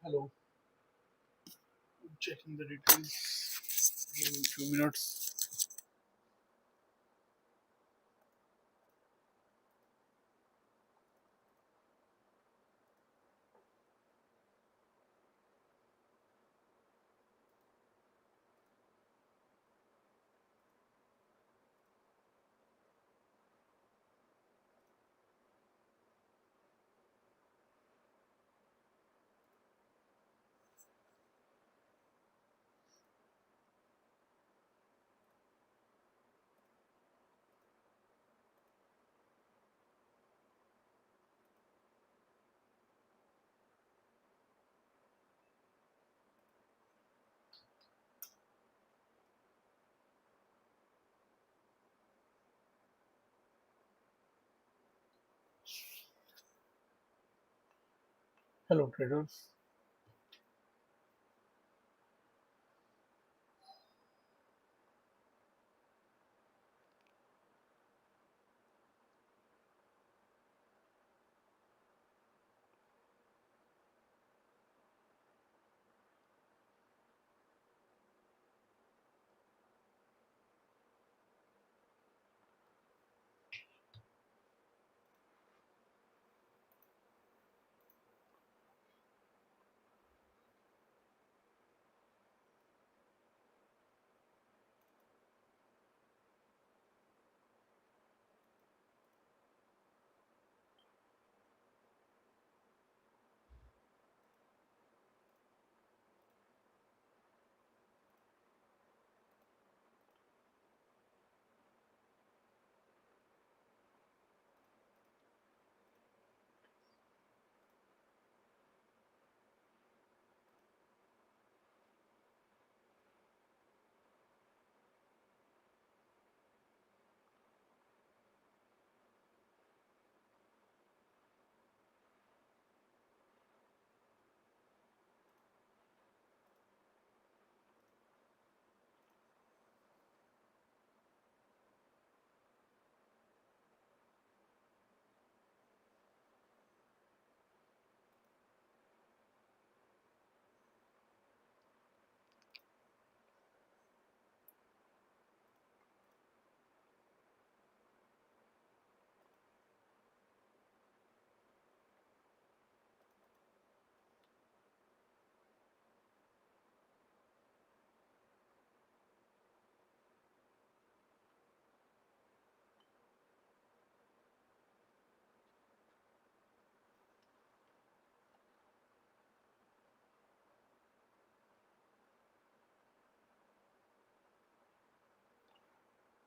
Hello, I'm checking the details. Give me 2 minutes. Hello, traders.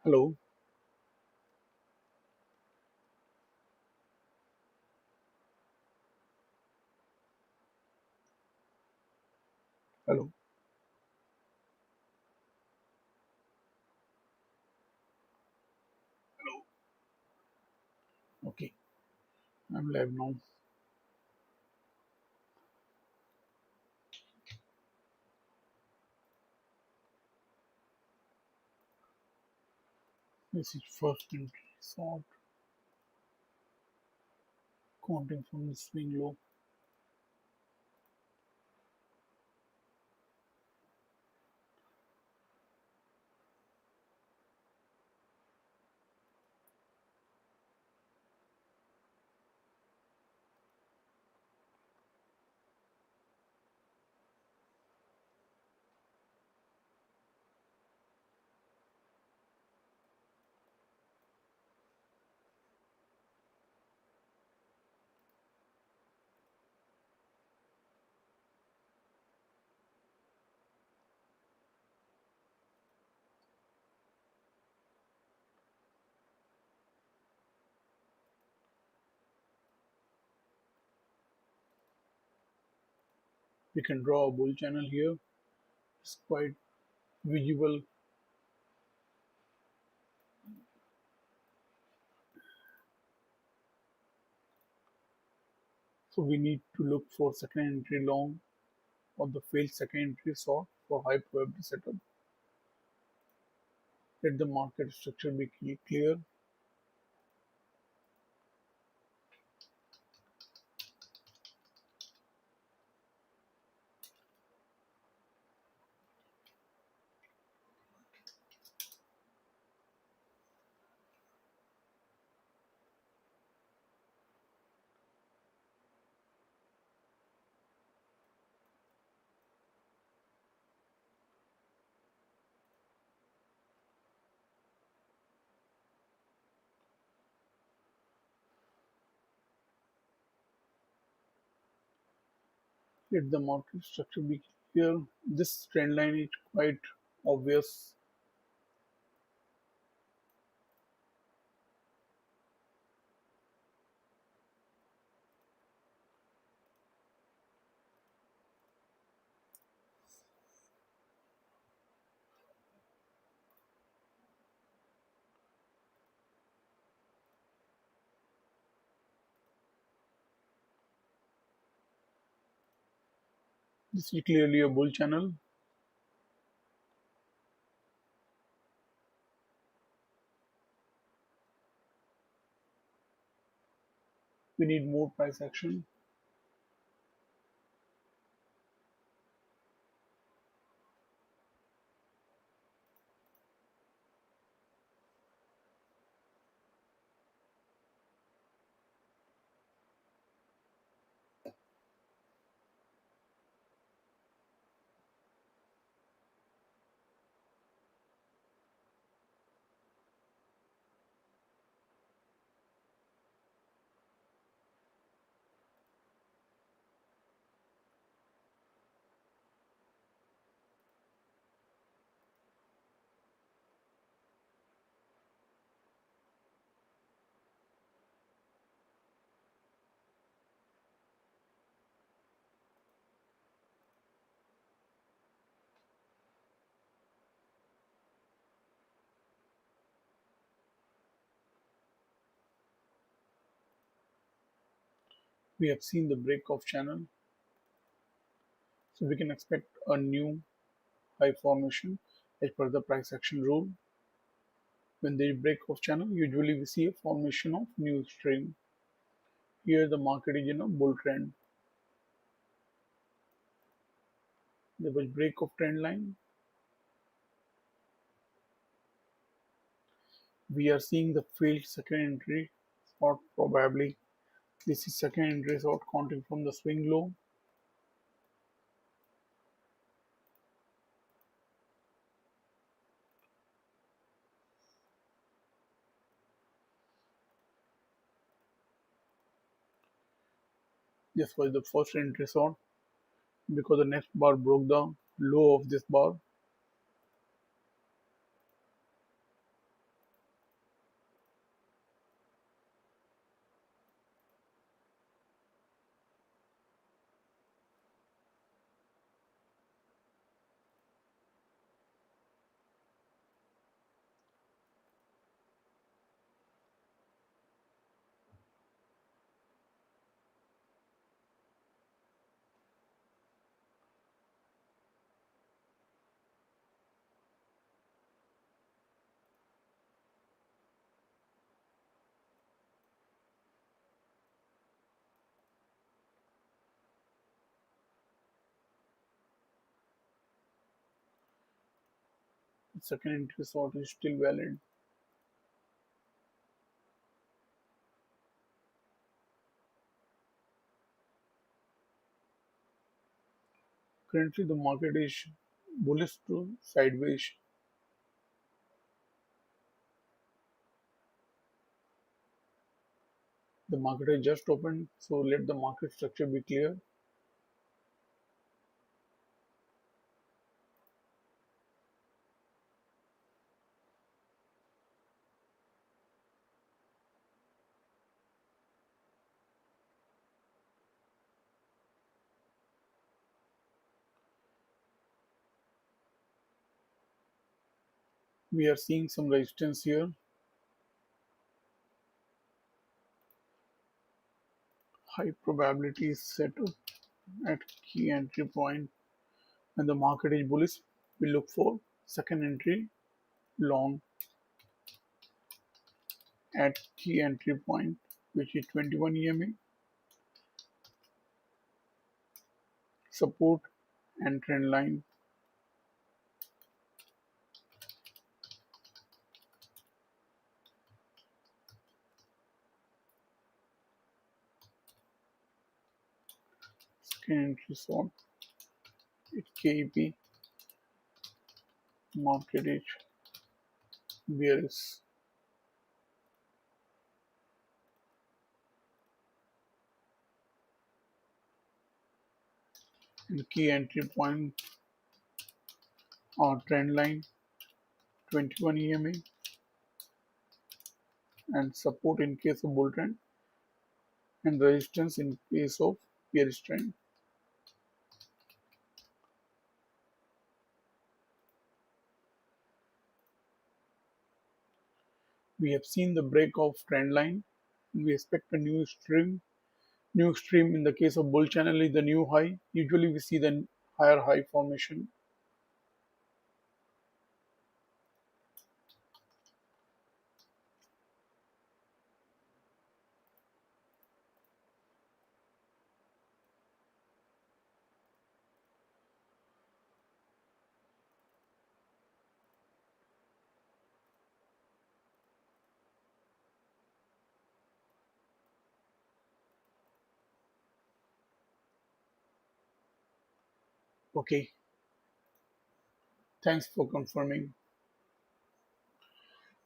Hello, hello. Hello. Okay, I'm live now. This is first entry sort, counting from the swing low. We can draw a bull channel here. It's quite visible. So we need to look for second entry long or the failed second entry short for high probability setup. Let the market structure be clear. Let the market structure be clear. This trend line is quite obvious. This is clearly a bull channel. We need more price action. We have seen the break of channel, so we can expect a new high formation as per the price action rule. When there is break of channel, usually we see a formation of new string. Here the market is in a bull trend. There was break of trend line. We are seeing the failed second entry short probably. This is second entry short counting from the swing low. This was the first entry short because the next bar broke the low of this bar. The second entry short is still valid. Currently the market is bullish to sideways. The market has just opened, so let the market structure be clear. We are seeing some resistance here. High probability is set at key entry point. When the market is bullish, we look for second entry long at key entry point, which is 21 EMA, support and trend line. Second entry short at KEP, market is bearish. and key entry point or trend line 21 EMA and support in case of bull trend and resistance in case of bearish trend. We have seen the break of trend line. We expect a new stream. New stream in the case of bull channel is the new high. Usually we see the higher high formation. Okay, thanks for confirming.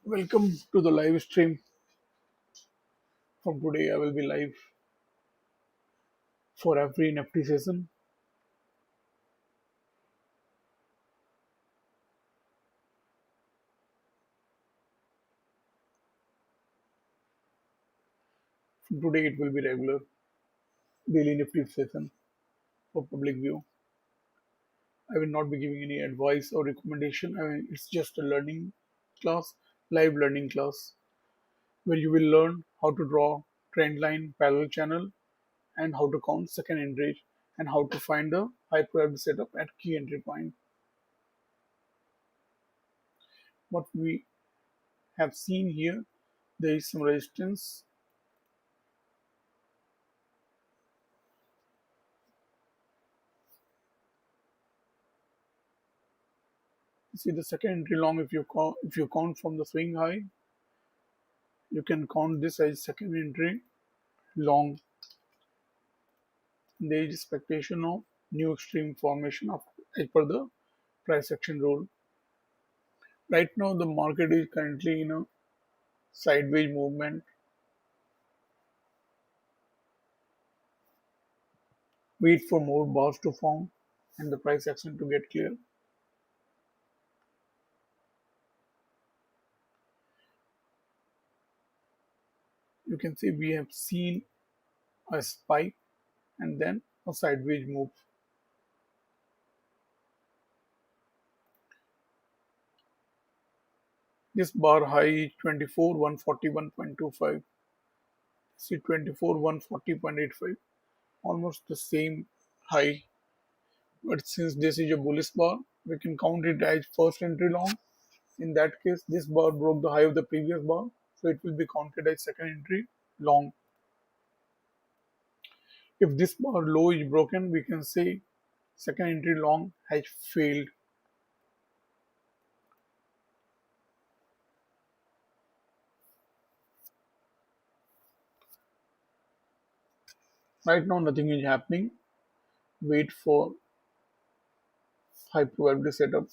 Welcome to the live stream. From today, I will be live for every Nifty session. From today, it will be regular daily Nifty session for public view. I will not be giving any advice or recommendation. I mean, it's just a learning class, live learning class, where you will learn how to draw trend line parallel channel and how to count second entry and how to find the high probability setup at key entry point. What we have seen here, there is some resistance. See the second entry long. If you count from the swing high, you can count this as second entry long. There is expectation of new extreme formation of as per the price action rule. Right now, the market is currently in a sideways movement. Wait for more bars to form and the price action to get clear. You can see we have seen a spike and then a sideways move. This bar high is 24,141.25. See 24,140.85. Almost the same high. But since this is a bullish bar, we can count it as first entry long. In that case, this bar broke the high of the previous bar, so it will be counted as second entry long. If this bar low is broken, we can say second entry long has failed. Right now, nothing is happening. Wait for high probability setup.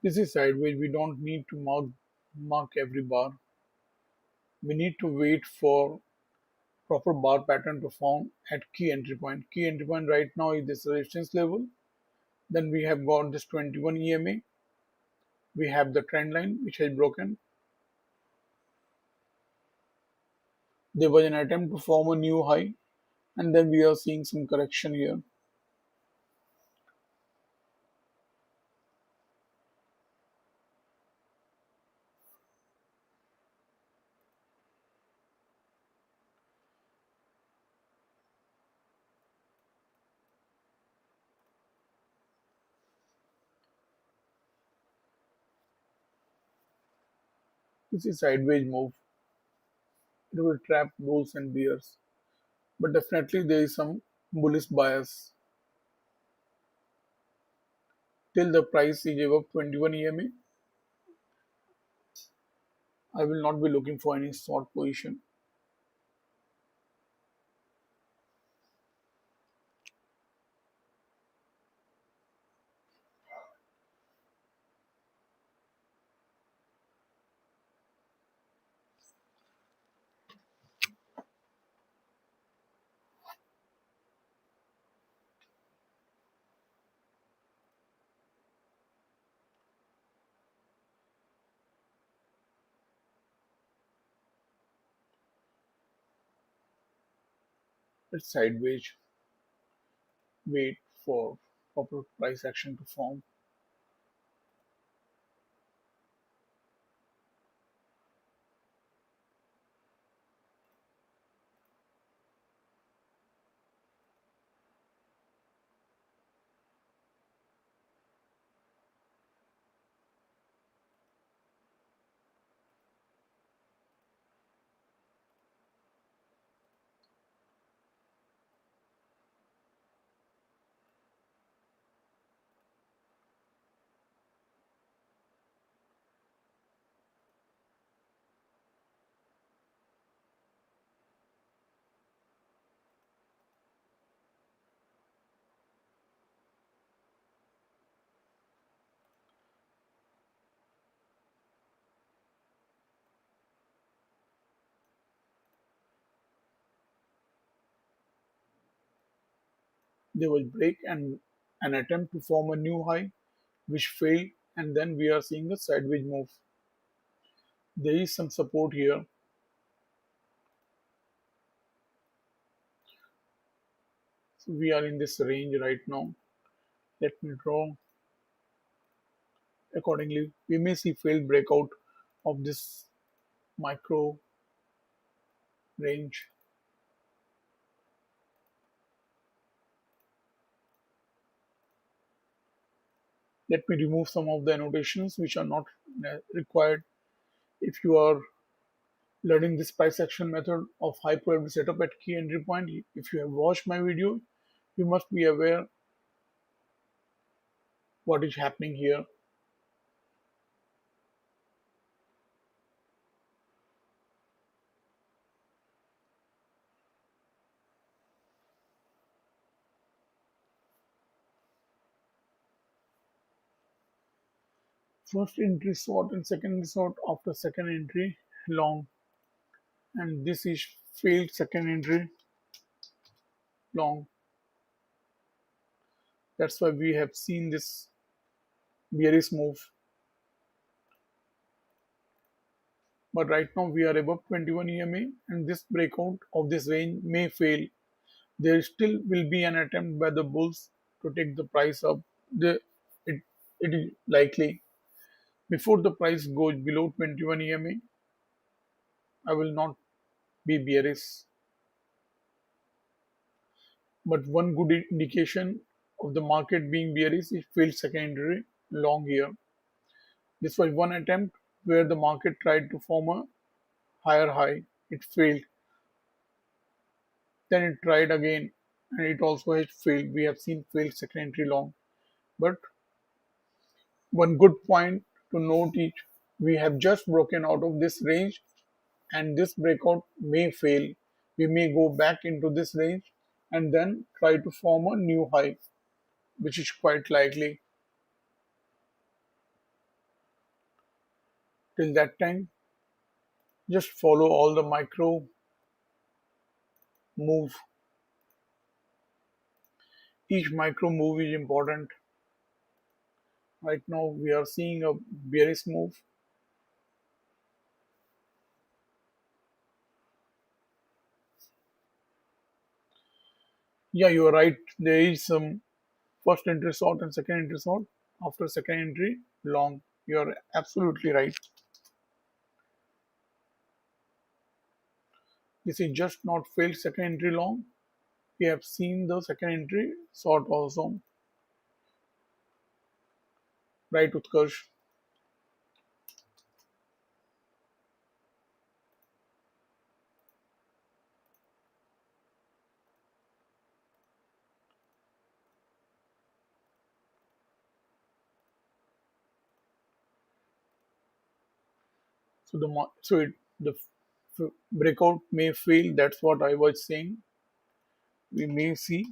This is sideways. We don't need to mark every bar. We need to wait for proper bar pattern to form at key entry point. Key entry point right now is this resistance level. Then we have got this 21 EMA. We have the trend line which has broken. There was an attempt to form a new high, and then we are seeing some correction here. This is sideways move. it will trap bulls and bears. But definitely there is some bullish bias till the price is above 21 EMA. I will not be looking for any short position. Let's sideways wait for proper price action to form. They will break and an attempt to form a new high which failed, and then we are seeing a sideways move. There is some support here. So we are in this range right now. Let me draw accordingly. We may see failed breakout of this micro range. Let me remove some of the annotations which are not required. If you are learning this price action method of high probability setup at key entry point, if you have watched my video, you must be aware what is happening here. First entry short and second entry short after second entry long, and this is failed second entry long. That's why we have seen this bearish move. But right now we are above 21 EMA, and this breakout of this range may fail. There still will be an attempt by the bulls to take the price up. It, it is likely before the price goes below 21 EMA. I will not be bearish. But one good indication of the market being bearish is failed secondary long here. This was one attempt where the market tried to form a higher high. It failed. Then it tried again and it also has failed. We have seen failed secondary long. But one good point to note is we have just broken out of this range and this breakout may fail. We may go back into this range and then try to form a new high, which is quite likely. Till that time, just follow all the micro move. Each micro move is important. Right now, we are seeing a bearish move. Yeah, you are right. There is some first entry short and second entry short. After second entry, long. You are absolutely right. This is just not failed second entry long. We have seen the second entry short also. Right, Utkarsh? The breakout may fail. That's what I was saying. We may see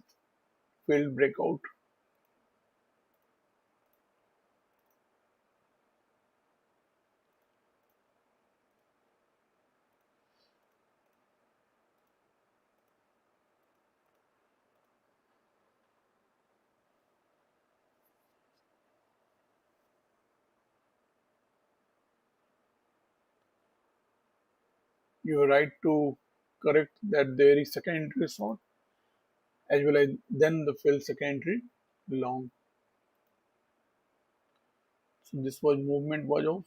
failed breakout. You are right to correct that there is second entry short as well as then the failed second entry long. So this was movement was of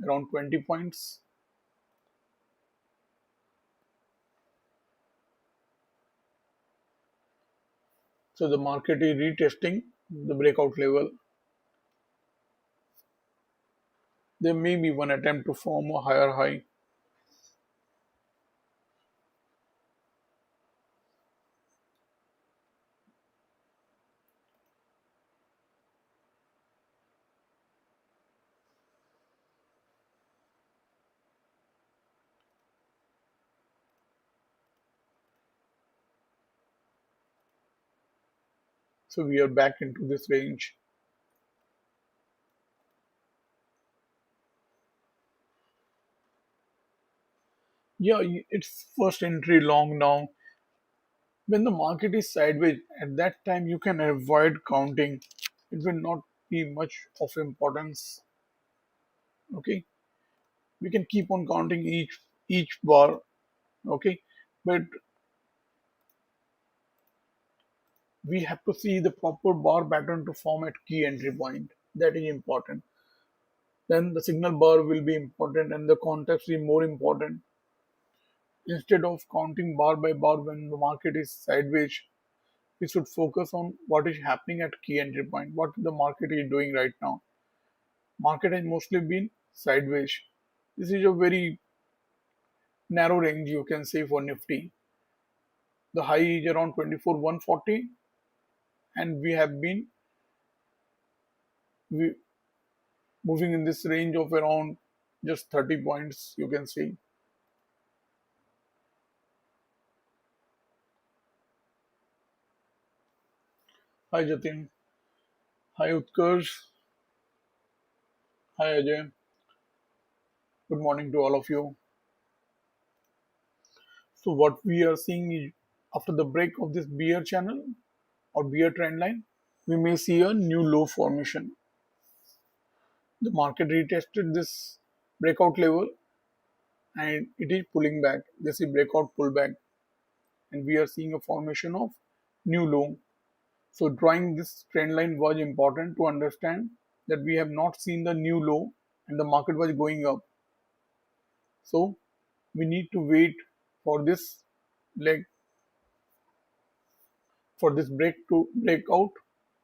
around 20 points. So the market is retesting the breakout level. There may be one attempt to form a higher high. So we are back into this range. Yeah, it's first entry long now. When the market is sideways, at that time you can avoid counting. It will not be much of importance. Okay, we can keep on counting each bar. Okay, but we have to see the proper bar pattern to form at key entry point. That is important. Then the signal bar will be important and the context is more important. Instead of counting bar by bar when the market is sideways, we should focus on what is happening at key entry point, what the market is doing right now. Market has mostly been sideways. This is a very narrow range you can say for Nifty. The high is around 24,140 and we have been we, moving in this range of around just 30 points you can see. Hi Jatin, hi Utkarsh, hi Ajay. Good morning to all of you. So what we are seeing is after the break of this bear channel or bear trend line, we may see a new low formation. The market retested this breakout level and it is pulling back. This is breakout pullback, and we are seeing a formation of new low. So drawing this trend line was important to understand that we have not seen the new low and the market was going up. So we need to wait for this leg for this break to break out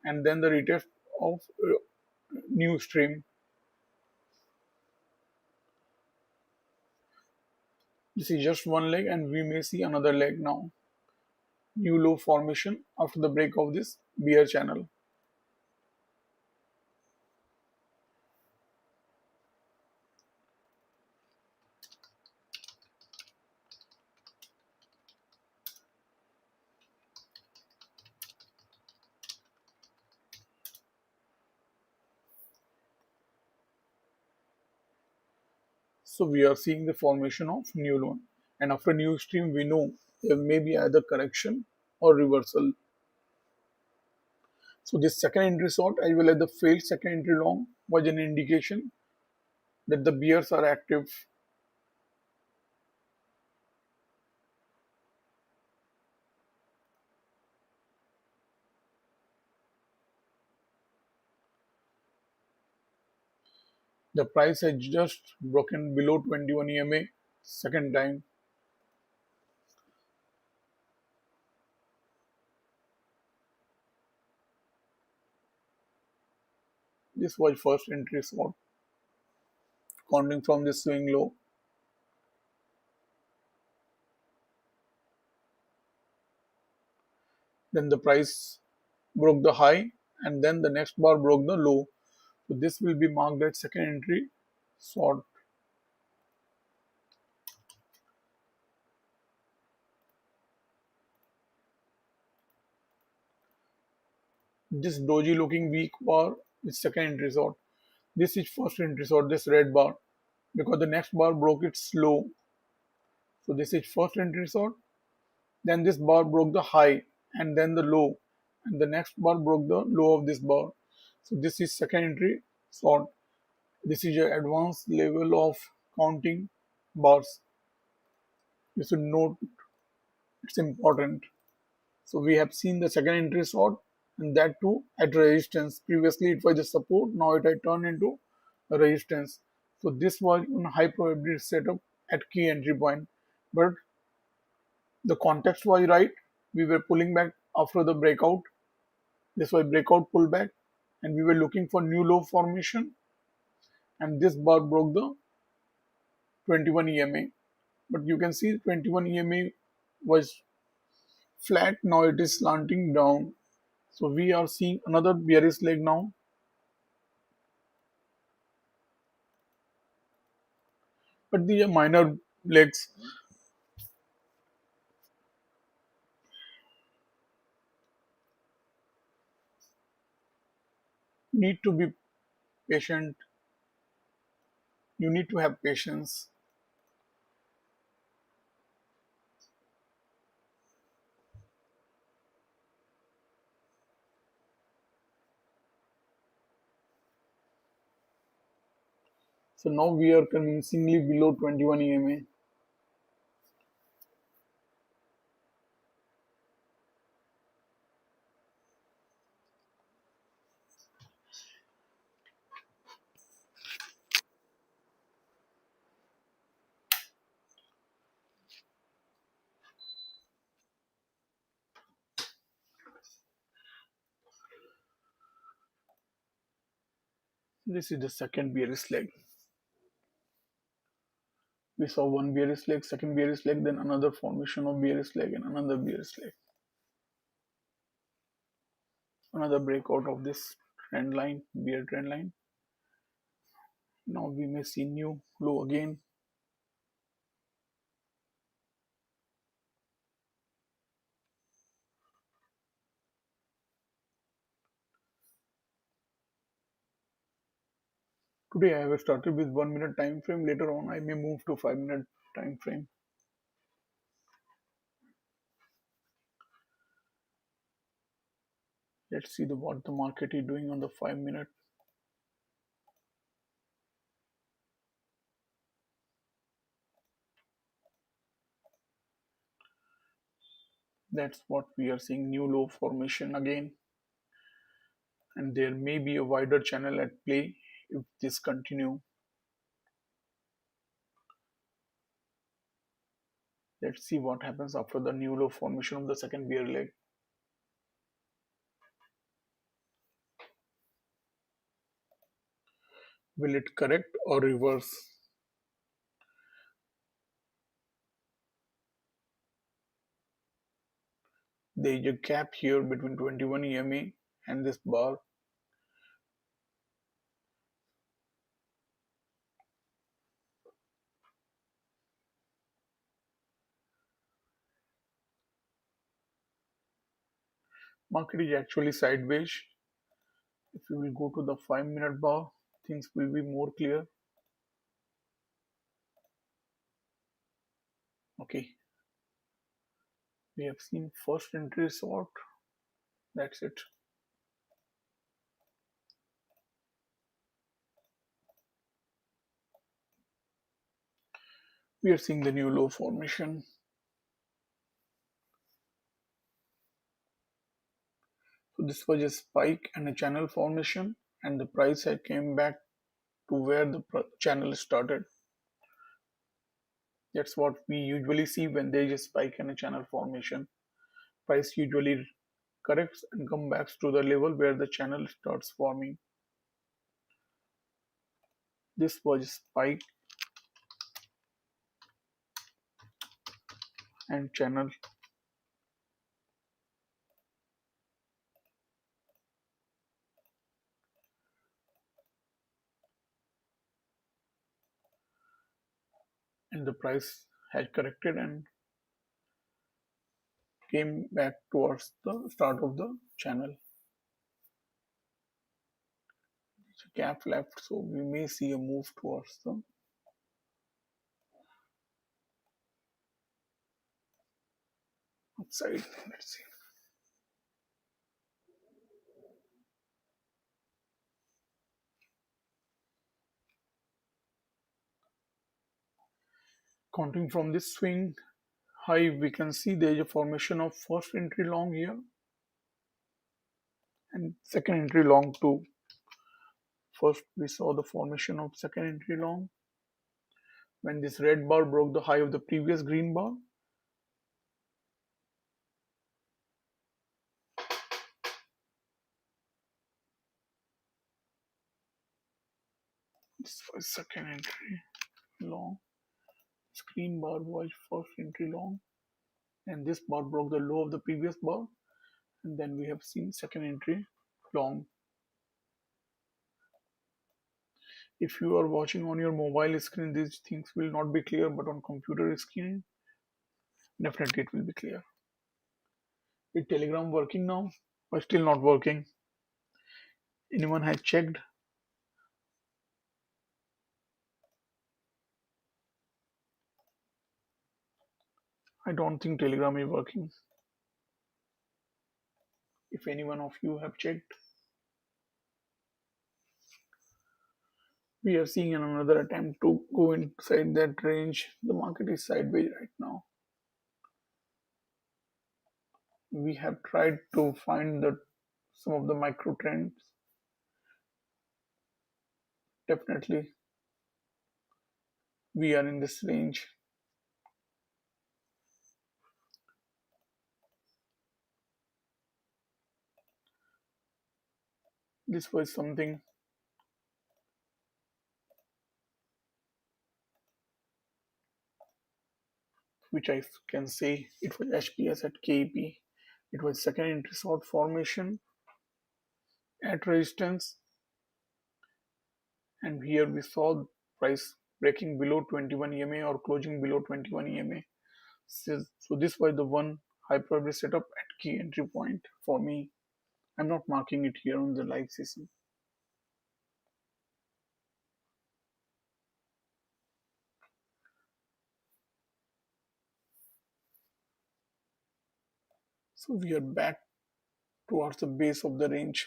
and then the retest of new stream. This is just one leg and we may see another leg now. New low formation after the break of this bear channel. So we are seeing the formation of new low. And after new stream, we know there may be either correction or reversal. So this second entry short as well as the failed second entry long was an indication that the bears are active. The price has just broken below 21 EMA second time. This was first entry short. Counting from this swing low. Then the price broke the high and then the next bar broke the low. So this will be marked as second entry short. This doji looking weak bar is second entry short. This is first entry short, this red bar, because the next bar broke its low. So this is first entry short. Then this bar broke the high and then the low, and the next bar broke the low of this bar. So this is second entry short. This is your advanced level of counting bars. You should note it's important. So we have seen the second entry short, and that too at resistance. Previously it was a support, now it had turned into a resistance. So this was on high probability setup at key entry point. But the context was right. We were pulling back after the breakout. This was breakout pullback, and we were looking for new low formation. And this bar broke the 21 EMA. But you can see 21 EMA was flat. Now it is slanting down. So we are seeing another bearish leg now. But the minor legs need to be patient. You need to have patience. So now we are convincingly below 21 EMA. This is the second bearish leg. We saw one bearish leg, second bearish leg, then another formation of bearish leg and another bearish leg. Another breakout of this trend line, bear trend line. Now we may see new low again. Today I have started with 1 minute time frame. Later on I may move to 5 minute time frame. Let's see what the market is doing on the 5 minute. That's what we are seeing, new low formation again. And there may be a wider channel at play if this continue. Let's see what happens after the new low formation of the second bear leg. Will it correct or reverse? There is a gap here between 21 EMA and this bar. Market is actually sideways. If we will go to the 5 minute bar, things will be more clear. Okay, we have seen first entry short. That's it. We are seeing the new low formation. So this was a spike and a channel formation, and the price had came back to where the channel started. That's what we usually see when there is a spike and a channel formation. Price usually corrects and comes back to the level where the channel starts forming. This was spike and channel. And the price had corrected and came back towards the start of the channel. gap left, so we may see a move towards the upside. Let's see. Counting from this swing high, we can see there is a formation of first entry long here and second entry long too. First, we saw the formation of second entry long when this red bar broke the high of the previous green bar. This was second entry long. This green bar was first entry long, and this bar broke the low of the previous bar, and then we have seen second entry long. If you are watching on your mobile screen, these things will not be clear, but on computer screen, definitely it will be clear. Is Telegram working now or still not working? Anyone has checked? I don't think Telegram is working. If any one of you have checked, we are seeing another attempt to go inside that range. The market is sideways right now. We have tried to find some of the micro trends. Definitely, we are in this range. This was something which I can say it was HPS at KEP. It was second entry short formation at resistance, and here we saw price breaking below 21 EMA or closing below 21 EMA. So this was the one high probability setup at key entry point for me. I'm not marking it here on the live session. So we are back towards the base of the range.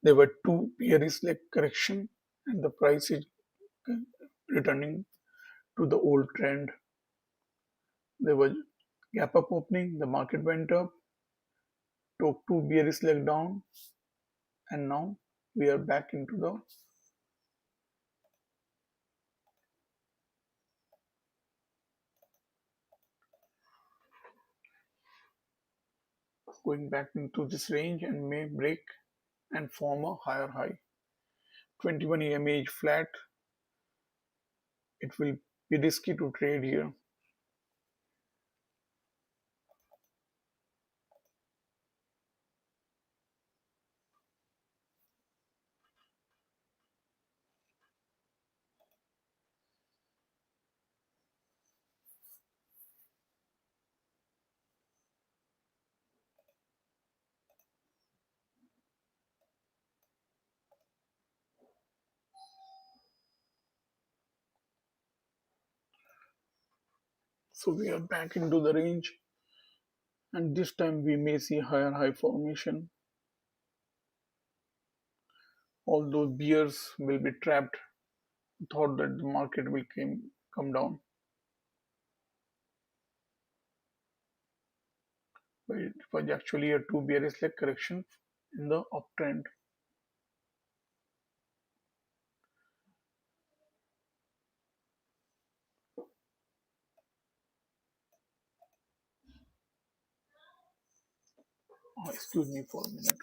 There were two bearish leg correction and the price is returning to the old trend. There was gap up opening, the market went up, took two bearish leg down, and now we are back into the going back into this range and may break and form a higher high. 21 EMA is flat. It will be risky to trade here. So we are back into the range, and this time we may see higher high formation. Although bears will be trapped, thought that the market will come down. But it was actually a two bearish leg correction in the uptrend. Excuse me for a minute.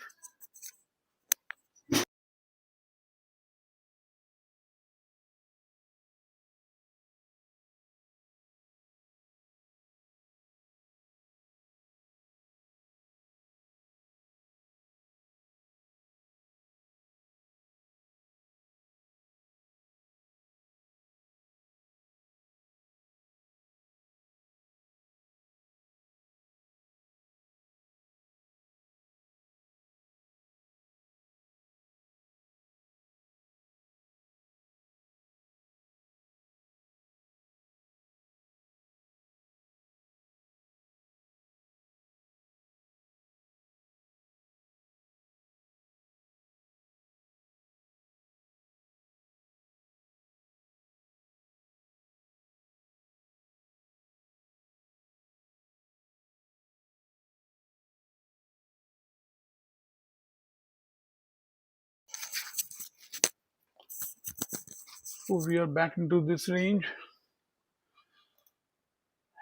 So we are back into this range.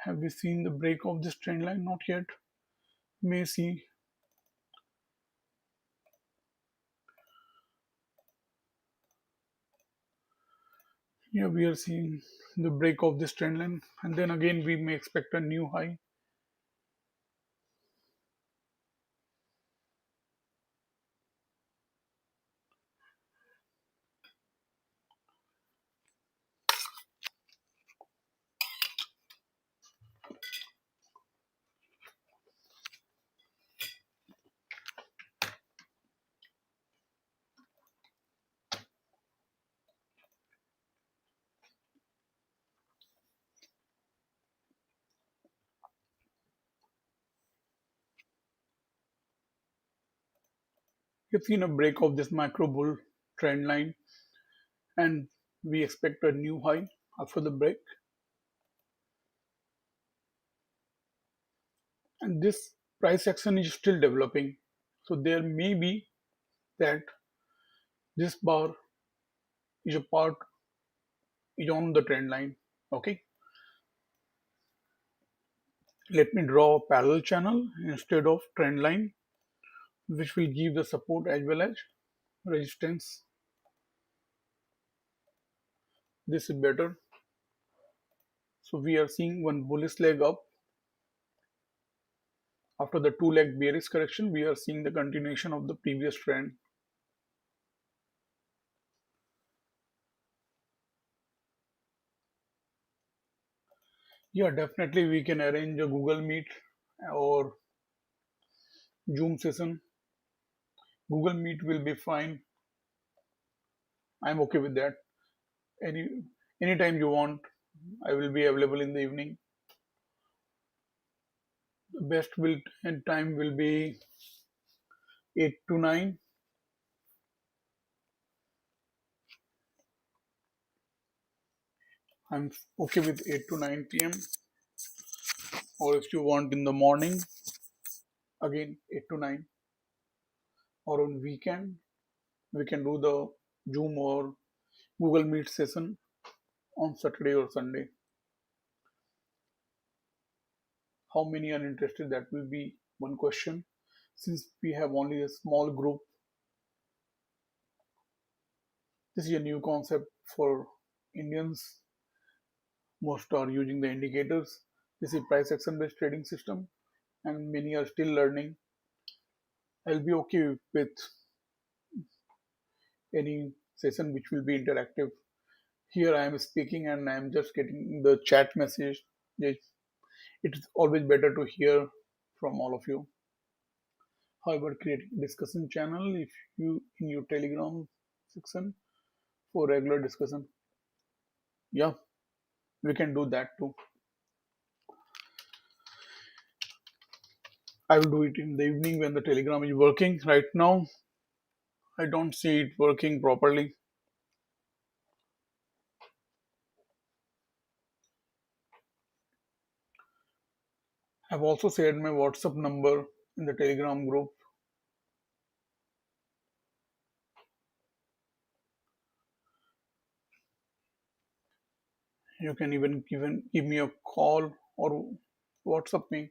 Have we seen the break of this trend line? Not yet. May see. Yeah, we are seeing the break of this trend line, and then again we may expect a new high. We've seen a break of this macro bull trend line, and we expect a new high after the break. And this price action is still developing. So there may be that this bar is a part is on the trend line. Okay, let me draw a parallel channel instead of trend line, which will give the support as well as resistance. This is better. So we are seeing one bullish leg up. After the two leg bearish correction, we are seeing the continuation of the previous trend. Yeah, definitely we can arrange a Google Meet or Zoom session. Google Meet will be fine. I'm okay with that. Any anytime you want, I will be available in the evening. The best will and time will be 8 to 9. I'm okay with 8 to 9 p.m. Or if you want in the morning, again 8 to 9. Or on weekend, we can do the Zoom or Google Meet session on Saturday or Sunday. How many are interested? That will be one question. Since we have only a small group, this is a new concept for Indians. Most are using the indicators. This is price action based trading system, and many are still learning. I'll be okay with any session which will be interactive. Here I am speaking and I am just getting the chat message. Yes, it is always better to hear from all of you. However, create a discussion channel if you in your Telegram section for regular discussion. Yeah, we can do that too. I will do it in the evening when the Telegram is working. Right now, I don't see it working properly. I've also shared my WhatsApp number in the Telegram group. You can even give me a call or WhatsApp me.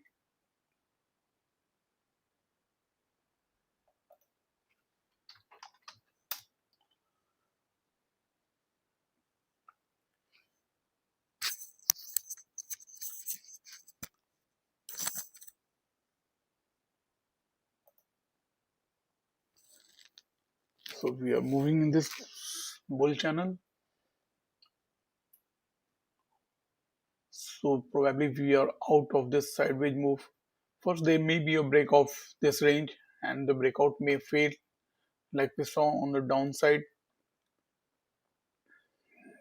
So we are moving in this bull channel. So probably we are out of this sideways move. First, there may be a break of this range, and the breakout may fail, like we saw on the downside.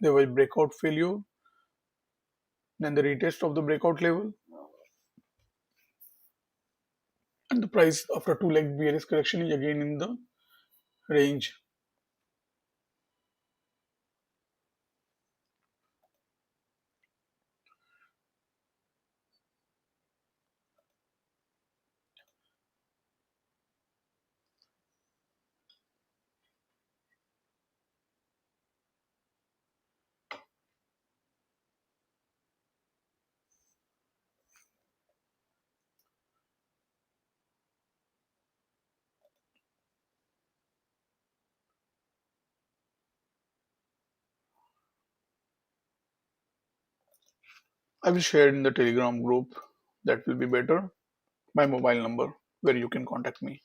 There was breakout failure, then the retest of the breakout level, and the price after two leg bearish correction is again in the range. I will share in the Telegram group. That will be better. My mobile number where you can contact me.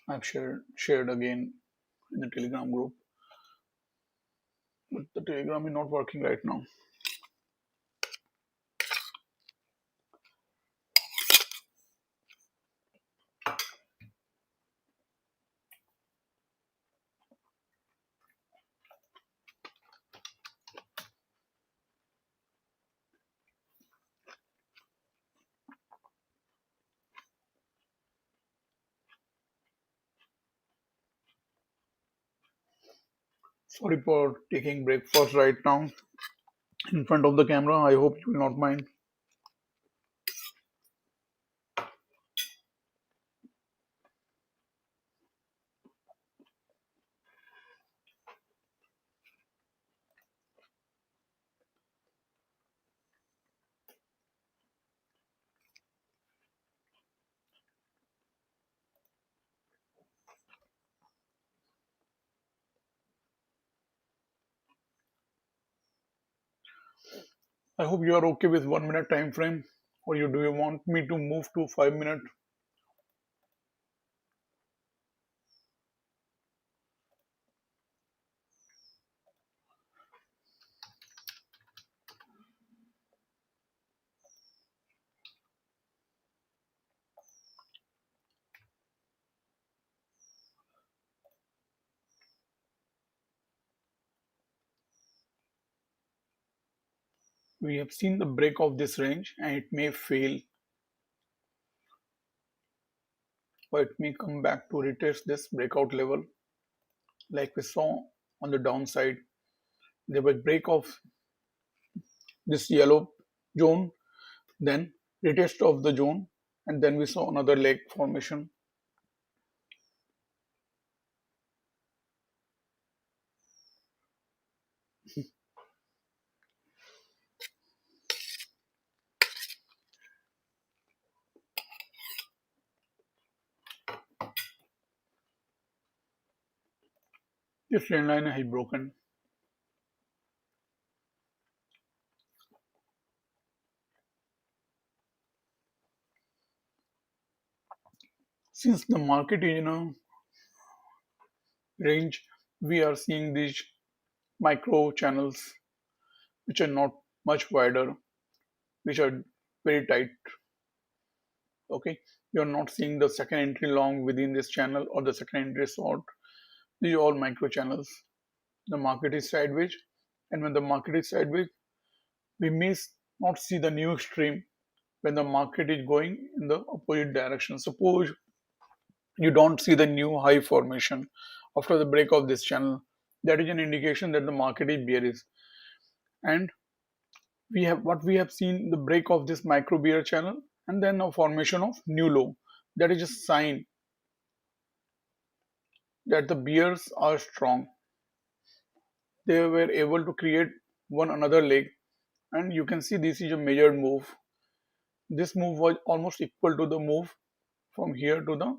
I've shared again in the Telegram group, but the Telegram is not working right now. Sorry for taking breakfast right now in front of the camera. I hope you will not mind. I hope you are okay with 1 minute time frame, or you do you want me to move to 5 minute? We have seen the break of this range, and it may fail, or it may come back to retest this breakout level, like we saw on the downside. There was break of this yellow zone, then retest of the zone, and then we saw another leg formation. This trend line has broken. Since the market is in a range, we are seeing these micro channels which are not much wider, which are very tight. Okay, you're not seeing the second entry long within this channel or the second entry short. These are all micro channels. The market is sideways, and when the market is sideways, we may not see the new stream when the market is going in the opposite direction. Suppose you don't see the new high formation after the break of this channel. That is an indication that the market is bearish. And we have seen the break of this micro bear channel and then a formation of new low. That is a sign that the bears are strong. They were able to create one another leg, and you can see this is a measured move. This move was almost equal to the move from here to the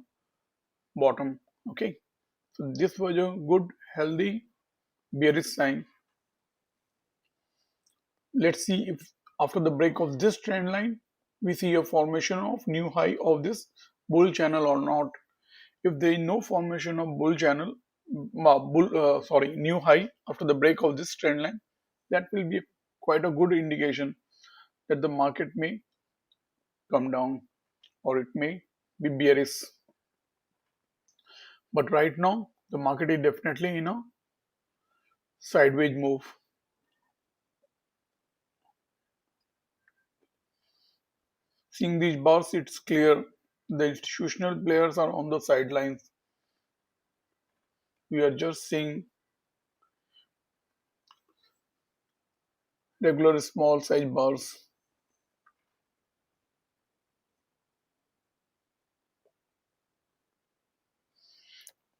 bottom. Okay, so this was a good healthy bearish sign. Let's see if after the break of this trend line we see a formation of new high of this bull channel or not. If there is no formation of bull channel, new high after the break of this trend line, that will be quite a good indication that the market may come down or it may be bearish. But right now, the market is definitely in a sideways move. Seeing these bars, it's clear the institutional players are on the sidelines. We are just seeing regular small size bars.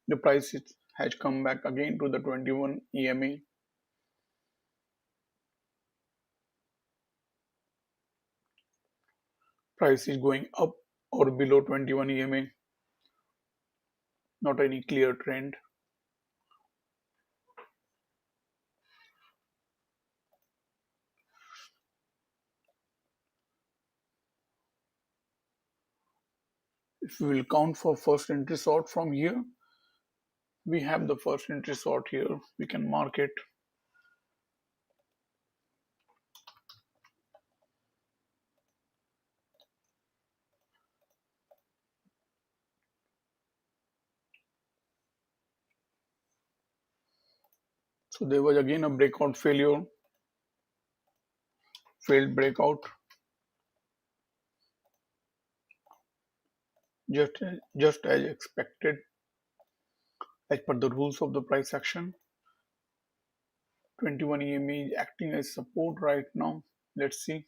The price has come back again to the 21 EMA. Price is going up or below 21 EMA. not any clear trend. If we will count for first entry sort from here, we have the first entry sort here. We can mark it. So there was again a breakout failure, failed breakout, just, just as expected, as per the rules of the price action. 21 EMA is acting as support right now. Let's see.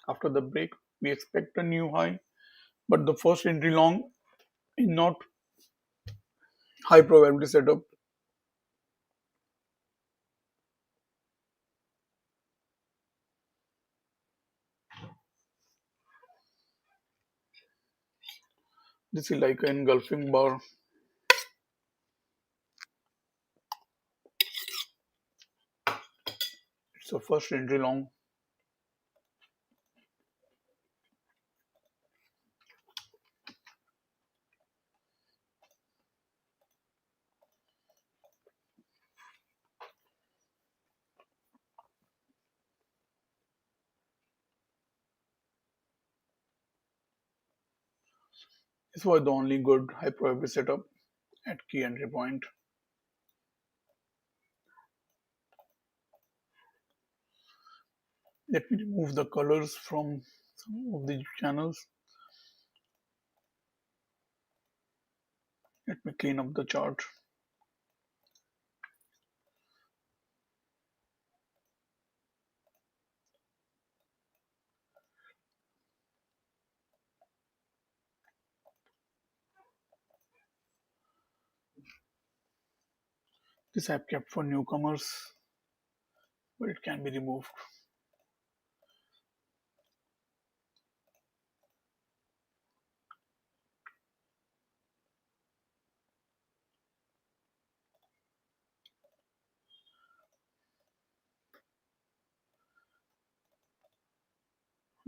After the break, we expect a new high, but the first entry long is not high probability setup. This is like an engulfing bar. It's a first entry long. This was the only good high probability setup at key entry point. Let me remove the colors from some of the channels. Let me clean up the chart. This I've kept for newcomers, but it can be removed.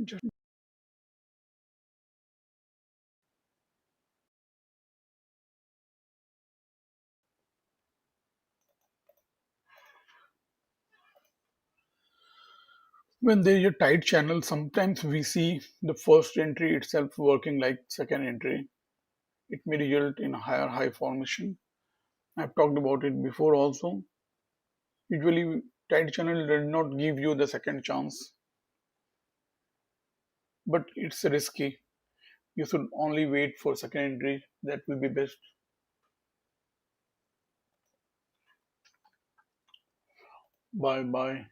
Just when there is a tight channel, sometimes we see the first entry itself working like second entry. It may result in a higher high formation. I've talked about it before also. Usually, tight channel does not give you the second chance, but it's risky. You should only wait for second entry. That will be best. Bye bye.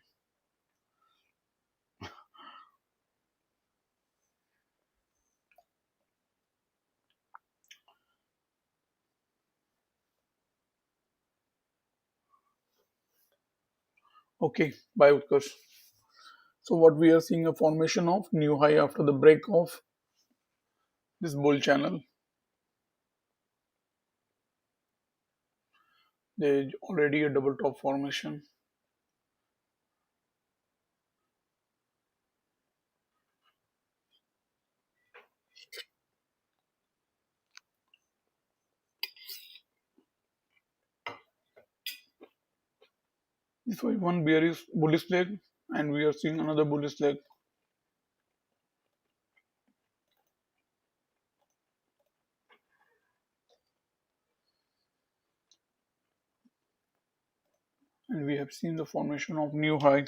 Okay, bye Utkarsh. So what we are seeing a formation of new high after the break of this bull channel. There is already a double top formation. This was one bearish bullish leg, and we are seeing another bullish leg. And we have seen the formation of new high.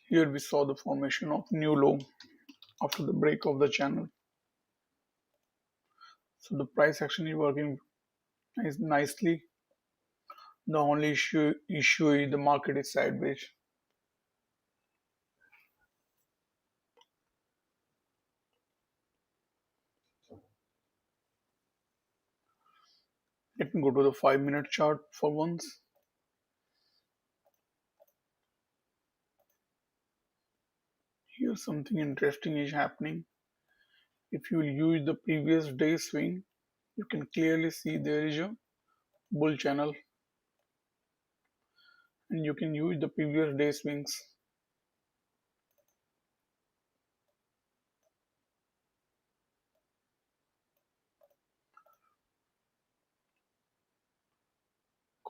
Here we saw the formation of new low after the break of the channel. So the price action is working nicely. The only issue is the market is sideways. Let me Go to the 5-minute chart for once. Here something interesting is happening. If you use the previous day swing, you can clearly see there is a bull channel, and you can use the previous day swings.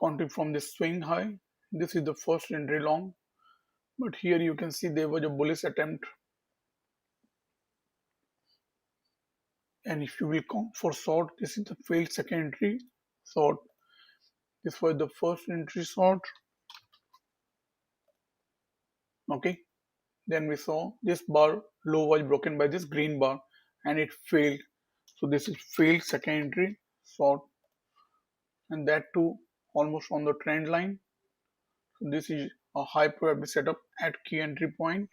Counting from the swing high, this is the first entry long, but here you can see there was a bullish attempt, and if you will count for short, this is the failed second entry short. This was the first entry short. Okay, then we saw this bar low was broken by this green bar and it failed. So this is failed second entry short, and that too almost on the trend line. So this is a high probability setup at key entry point.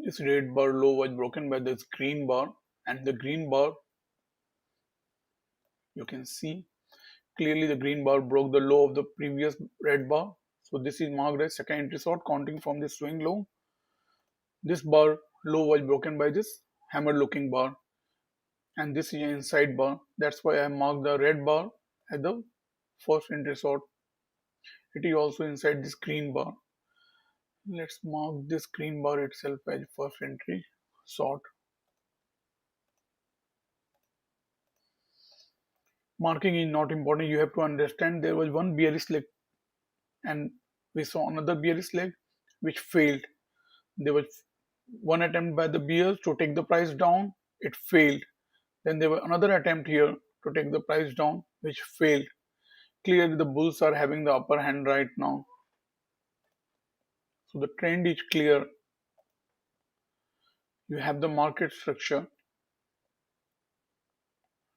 This red bar low was broken by this green bar, and the green bar, you can see clearly the green bar broke the low of the previous red bar. So this is marked as second entry short counting from the swing low. This bar low was broken by this hammer looking bar, and this is an inside bar. That's why I marked the red bar at the first entry short. It is also inside this green bar. Let's mark this green bar itself as first entry short. Marking is not important. You have to understand there was one bearish leg, and we saw another bearish leg which failed. There was one attempt by the bears to take the price down. It failed. Then there was another attempt here to take the price down, which failed. Clearly, the bulls are having the upper hand right now. So the trend is clear. You have the market structure.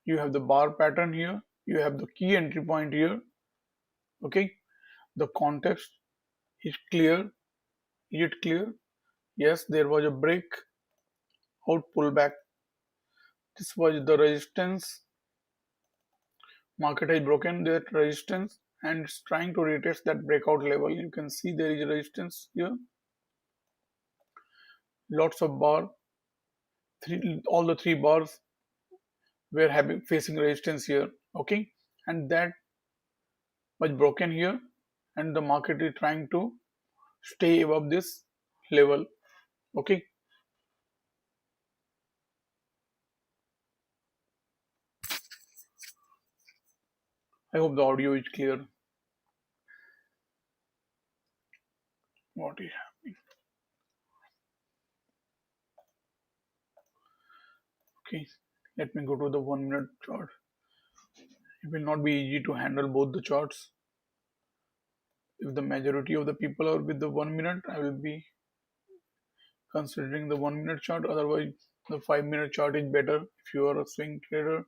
You have the bar pattern here. You have the key entry point here. Okay. The context is clear. Is it clear? Yes, there was a break out pullback. This was the resistance. Market has broken that resistance and it's trying to retest that breakout level. You can see there is a resistance here. Lots of bar. All the three bars were facing resistance here. Okay, and that was broken here, and the market is trying to stay above this level. Okay, I hope the audio is clear. What is happening? Okay, let me go to the 1 minute chart. It will not be easy to handle both the charts. If the majority of the people are with the 1 minute, I will be considering the 1 minute chart. Otherwise, the 5 minute chart is better. If you are a swing trader,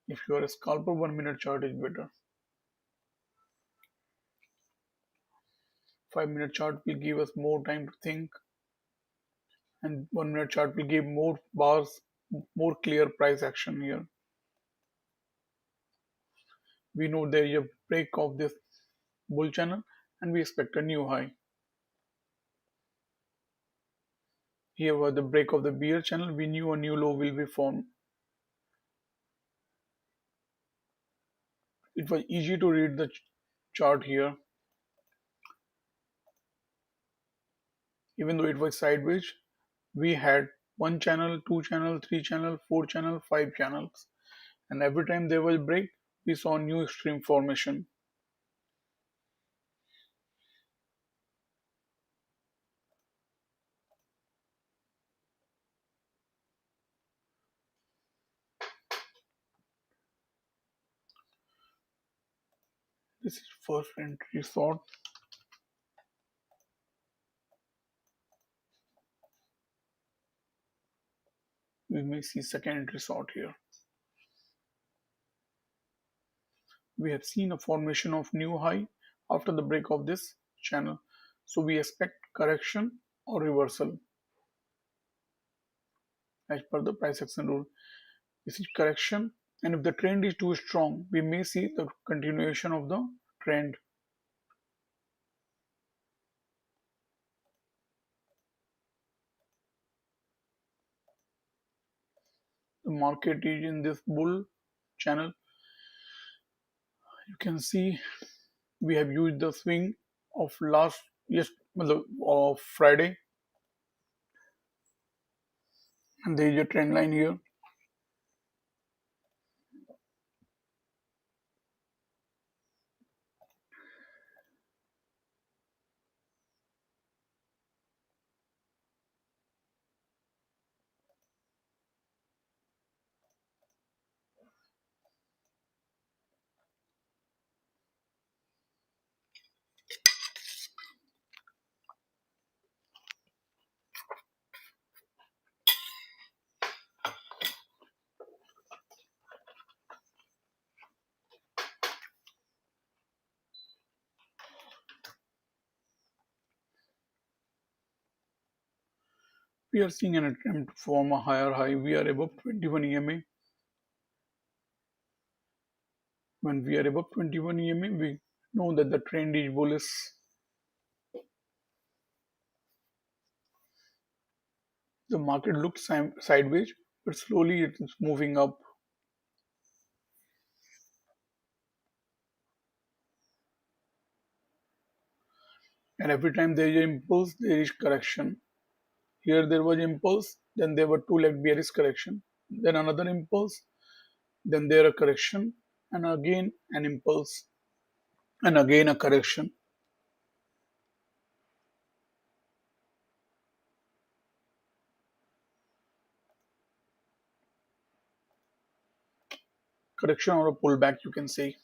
if you are a scalper, 1 minute chart is better. 5 minute chart will give us more time to think, and 1 minute chart will give more bars, more clear price action here. We know there is a break of this bull channel and we expect a new high. Here was the break of the bear channel. We knew a new low will be formed. It was easy to read the chart here. Even though it was sideways, we had one channel, two channel, three channel, four channel, five channels. And every time there was a break, we saw new extreme formation. This is first entry sort. We may see second entry sort here. We have seen a formation of new high after the break of this channel. So we expect correction or reversal as per the price action rule. This is correction, and if the trend is too strong, we may see the continuation of the trend. The market is in this bull channel. You can see we have used the swing of last yes of Friday, and there is a trend line here. We are seeing an attempt to form a higher high. We are above 21 EMA. When we are above 21 EMA, we know that the trend is bullish. The market looks sideways, but slowly it is moving up. And every time there is an impulse, there is correction. Here there was impulse, then there were two leg bearish correction, then another impulse, then there a correction, and again an impulse, and again a correction. Correction or a pullback, you can say.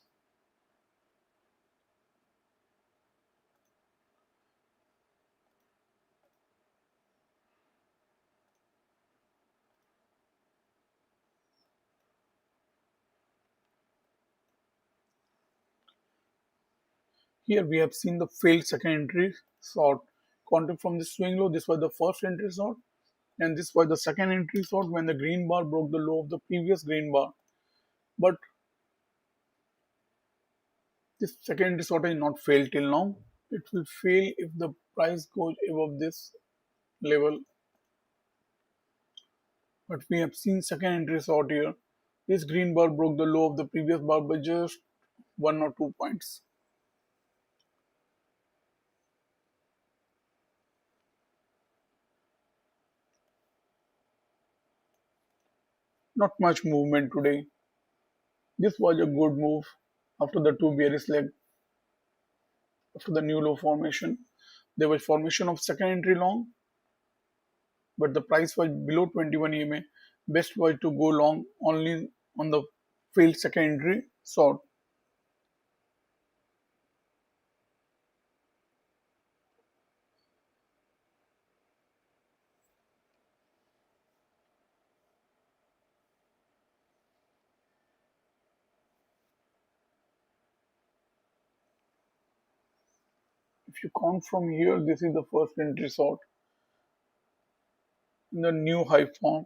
Here we have seen the failed second entry sort. Counting from the swing low, this was the first entry sort, and this was the second entry sort when the green bar broke the low of the previous green bar. But this second entry sort is not failed till now. It will fail if the price goes above this level. But we have seen second entry sort here. This green bar broke the low of the previous bar by just 1 or 2 points. Not much movement today. This was a good move after the two bearish leg, after the new low formation. There was formation of second entry long, but the price was below 21 EMA. Best was to go long only on the failed second entry sort. If you count from here, this is the first entry sort in the new high form.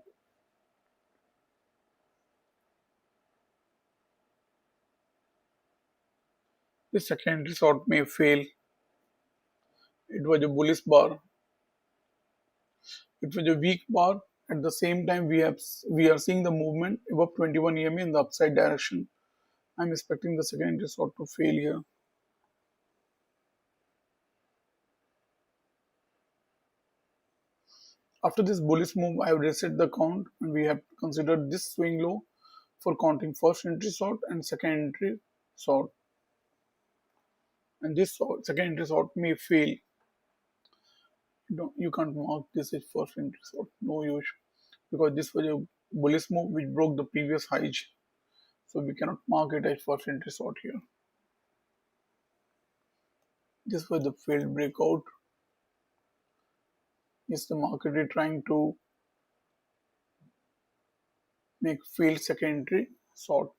The second entry sort may fail. It was a bullish bar. It was a weak bar. At the same time, we are seeing the movement above 21 EMA in the upside direction. I'm expecting the second entry sort to fail here. After this bullish move, I have reset the count and we have considered this swing low for counting first entry sort and second entry sort. And this second entry sort may fail. You can't mark this as first entry sort. No use. Because this was a bullish move which broke the previous highs. So we cannot mark it as first entry sort here. This was the failed breakout. Is the market is trying to make failed second entry short.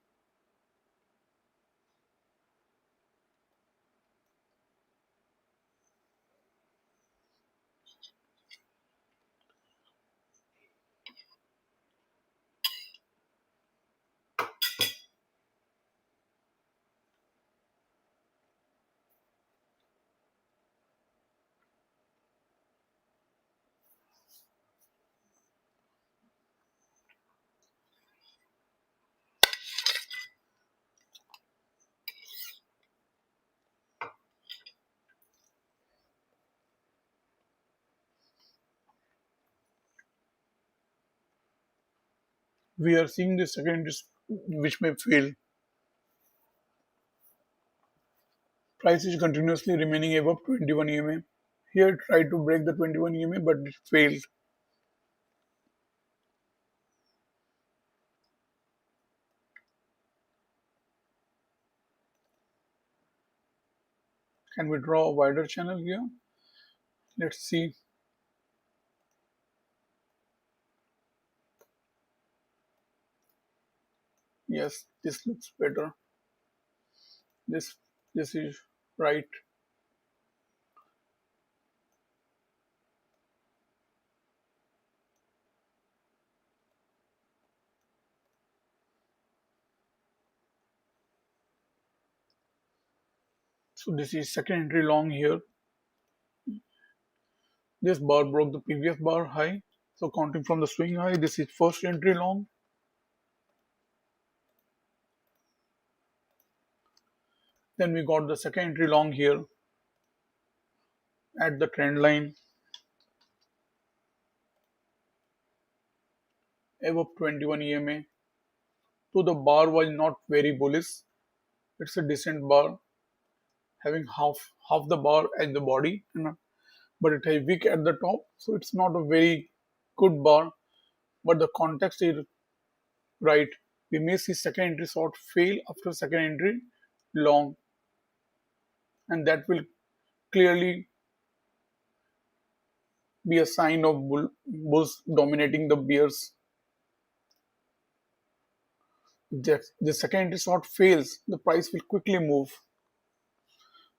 We are seeing the second entry which may fail. Price is continuously remaining above 21 EMA. Here it tried to break the 21 EMA but it failed. Can we draw a wider channel here? Let's see. Yes, this looks better. This this is right. So this is second entry long here. This bar broke the previous bar high. So counting from the swing high, this is first entry long. Then we got the second entry long here at the trend line above 21 EMA. So the bar was not very bullish. It's a decent bar having half the bar as the body, but it has wick at the top. So it's not a very good bar. But the context is right. We may see second entry short fail after second entry long, and that will clearly be a sign of bulls dominating the bears. If the second entry short fails, the price will quickly move.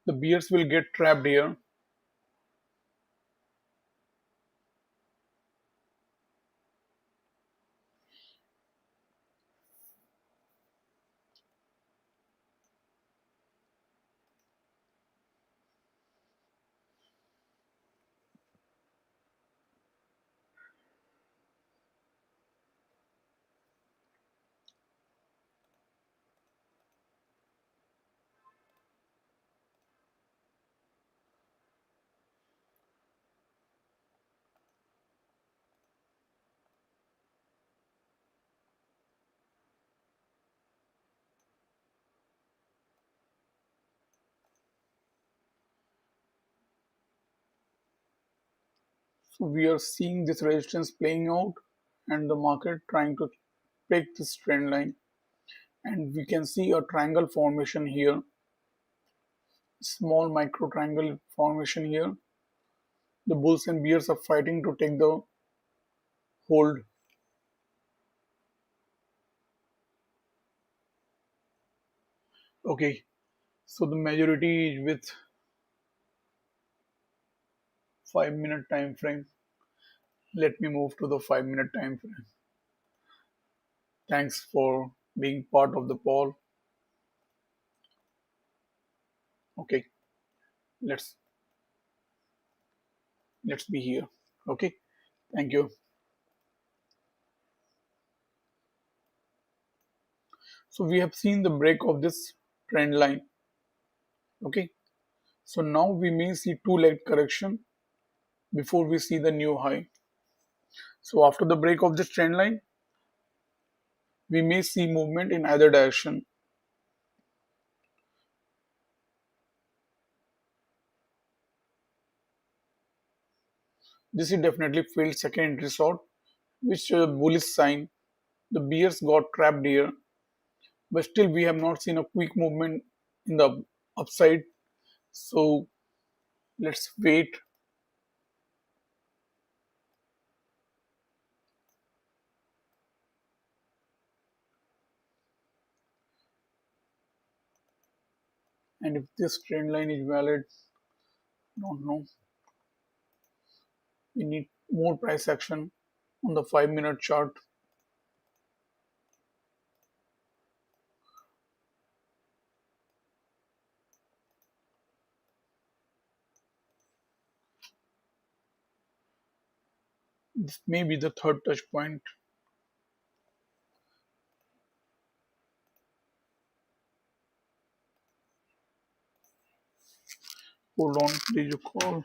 The bears will get trapped here. So we are seeing this resistance playing out and the market trying to break this trend line. And we can see a triangle formation here, small micro triangle formation here. The bulls and bears are fighting to take the hold. Okay, so the majority is with 5 minute time frame. Let me move to the 5 minute time frame. Thanks for being part of the poll. Okay, let's let's be here. Okay, thank you. So we have seen the break of this trend line. Okay, so now we may see two leg correction before we see the new high. So after the break of this trend line, we may see movement in either direction. This is definitely failed second entry short, which is a bullish sign. The bears got trapped here, but still we have not seen a quick movement in the upside. So Let's wait. And if this trend line is valid, don't know. We need more price action on the 5-minute chart. This may be the third touch point. Hold on, did you call?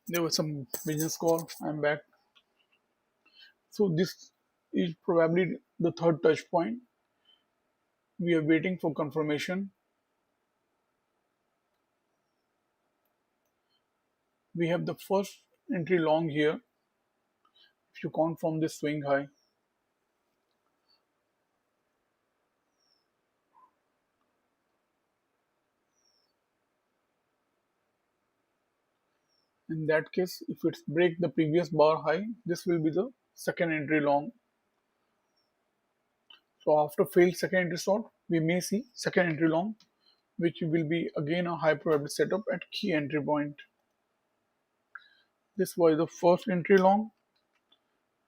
There was some business call. I'm back. So this is probably the third touch point. We are waiting for confirmation. We have the first entry long here. If you count from this swing high, in that case, if it's break the previous bar high, this will be the second entry long. So after failed second entry short, we may see second entry long, which will be again a high probability setup at key entry point. This was the first entry long.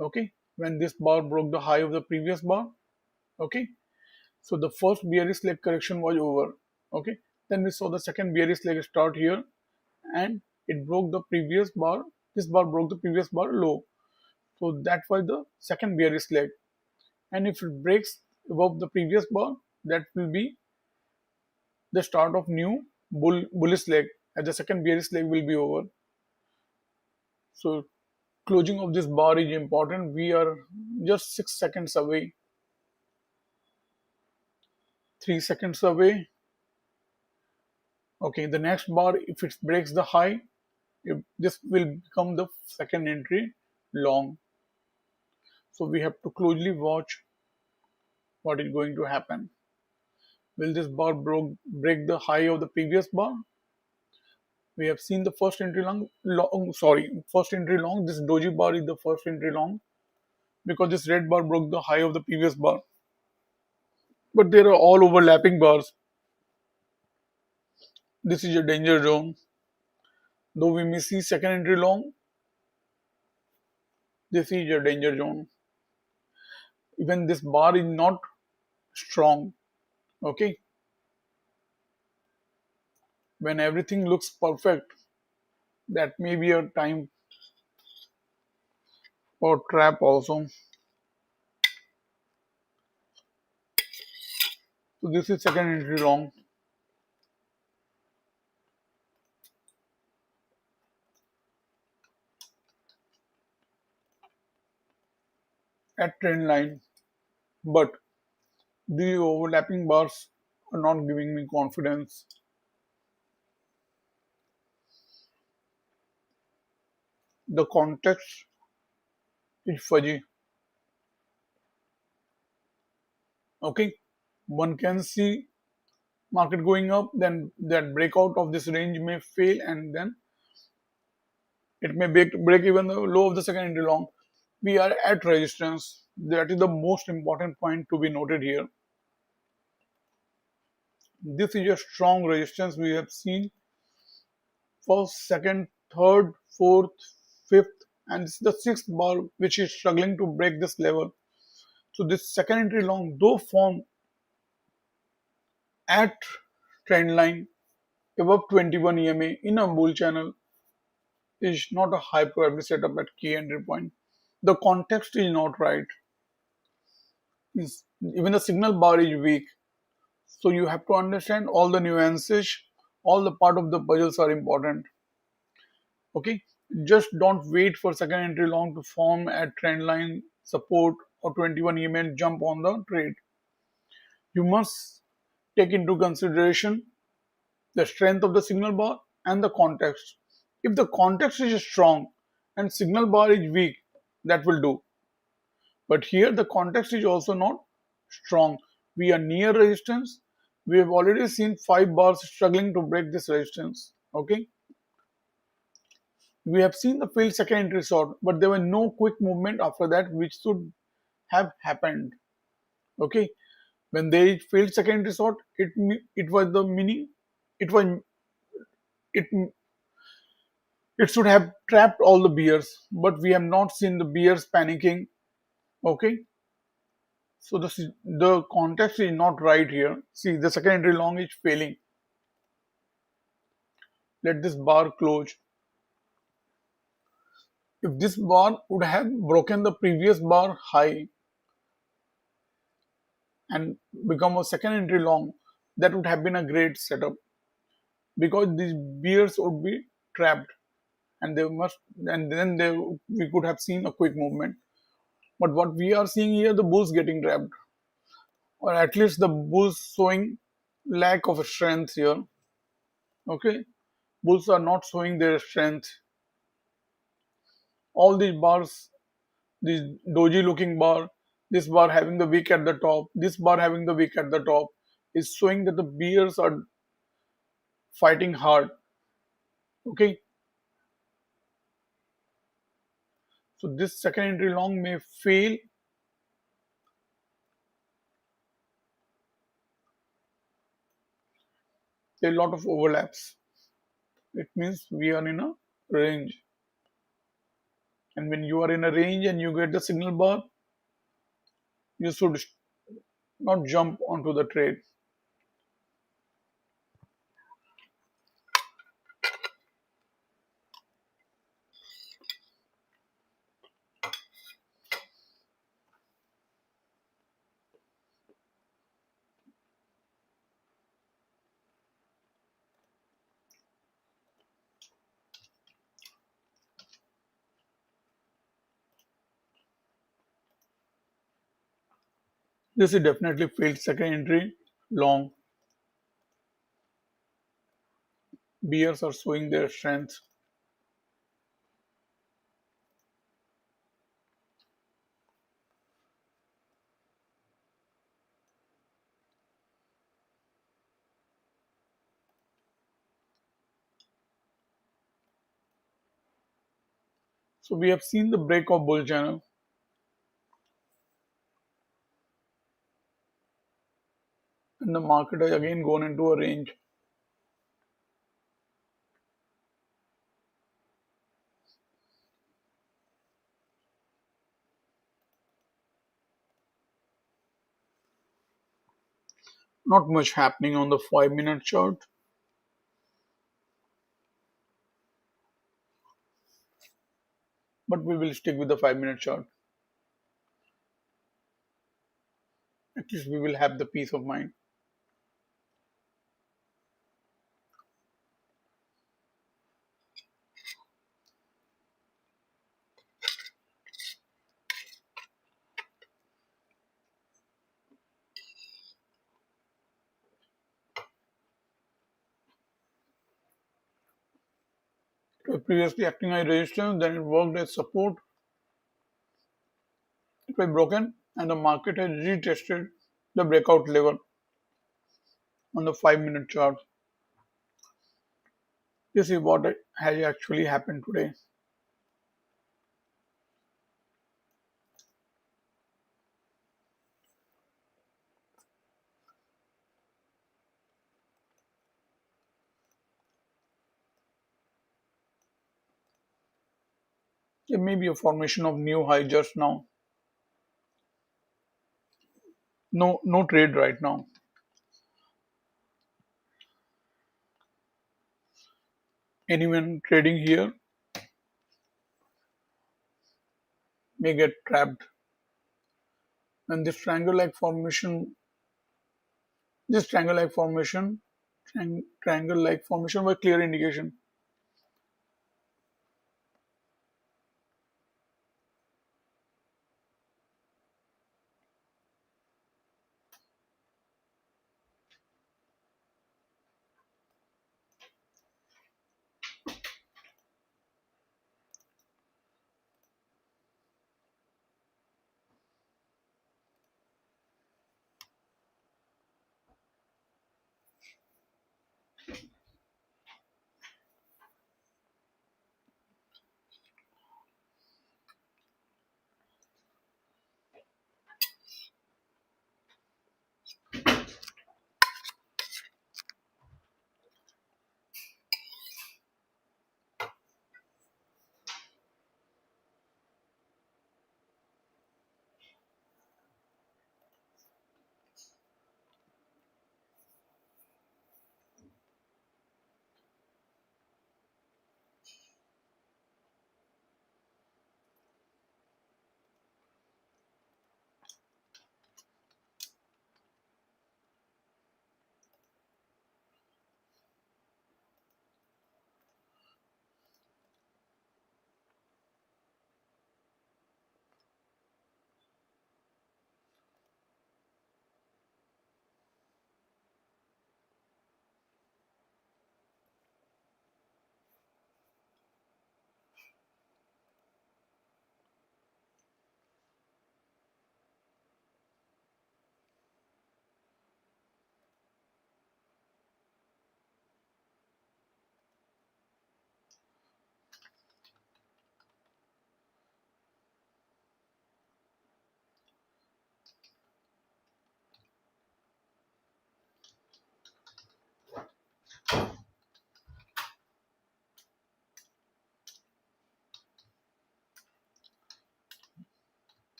Okay, when this bar broke the high of the previous bar. Okay, so the first bearish leg correction was over. Okay, then we saw the second bearish leg start here, and it broke the previous bar. This bar broke the previous bar low. So that was the second bearish leg. And if it breaks above the previous bar, that will be the start of new bullish leg, and the second bearish leg will be over. So closing of this bar is important. We are just 6 seconds away, 3 seconds away. Okay, the next bar, if it breaks the high, this will become the second entry long. So we have to closely watch what is going to happen. Will this bar break the high of the previous bar? We have seen the first entry first entry long. This doji bar is the first entry long because this red bar broke the high of the previous bar. But there are all overlapping bars. This is a danger zone. Though we may see second entry long, this is a danger zone. even this bar is not strong. Okay, when everything looks perfect, that may be a time for trap also. So this is second entry long at trend line, but the overlapping bars are not giving me confidence. The context is fuzzy. Okay, one can see market going up, then that breakout of this range may fail, and then it may break even the low of the second entry long. We are at resistance. That is the most important point to be noted here. This is a strong resistance we have seen first, second, third, fourth, fifth, and this is the sixth bar which is struggling to break this level. So this second entry long, though formed at trend line above 21 EMA in a bull channel, is not a high probability setup at key entry point. The context is not right. Even the signal bar is weak. So you have to understand all the nuances, all the part of the puzzles are important. Okay, just don't wait for second entry long to form at trend line support or 21 EMA and jump on the trade. You must take into consideration the strength of the signal bar and the context. If the context is strong and signal bar is weak, that will do. But here the context is also not strong. We are near resistance. We have already seen 5 bars struggling to break this resistance. Okay. We have seen the failed second entry short, but there were no quick movement after that, which should have happened. Okay. When they failed second entry short, it was the meaning. It was it it should have trapped all the bears, but we have not seen the bears panicking. Okay. So the context is not right here. See, the second entry long is failing. Let this bar close. If this bar would have broken the previous bar high and become a second entry long, that would have been a great setup because these bears would be trapped and they must and then we could have seen a quick movement. But what we are seeing here, the bulls getting trapped, or at least the bulls showing lack of strength here. Okay, bulls are not showing their strength. All these bars, this doji looking bar, this bar having the wick at the top, this bar having the wick at the top, is showing that the bears are fighting hard. Okay, so this second entry long may fail. There are a lot of overlaps. It means we are in a range. And when you are in a range and you get the signal bar, you should not jump onto the trade. This is definitely failed second entry long. Bears are showing their strength. So we have seen the break of bull channel and the market has again gone into a range. Not much happening on the 5-minute chart, but we will stick with the 5-minute chart. At least we will have the peace of mind. It was previously acting as resistance, then it worked as support. It was broken, and the market has retested the breakout level on the 5-minute chart. This is what has actually happened today. There may be a formation of new high just now. No trade right now. Anyone trading here may get trapped. And this triangle-like formation was clear indication.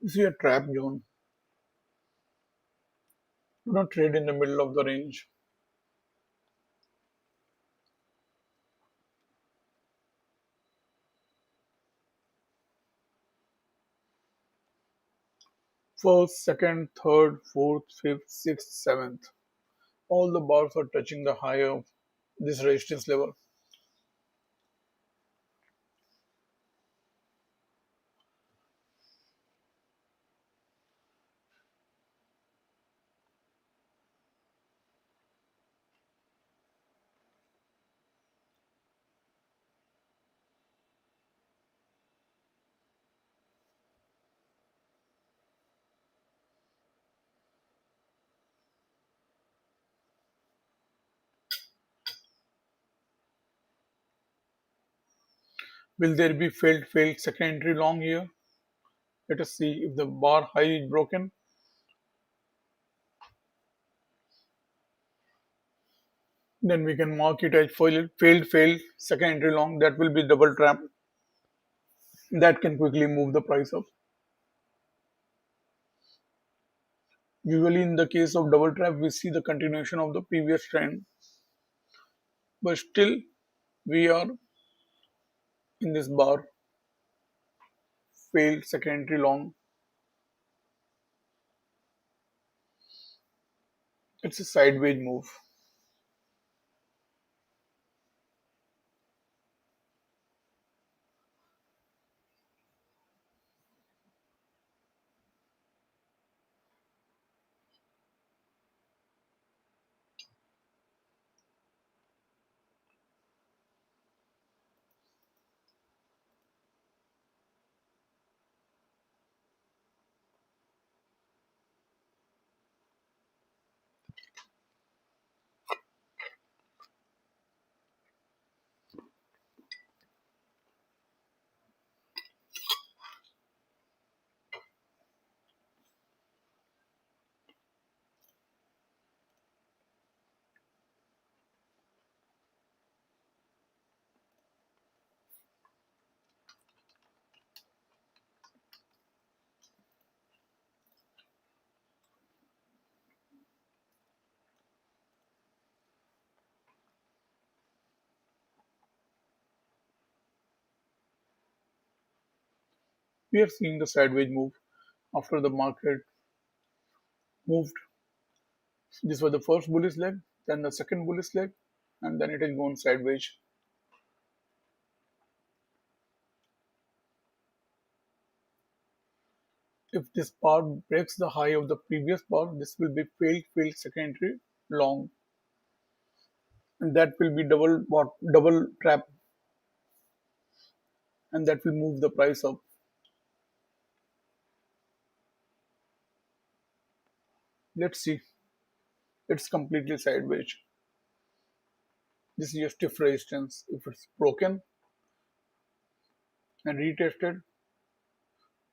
This is a trap zone. Do not trade in the middle of the range. First, second, third, fourth, fifth, sixth, seventh. All the bars are touching the high of this resistance level. Will there be failed second entry long here? Let us see if the bar high is broken. Then we can mark it as failed second entry long. That will be double trap. That can quickly move the price up. Usually in the case of double trap, we see the continuation of the previous trend, but still we are in this bar, failed second entry long. It's a sideways move. We are seeing the sideways move after the market moved. This was the first bullish leg, then the second bullish leg, and then it has gone sideways. If this bar breaks the high of the previous bar, this will be failed second entry long, and that will be double trap, and that will move the price up. Let's see. It's completely sideways. This is a stiff resistance. If it's broken and retested,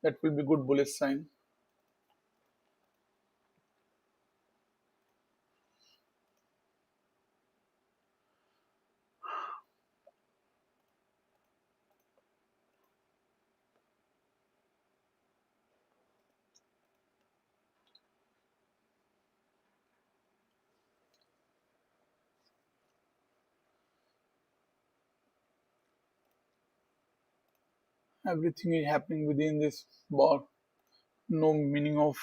that will be good bullish sign. Everything is happening within this bar. No meaning of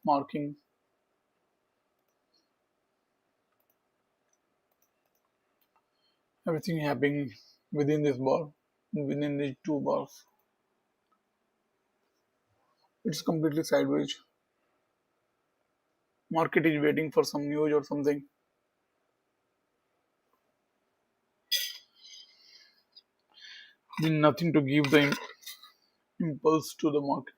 marking. Everything is happening within this bar, within these two bars. It's completely sideways. Market is waiting for some news or something. There's nothing to give the impulse to the market.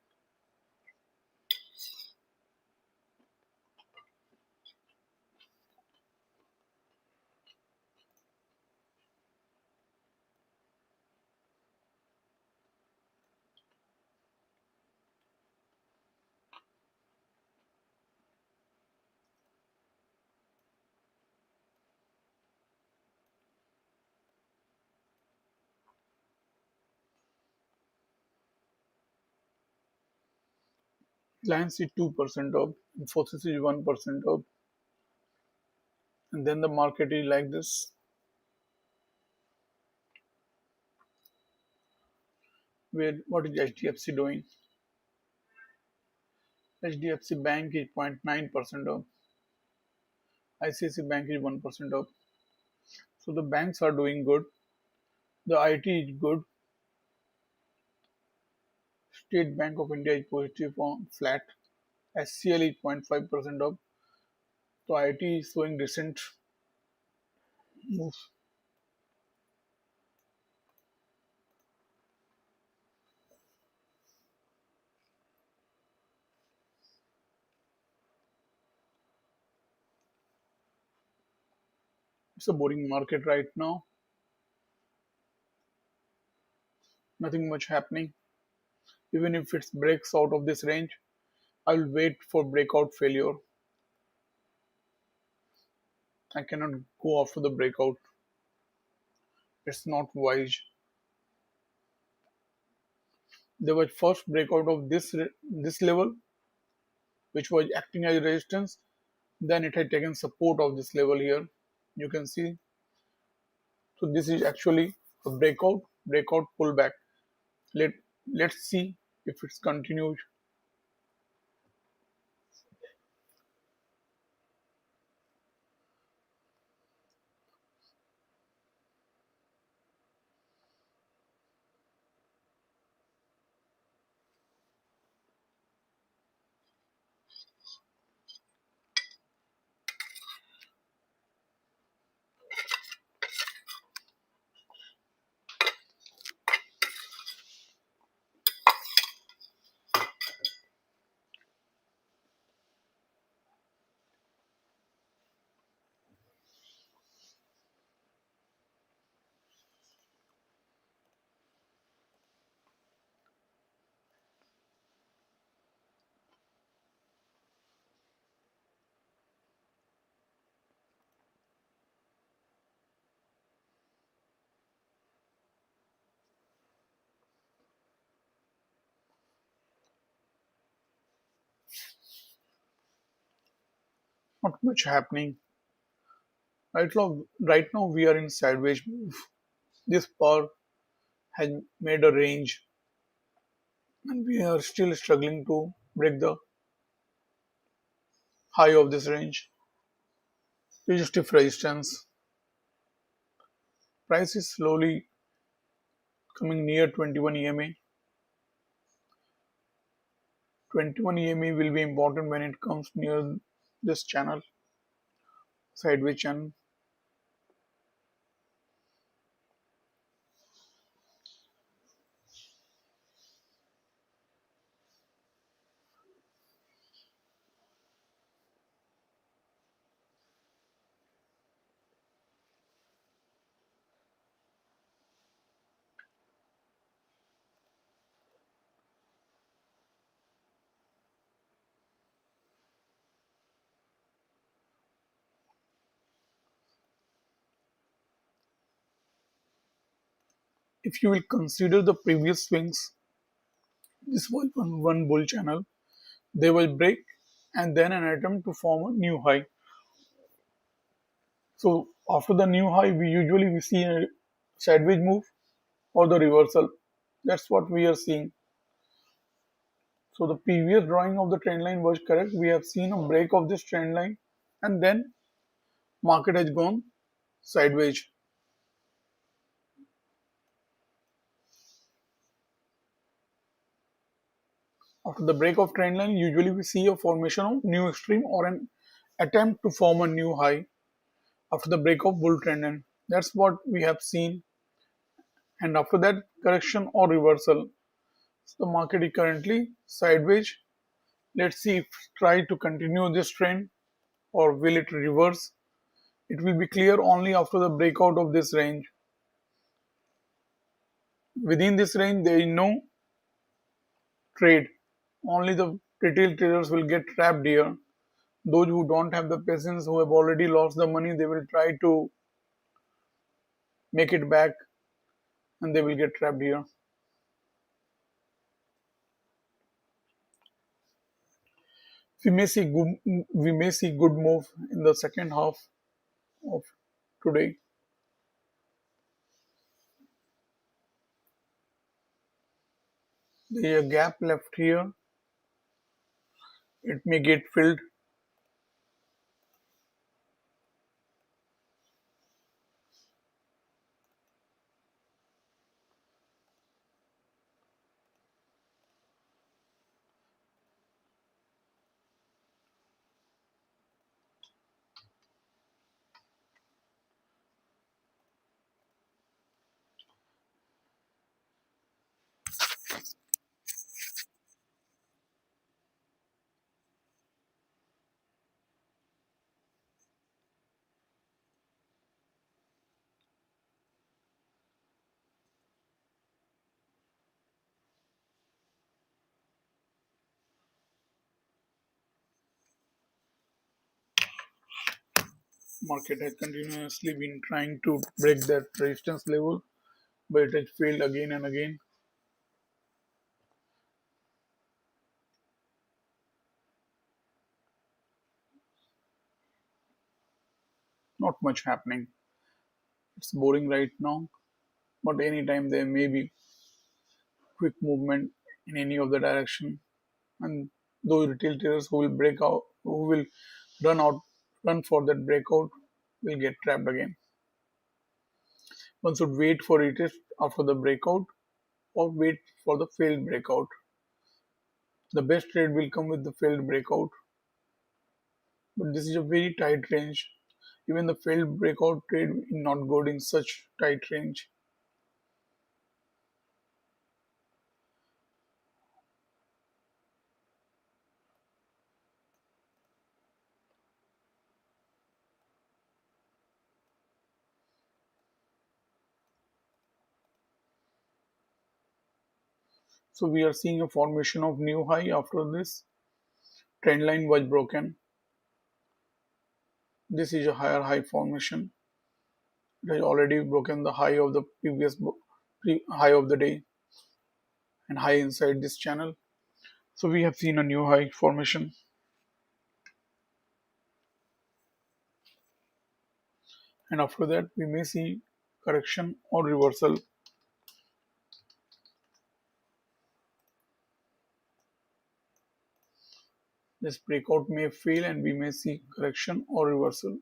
Reliance is 2% up, Infosys is 1% up, and then the market is like this. Where what is HDFC doing? HDFC Bank is 0.9% up, ICICI Bank is 1% up. So the banks are doing good. The IT is good. State Bank of India is positive on flat. SCL is 0.5% up. So IT is showing decent moves. It's a boring market right now. Nothing much happening. Even if it breaks out of this range, I'll wait for breakout failure. I cannot go after the breakout. It's not wise. There was first breakout of this level, which was acting as resistance. Then it had taken support of this level here. You can see. So this is actually a breakout pullback. Let let's see if it's continued. Not much happening. Right now we are in sideways move. This bar has made a range and we are still struggling to break the high of this range. Resistive resistance. Price is slowly coming near 21 EMA. 21 EMA will be important when it comes near this channel, sideways channel. If you will consider the previous swings, this was one bull channel. They will break and then an attempt to form a new high. So after the new high, we see a sideways move or the reversal. That's what we are seeing. So the previous drawing of the trend line was correct. We have seen a break of this trend line and then market has gone sideways. After the break of trend line, usually we see a formation of new extreme or an attempt to form a new high after the break of bull trend line. That's what we have seen. And after that, correction or reversal. So the market is currently sideways. Let's see if try to continue this trend or will it reverse. It will be clear only after the breakout of this range. Within this range, there is no trade. Only the retail traders will get trapped here. Those who don't have the patience, who have already lost the money, they will try to make it back and they will get trapped here. We may see good move in the second half of today. There is a gap left here. It may get filled. Market has continuously been trying to break that resistance level, but it has failed again and again. Not much happening. It's boring right now, but anytime there may be quick movement in any of the direction, and those retail traders who will break out, who will run out, run for that breakout, will get trapped again. One should wait for it after the breakout or wait for the failed breakout. The best trade will come with the failed breakout, but this is a very tight range. Even the failed breakout trade is not good in such tight range. So we are seeing a formation of new high after this trend line was broken. This is a higher high formation. It has already broken the high of the previous high of the day and high inside this channel. So we have seen a new high formation, and after that we may see correction or reversal. This breakout may fail and we may see correction or reversal.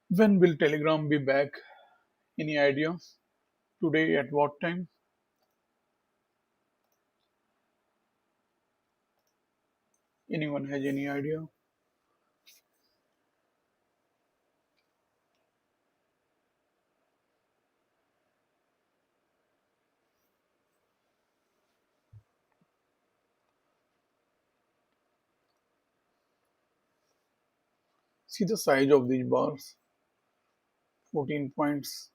When will Telegram be back? Any idea? Today at what time? Anyone has any idea? See the size of these bars, 14 points.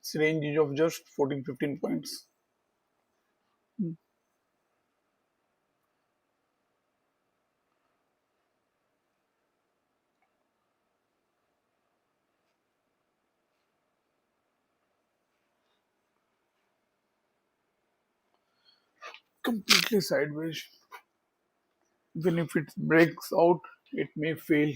Its range is of just 14-15 points. Hmm. Completely sideways. Even if it breaks out, it may fail.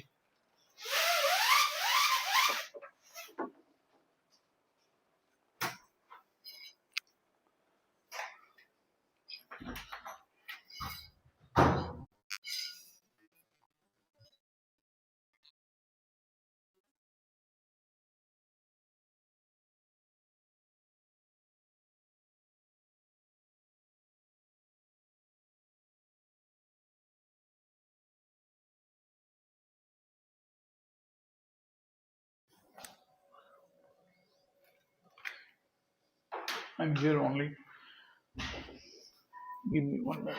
I'm here only. Give me 1 minute.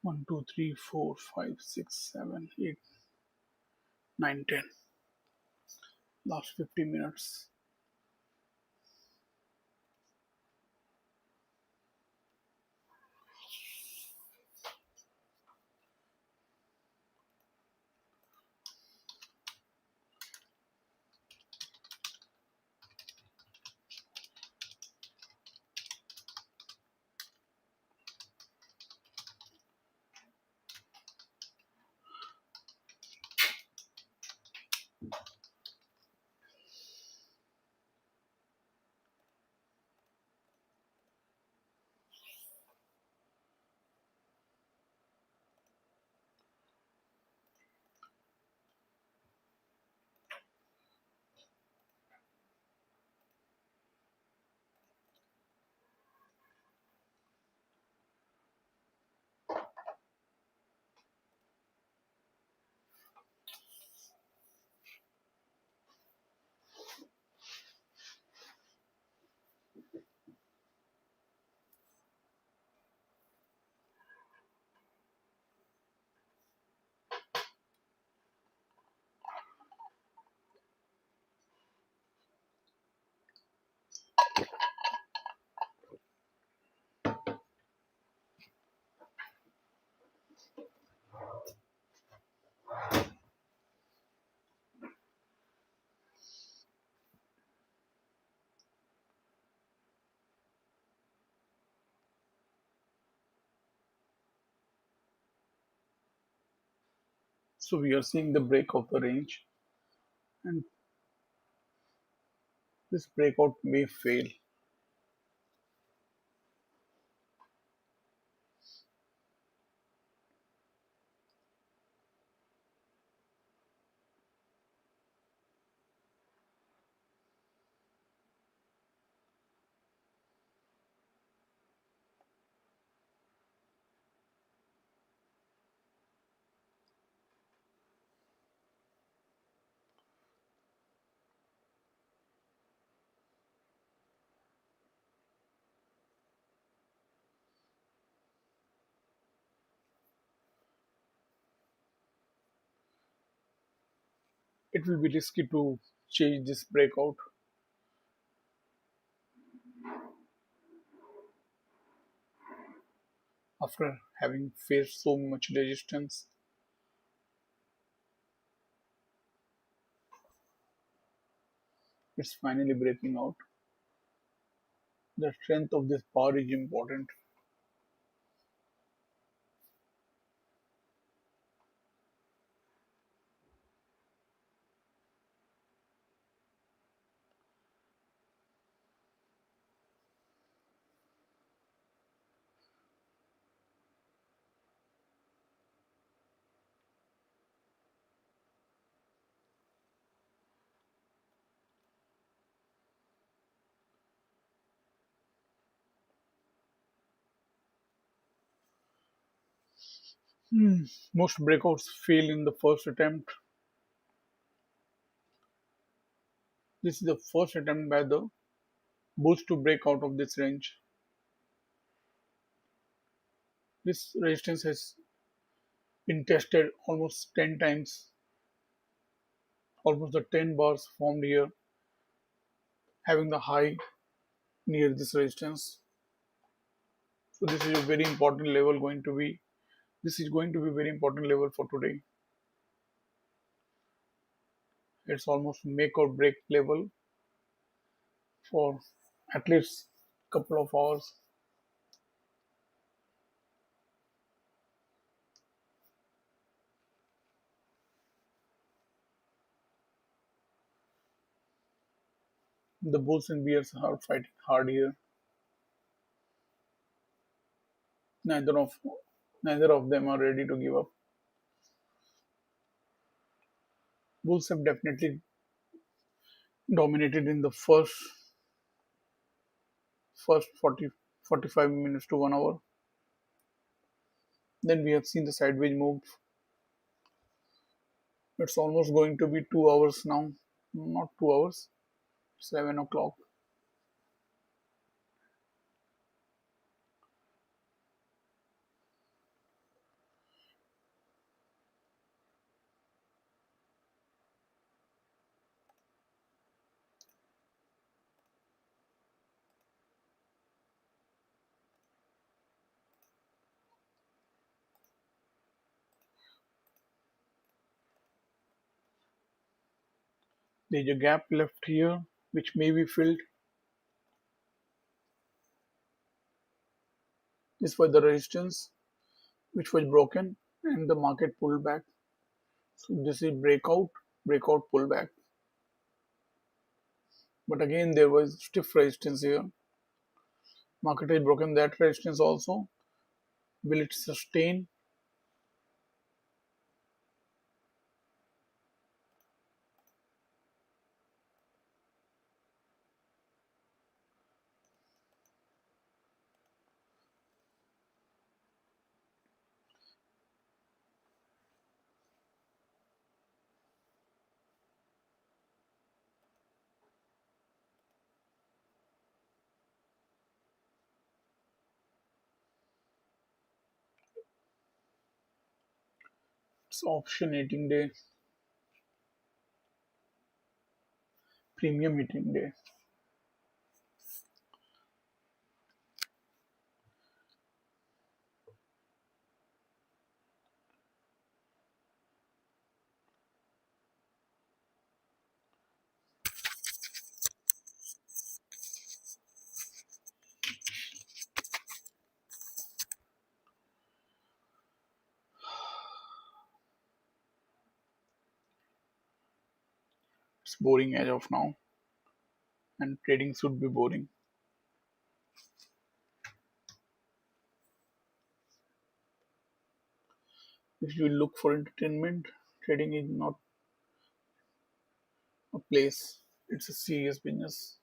1, 2, 3, 4, 5, 6, 7, 8, 9, 10. Last 50 minutes. So we are seeing the break of the range, and this breakout may fail. It will be risky to change this breakout after having faced so much resistance. It's finally breaking out. The strength of this bar is important. Most breakouts fail in the first attempt. This is the first attempt by the bulls to break out of this range. This resistance has been tested almost 10 times. Almost the 10 bars formed here, having the high near this resistance. So this is a very important level going to be. This is going to be very important level for today. It's almost make or break level for at least couple of hours. The bulls and bears are fighting hard here. Neither of neither of them are ready to give up. Bulls have definitely dominated in the first 45 minutes to 1 hour. Then we have seen the sideways move. It's almost going to be 2 hours now. Not 2 hours. 7 o'clock. There's a gap left here which may be filled. This was the resistance which was broken and the market pulled back. So this is breakout, breakout pullback. But again there was stiff resistance here. Market has broken that resistance also. Will it sustain? It's option eating day, premium eating day. It's boring as of now, and trading should be boring. If you look for entertainment, trading is not a place, it's a serious business.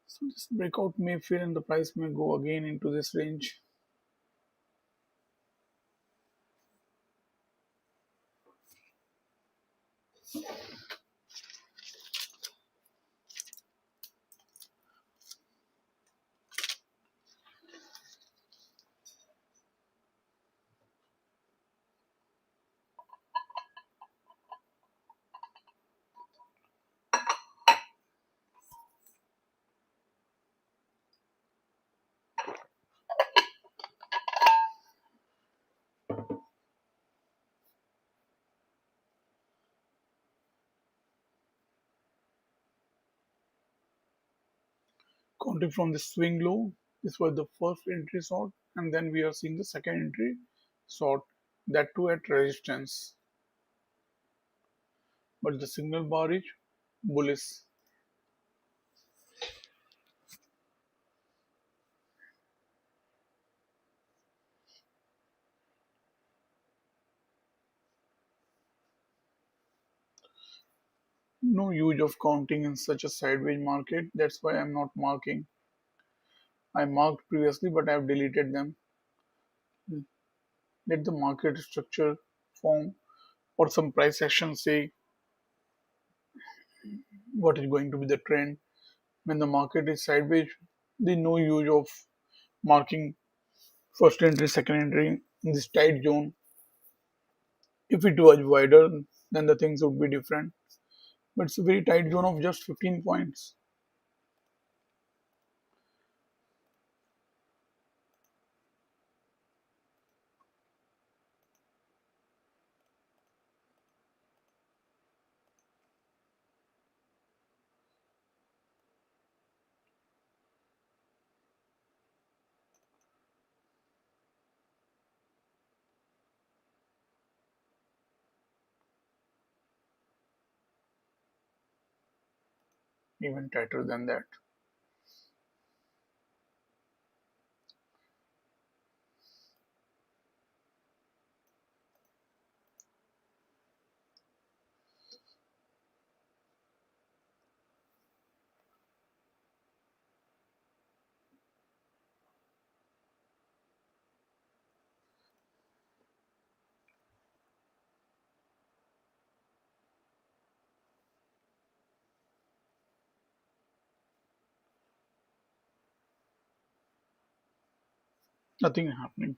So this breakout may fail and the price may go again into this range. Counting from the swing low, this was the first entry short, and then we are seeing the second entry short, that too at resistance. But the signal bar is bullish. No use of counting in such a sideways market. That's why I'm not marking. I marked previously, but I've deleted them. Let the market structure form or some price action say what is going to be the trend. When the market is sideways, there's no use of marking first entry, second entry in this tight zone. If it was wider, then the things would be different. But it's a very tight zone of just 15 points. Even tighter than that. Nothing happening.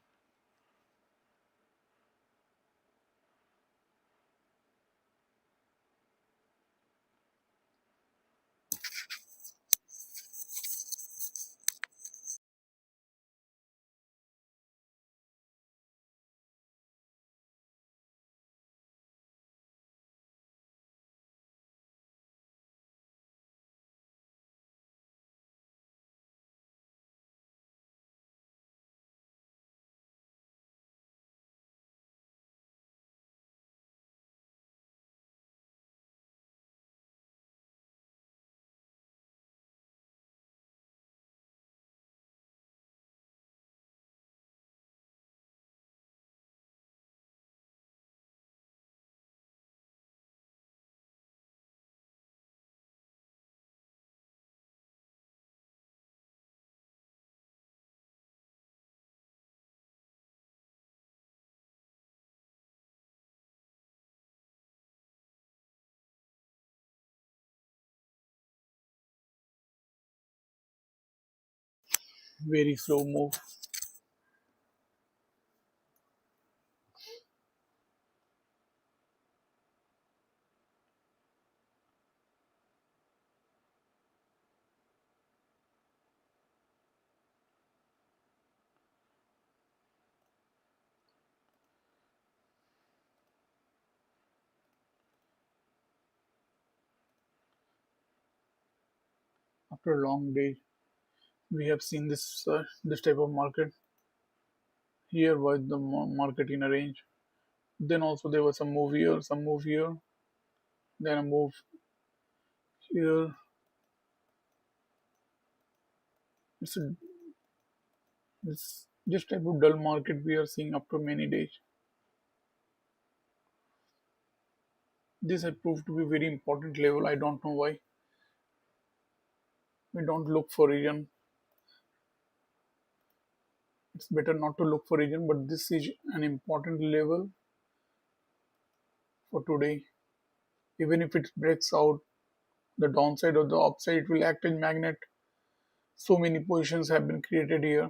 Very slow move. After a long day, We have seen this type of market. Here was the market in a range. Then also there was some move here, then a move here. It's a, this type of dull market we are seeing after many days. This has proved to be very important level. I don't know why. We don't look for region. It's better not to look for region, but this is an important level for today. Even if it breaks out the downside or the upside, it will act as magnet. So many positions have been created here.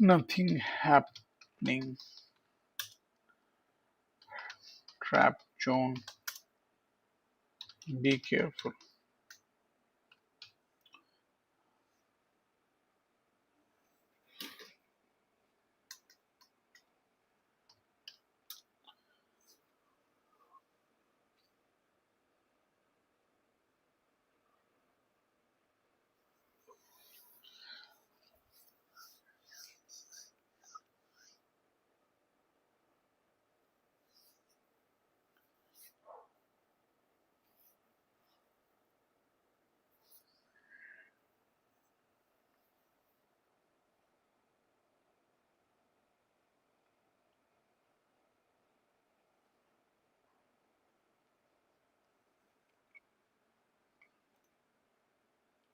Nothing happening. Trap zone. Be careful.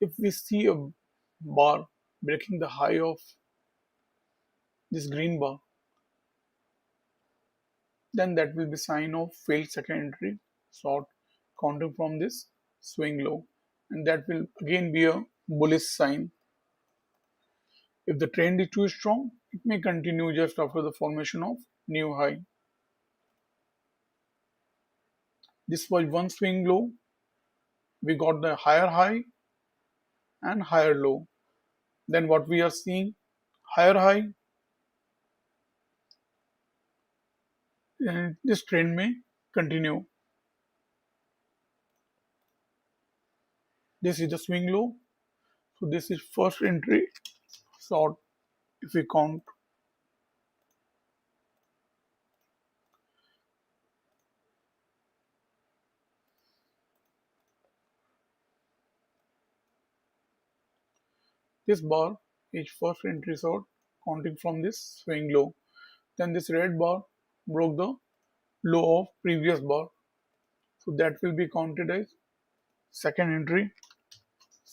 If we see a bar breaking the high of this green bar, then that will be sign of failed second entry short counting from this swing low, and that will again be a bullish sign. If the trend is too strong, it may continue just after the formation of new high. This was one swing low. We got the higher high and higher low. Then what we are seeing, higher high, and this trend may continue. This is the swing low. So this is first entry short. If we count this bar is first entry short counting from this swing low. Then this red bar broke the low of previous bar. So that will be counted as second entry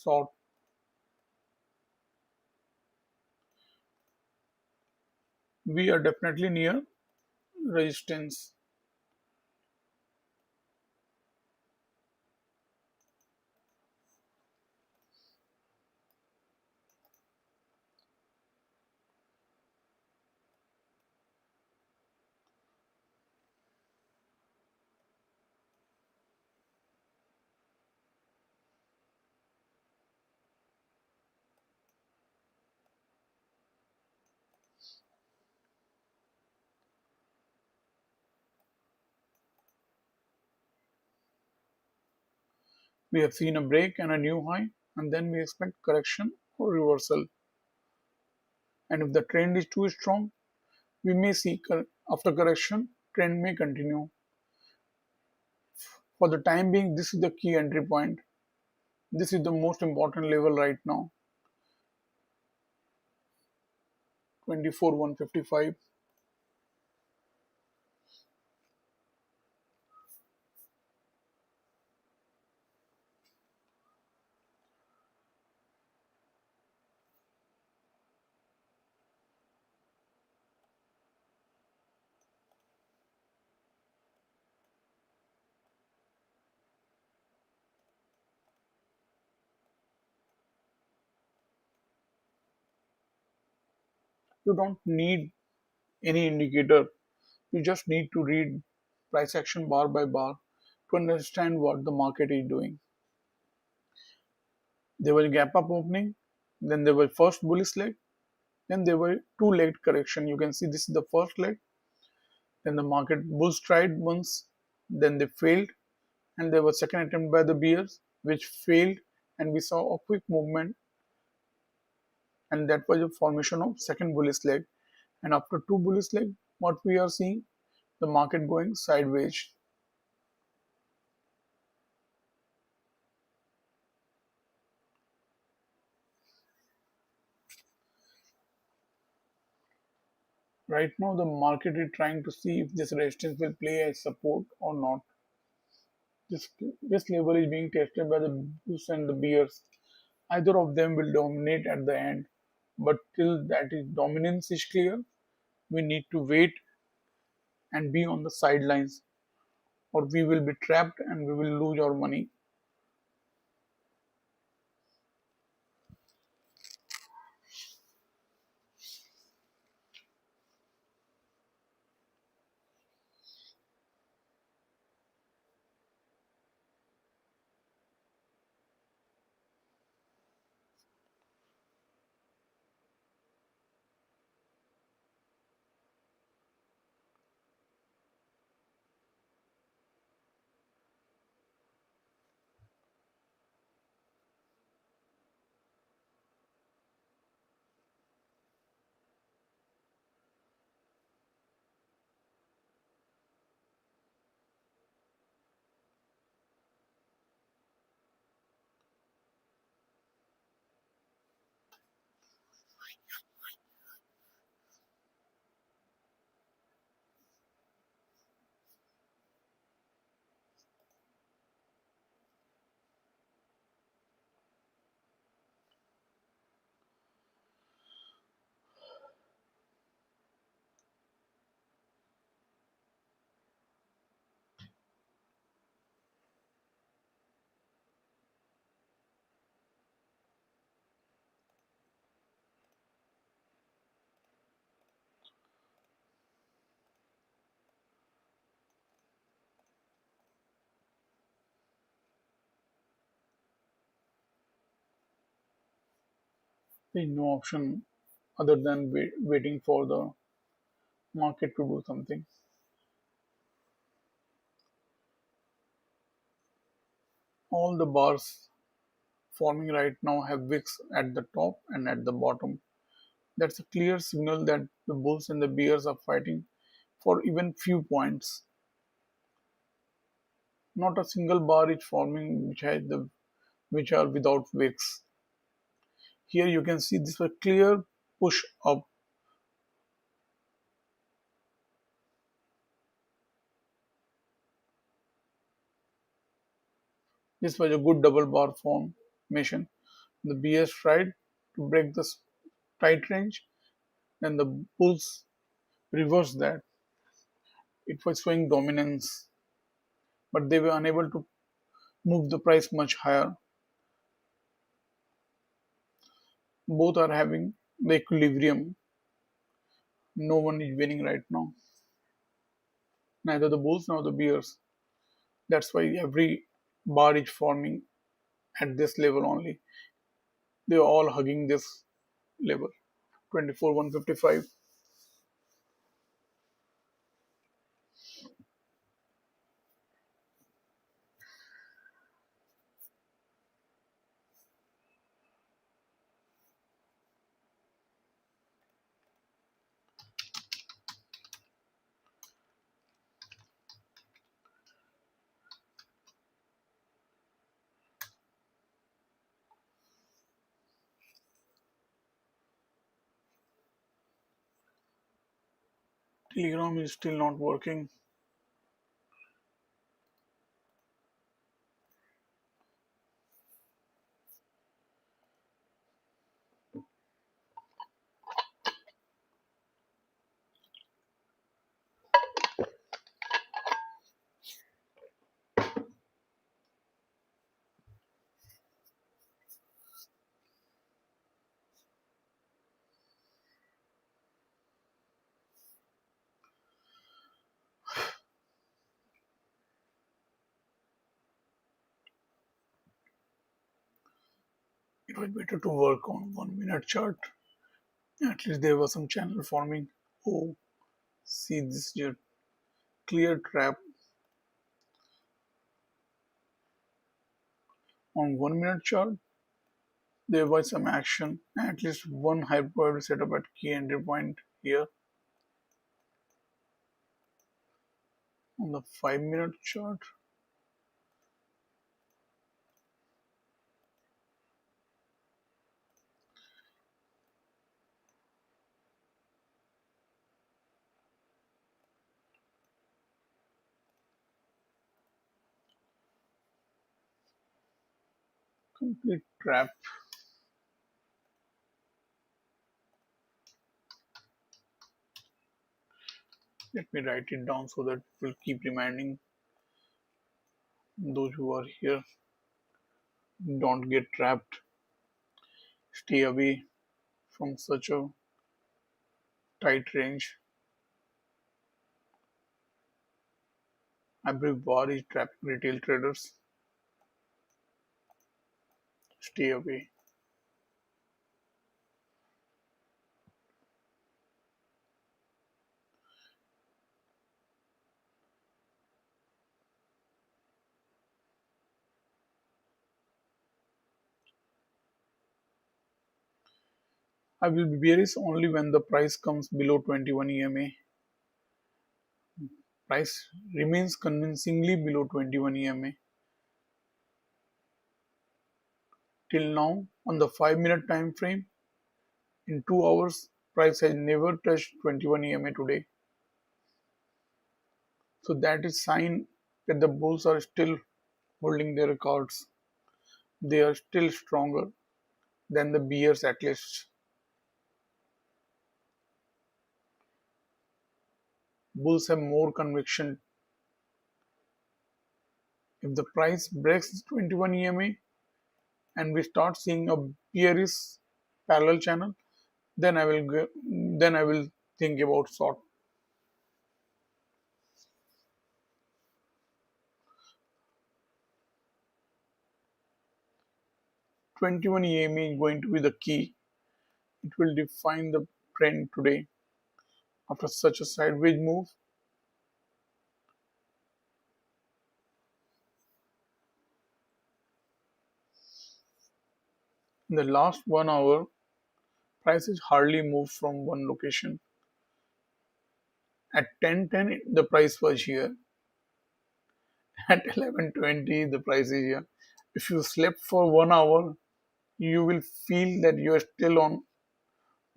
short. We are definitely near resistance. We have seen a break and a new high, and then we expect correction or reversal. And if the trend is too strong, we may see after correction, trend may continue. For the time being, this is the key entry point. This is the most important level right now. 24,155. You don't need any indicator. You just need to read price action bar by bar to understand what the market is doing. There was a gap up opening, then there was first bullish leg, then there were two leg correction. You can see this is the first leg. Then the market bulls tried once, then they failed, and there was second attempt by the bears which failed, and we saw a quick movement, and that was a formation of second bullish leg. And after two bullish leg, what we are seeing, the market going sideways. Right now, the market is trying to see if this resistance will play as support or not. This, this level is being tested by the bulls and the bears. Either of them will dominate at the end, but till that is dominance is clear, we need to wait and be on the sidelines, or we will be trapped and we will lose our money. There is no option other than waiting for the market to do something. All the bars forming right now have wicks at the top and at the bottom. That's a clear signal that the bulls and the bears are fighting for even few points. Not a single bar is forming which are without wicks. Here you can see this was clear push up. This was a good double bar formation. The bears tried to break the tight range, and the bulls reversed that. It was showing dominance, but they were unable to move the price much higher. Both are having the equilibrium. No one is winning right now. Neither the bulls nor the bears. That's why every bar is forming at this level only. They are all hugging this level. 24,155. Telegram is still not working. It was better to work on 1 minute chart. At least there was some channel forming. Oh, see this here. Clear trap on 1 minute chart. There was some action. At least one hyper set up at key entry point here. On the 5 minute chart, complete trap. Let me write it down so that it will keep reminding those who are here. Don't get trapped. Stay away from such a tight range. Every bar is trapping retail traders. Stay away. I will be bearish only when the price comes below 21 EMA. Price remains convincingly below 21 EMA. Till now, on the 5 minute time frame, in 2 hours, price has never touched 21 EMA today. So that is sign that the bulls are still holding their cards. They are still stronger than the bears at least. Bulls have more conviction. If the price breaks 21 EMA and we start seeing a bearish parallel channel, then I will think about short. 21 EMA is going to be the key. It will define the trend today. After such a sideways move, in the last 1 hour, prices hardly moved from one location. At 10:10, the price was here. At 11:20, the price is here. If you slept for 1 hour, you will feel that you are still on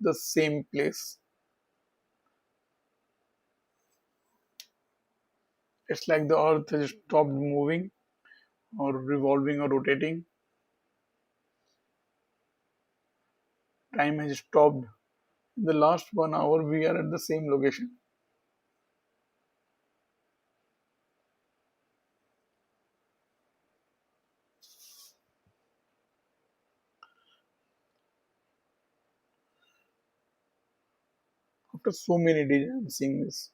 the same place. It's like the earth has stopped moving or revolving or rotating. Time has stopped. In the last 1 hour, we are at the same location. After so many days, I'm seeing this.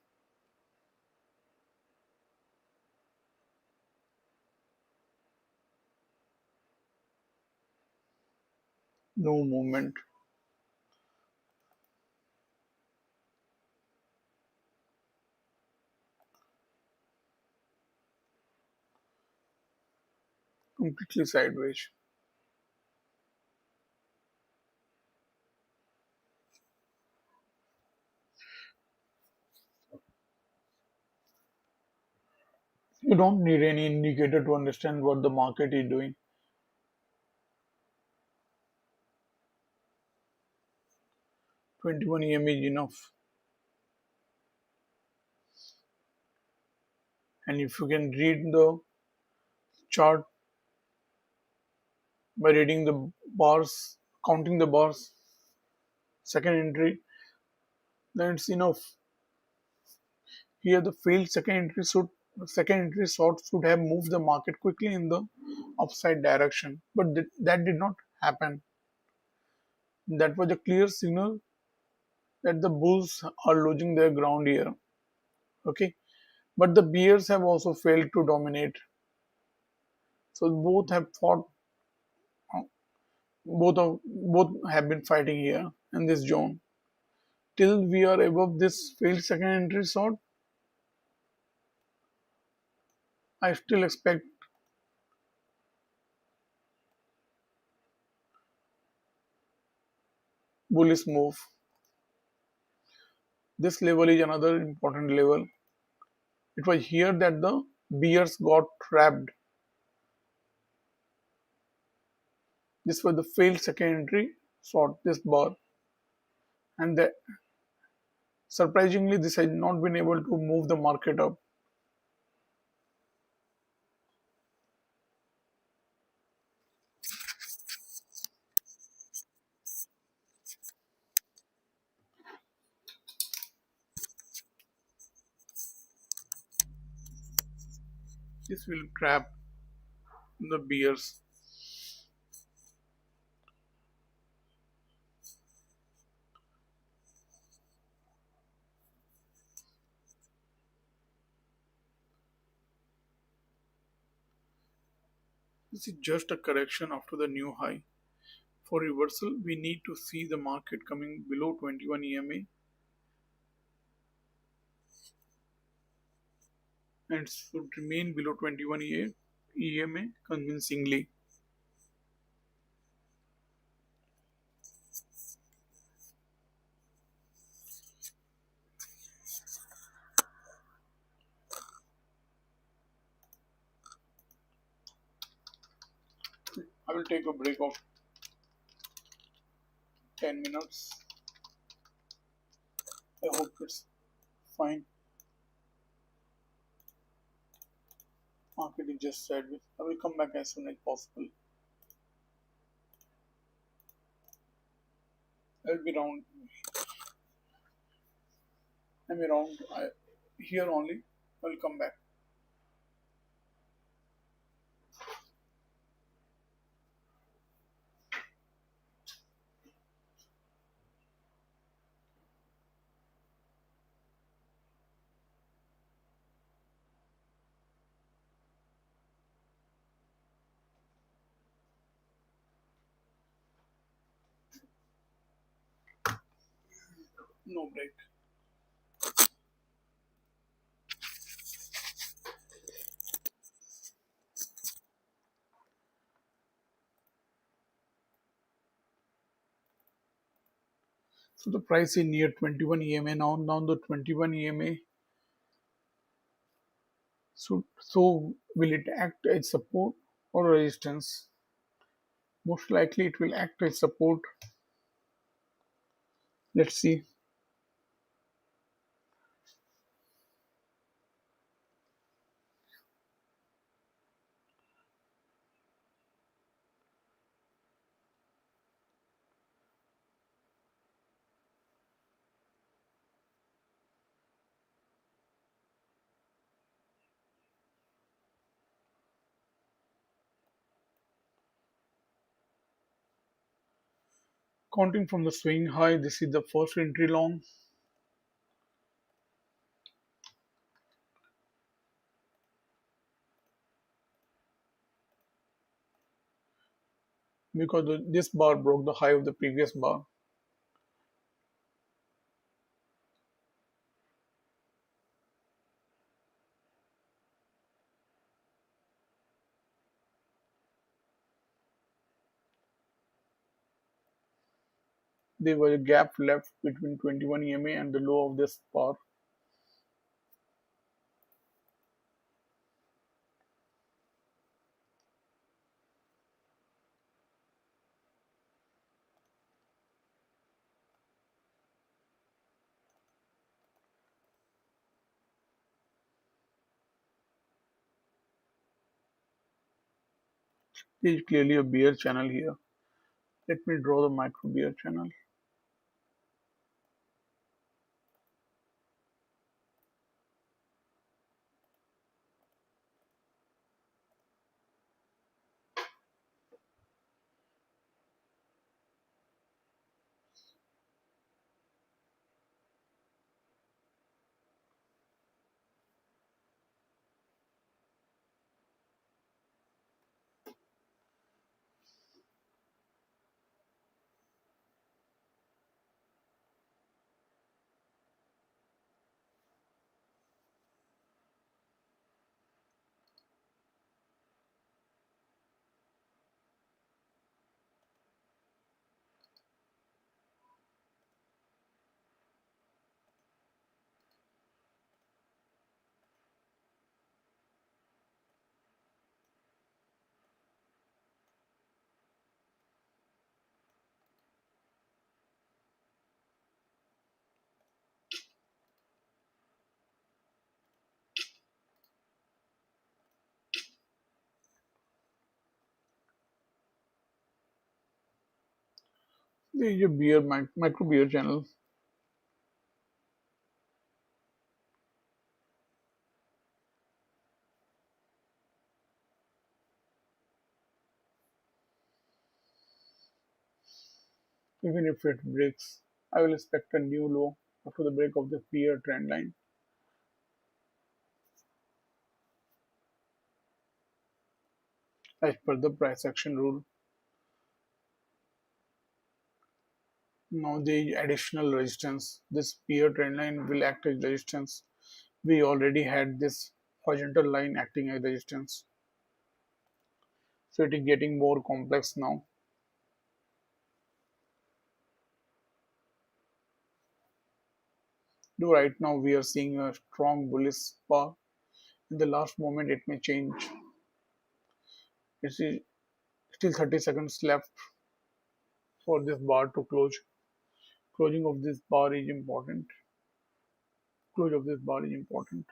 No movement. Completely sideways. You don't need any indicator to understand what the market is doing. 21 EM is enough. And if you can read the chart by reading the bars, counting the bars, second entry, then it's enough. Here the failed second entry short should have moved the market quickly in the upside direction, but that did not happen. That was a clear signal that the bulls are losing their ground here. Okay, but the bears have also failed to dominate. So both have been fighting here in this zone. Till we are above this failed second entry short, I still expect bullish move. This level is another important level. It was here that the bears got trapped. This was the failed second entry short, this bar. And surprisingly, this has not been able to move the market up. This will trap the bears. This is just a correction after the new high. For reversal, we need to see the market coming below 21 EMA and should remain below 21 EMA convincingly. I will take a break of 10 minutes. I hope it's fine. Market is just sideways. I will come back as soon as possible. I'll be around. I'm around here only. I will come back. No break. So the price is near 21 EMA now. Now the 21 EMA. So will it act as support or resistance? Most likely it will act as support. Let's see. Counting from the swing high, this is the first entry long because this bar broke the high of the previous bar. There was a gap left between 21 EMA and the low of this bar. There is clearly a bear channel here. Let me draw the micro bear channel. There is a micro bear channel. Even if it breaks, I will expect a new low after the break of the bear trend line. As per the price action rule, now the additional resistance. This bear trend line will act as resistance. We already had this horizontal line acting as resistance. So it is getting more complex now. Though right now we are seeing a strong bullish bar. In the last moment it may change. It's still 30 seconds left for this bar to close. Closing of this bar is important. Close of this bar is important.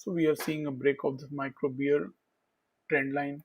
So we are seeing a break of the micro bear trend line.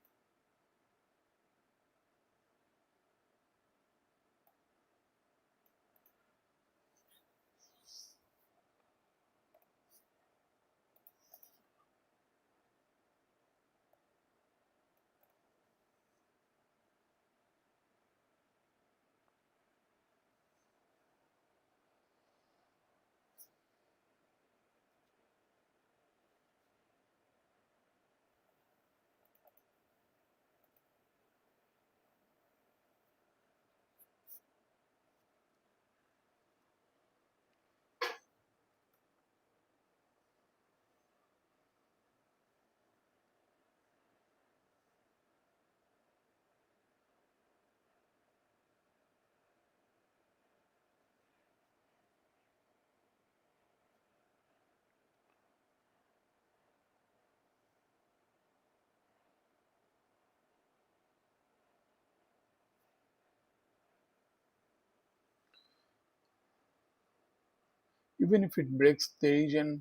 Even if it breaks, there is a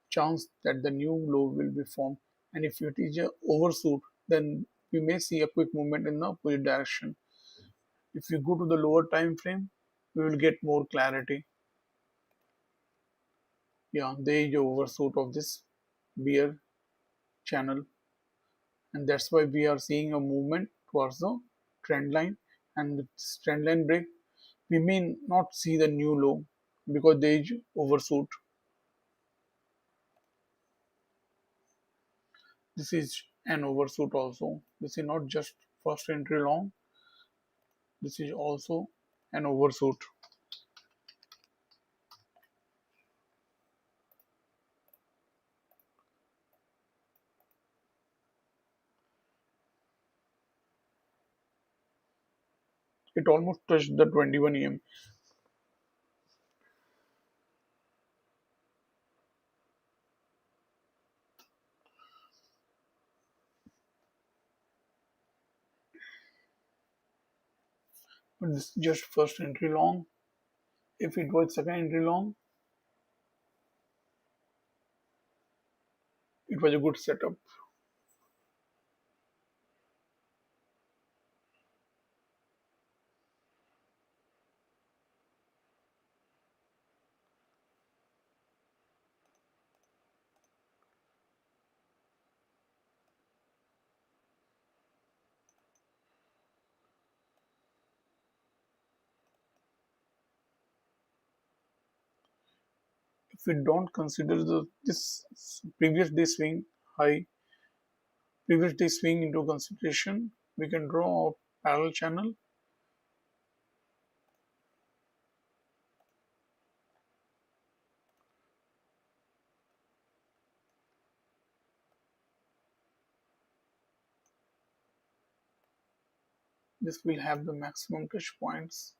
chance that the new low will be formed. And if it is a overshoot, then we may see a quick movement in the opposite direction. If we go to the lower time frame, we will get more clarity. Yeah, there is a overshoot of this bear channel, and that's why we are seeing a movement towards the trend line. And this trend line break, we may not see the new low because there is overshoot. This is an overshoot also. This is not just first entry long. This is also an overshoot. It almost touched the 21 EM. But this is just first entry long. If it was second entry long, it was a good setup. If we don't consider this previous day swing high, previous day swing into consideration, we can draw a parallel channel. This will have the maximum touch points.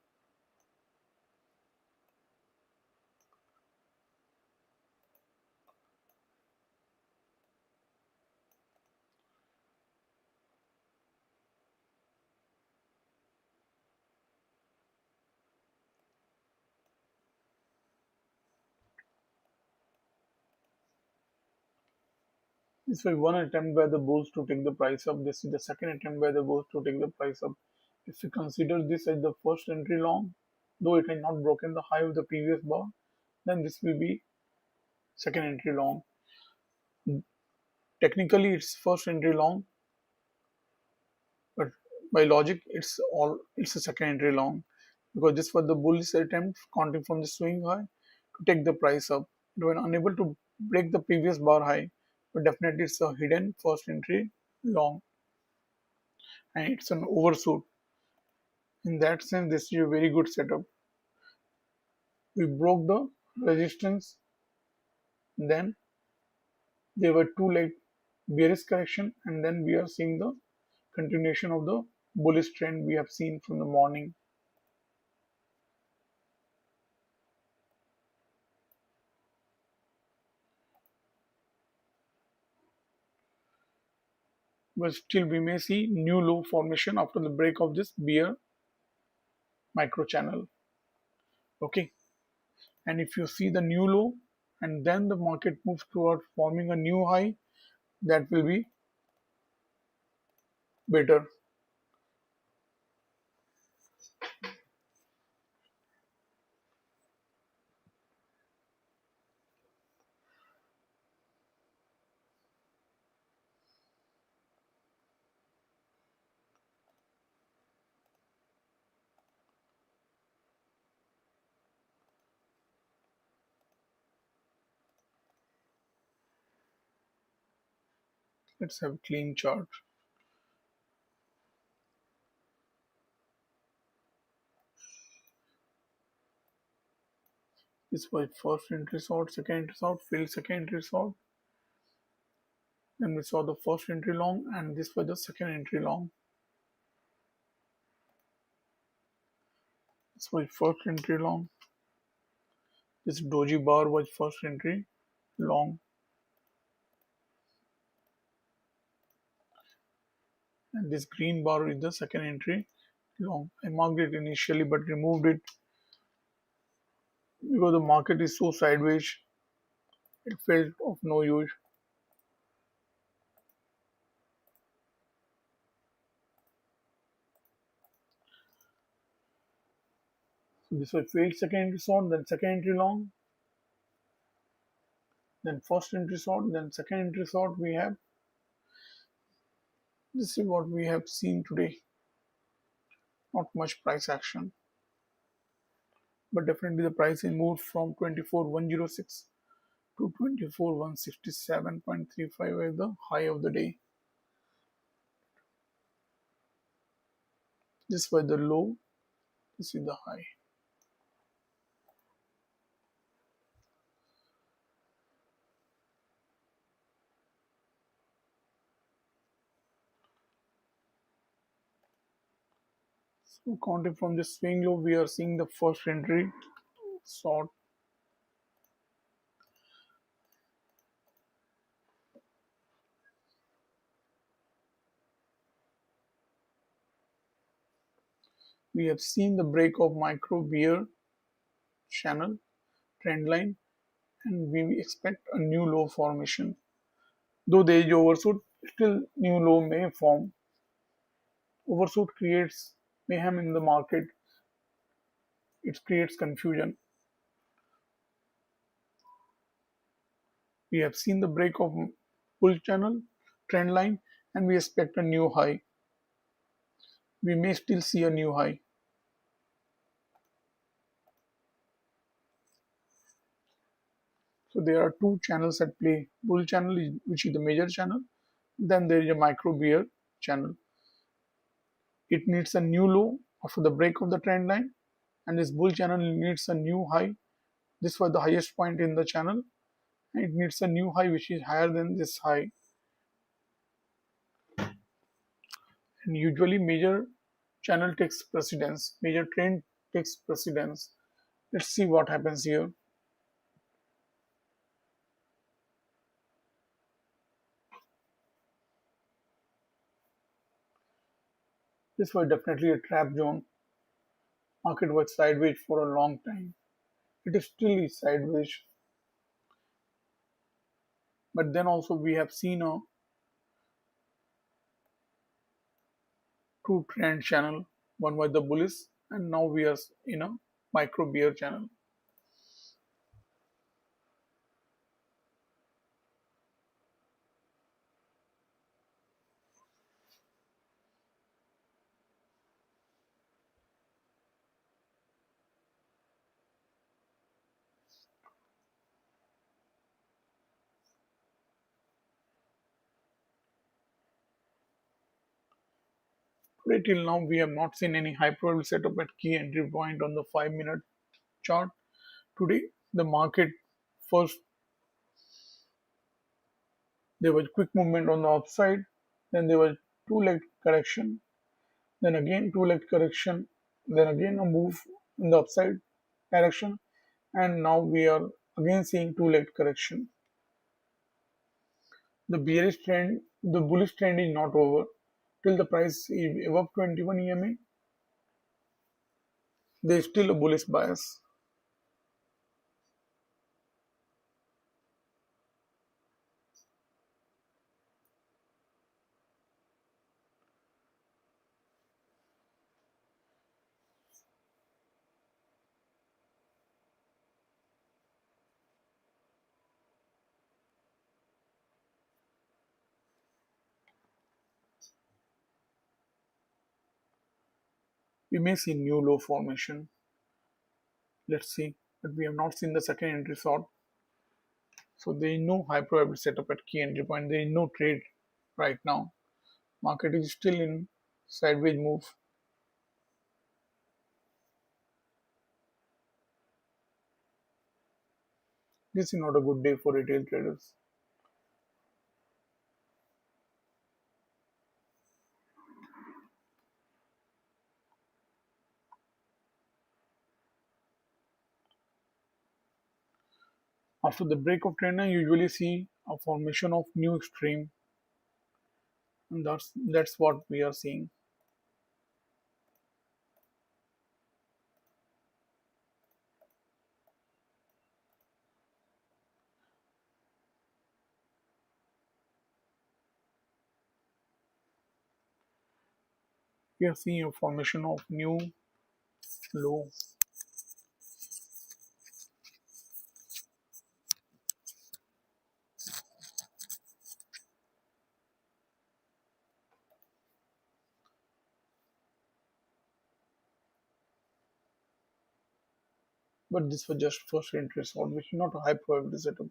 This was one attempt by the bulls to take the price up. This is the second attempt by the bulls to take the price up. If we consider this as the first entry long, though it has not broken the high of the previous bar, then this will be second entry long. Technically, it's first entry long, but by logic, it's a second entry long because this was the bullish attempt counting from the swing high to take the price up. It was unable to break the previous bar high, but definitely it's a hidden first entry long and it's an overshoot. In that sense, this is a very good setup. We broke the resistance, then there were two leg bearish correction, and then we are seeing the continuation of the bullish trend we have seen from the morning. But still, we may see new low formation after the break of this bear micro channel. Okay, and if you see the new low and then the market moves toward forming a new high, that will be better. Let's have a clean chart. This was first entry short, second entry short, failed second entry short. Then we saw the first entry long, and this was the second entry long. This was first entry long. This doji bar was first entry long, and this green bar is the second entry long. I marked it initially but removed it because the market is so sideways, it felt of no use. So this was failed second entry short, then second entry long, then first entry short, then second entry short. We have this is what we have seen today. Not much price action, but definitely the pricing moved from 24,106 to 24,167.35 as the high of the day. This was the low, this is the high. So counting from the swing low, we are seeing the first entry short. We have seen the break of micro bear channel trend line, and we expect a new low formation. Though there is overshoot, still new low may form. Overshoot creates mayhem in the market. It creates confusion. We have seen the break of bull channel trend line, and we expect a new high. We may still see a new high. So there are two channels at play. Bull channel, which is the major channel. Then there is a micro bear channel. It needs a new low after the break of the trend line, and this bull channel needs a new high. This was the highest point in the channel, and it needs a new high which is higher than this high. And usually major channel takes precedence, major trend takes precedence. Let's see what happens here. This was definitely a trap zone. Market was sideways for a long time. It is still sideways, but then also we have seen a two trend channel. One was the bullish, and now we are in a micro bear channel. Today till now we have not seen any high probability setup at key entry point on the 5-minute chart. Today the market first there was quick movement on the upside, then there was two-leg correction, then again two-leg correction, then again a move in the upside direction, and now we are again seeing two-leg correction. The bearish trend, the bullish trend is not over. Till the price is above 21 EMA, there is still a bullish bias. We may see new low formation. Let's see, but we have not seen the second entry short. So there is no high probability setup at key entry point. There is no trade right now. Market is still in sideways move. This is not a good day for retail traders. After the break of trend line, you usually see a formation of new extreme, and that's what we are seeing. We are seeing a formation of new low. But this was just first entry short, which is not a high probability setup.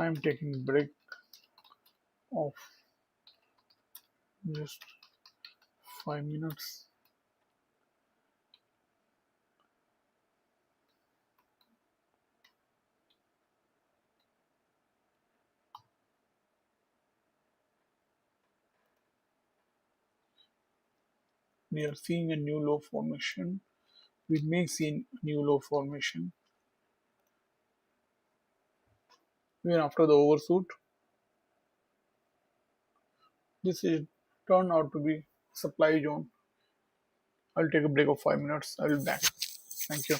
I'm taking break of just 5 minutes. We are seeing a new low formation. We may see a new low formation even after the overshoot. This is turned out to be supply zone. I'll take a break of 5 minutes. I will be back. Thank you.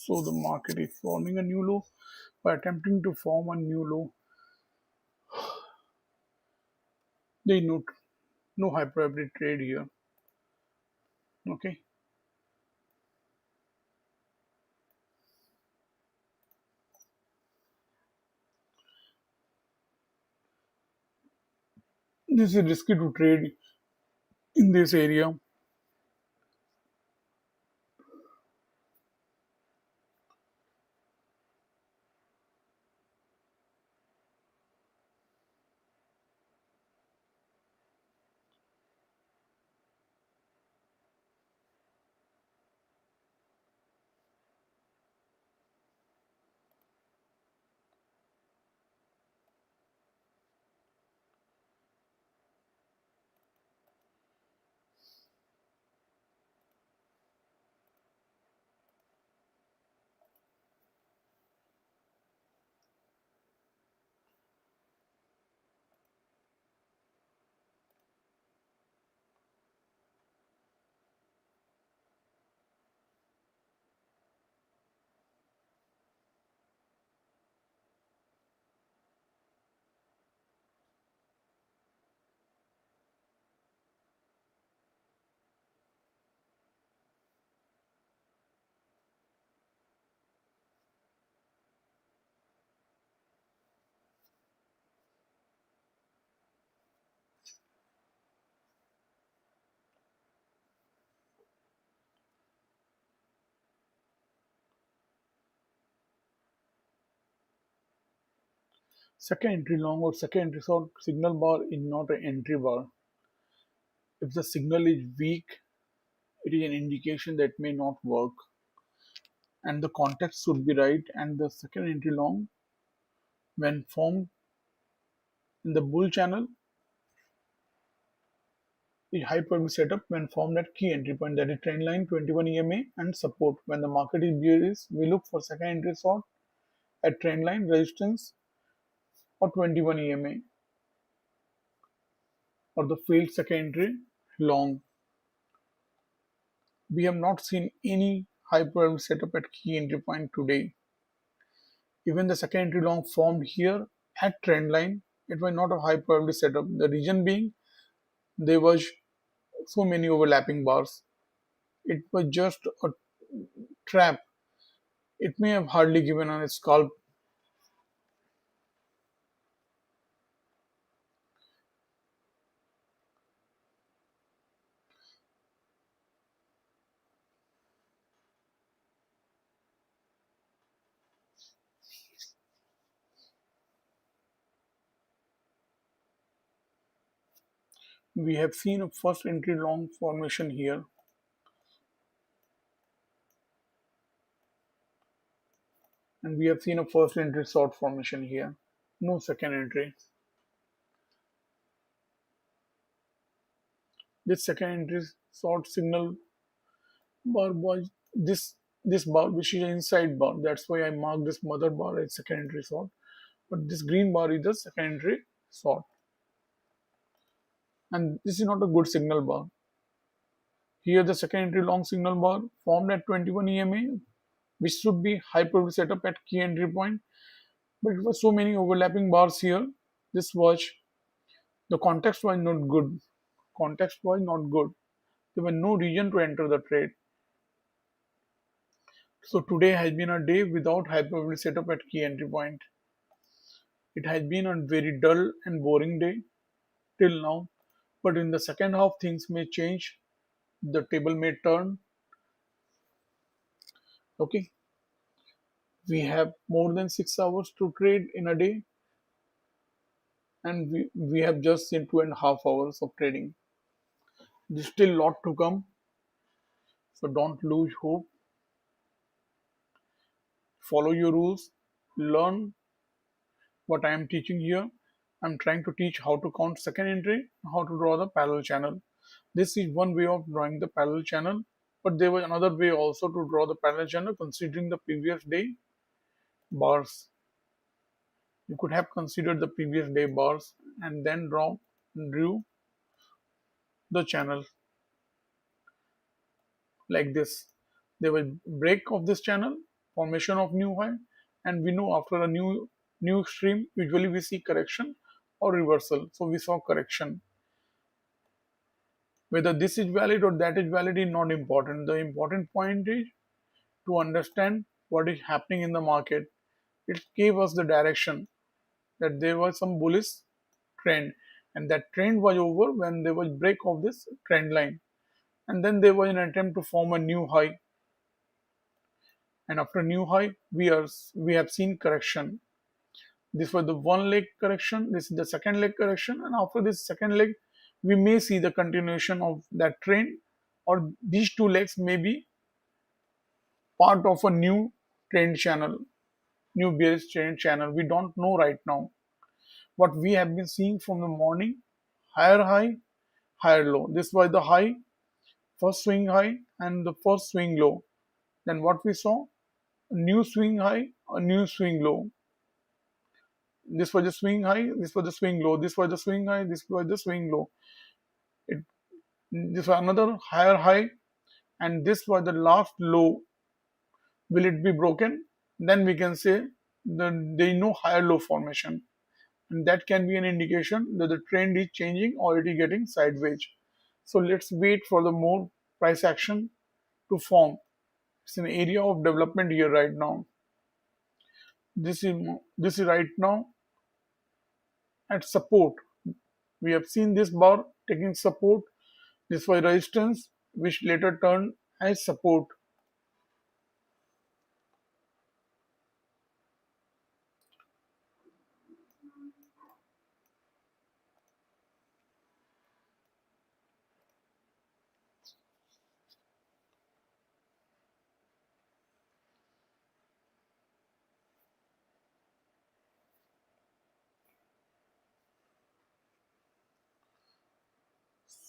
So the market is forming a new low. By attempting to form a new low, they note no high probability trade here. Okay, this is risky to trade in this area. Second entry long or second entry short signal bar is not an entry bar. If the signal is weak, it is an indication that may not work, and the context should be right. And the second entry long, when formed in the bull channel, is high probability setup when formed at key entry point, that is trend line 21 EMA and support. When the market is bearish, we look for second entry short at trend line resistance or 21 EMA or the failed second entry long. We have not seen any high probability setup at key entry point today. Even the second entry long formed here at trend line, it was not a high probability setup. The reason being there was so many overlapping bars. It was just a trap. It may have hardly given a scalp. We have seen a first entry long formation here, and we have seen a first entry short formation here. No second entry. This second entry short signal bar was this bar, which is an inside bar. That's why I marked this mother bar as second entry short. But this green bar is the second entry short, and this is not a good signal bar. Here, the second entry long signal bar formed at 21 EMA, which should be high probability setup at key entry point. But it was so many overlapping bars here. This was the context was not good. Context was not good. There was no reason to enter the trade. So today has been a day without high probability setup at key entry point. It has been a very dull and boring day till now. But in the second half, things may change. The table may turn. Okay, we have more than 6 hours to trade in a day, and we have just seen 2.5 hours of trading. There's still a lot to come, so don't lose hope. Follow your rules, learn what I am teaching here. I'm trying to teach how to count second entry, how to draw the parallel channel. This is one way of drawing the parallel channel, but there was another way also to draw the parallel channel considering the previous day bars. You could have considered the previous day bars and then drew the channel like this. There was break of this channel, formation of new high, and we know after a new extreme, usually we see correction or reversal. So we saw correction. Whether this is valid or that is valid is not important. The important point is to understand what is happening in the market. It gave us the direction that there was some bullish trend, and that trend was over when there was break of this trend line, and then there was an attempt to form a new high, and after new high we have seen correction. This was the one leg correction, this is the second leg correction, and after this second leg we may see the continuation of that trend, or these two legs may be part of a new trend channel, new bearish trend channel. We don't know right now. What we have been seeing from the morning, higher high, higher low. This was the high, first swing high, and the first swing low. Then what we saw, a new swing high, a new swing low. This was the swing high, this was the swing low, this was the swing high, this was the swing low. It, this was another higher high, and this was the last low. Will it be broken? Then we can say that there is no higher low formation, and that can be an indication that the trend is changing or it is getting sideways. So let's wait for the more price action to form. It's an area of development here right now. This is this is right now at support. We have seen this bar taking support. This was resistance, which later turned as support.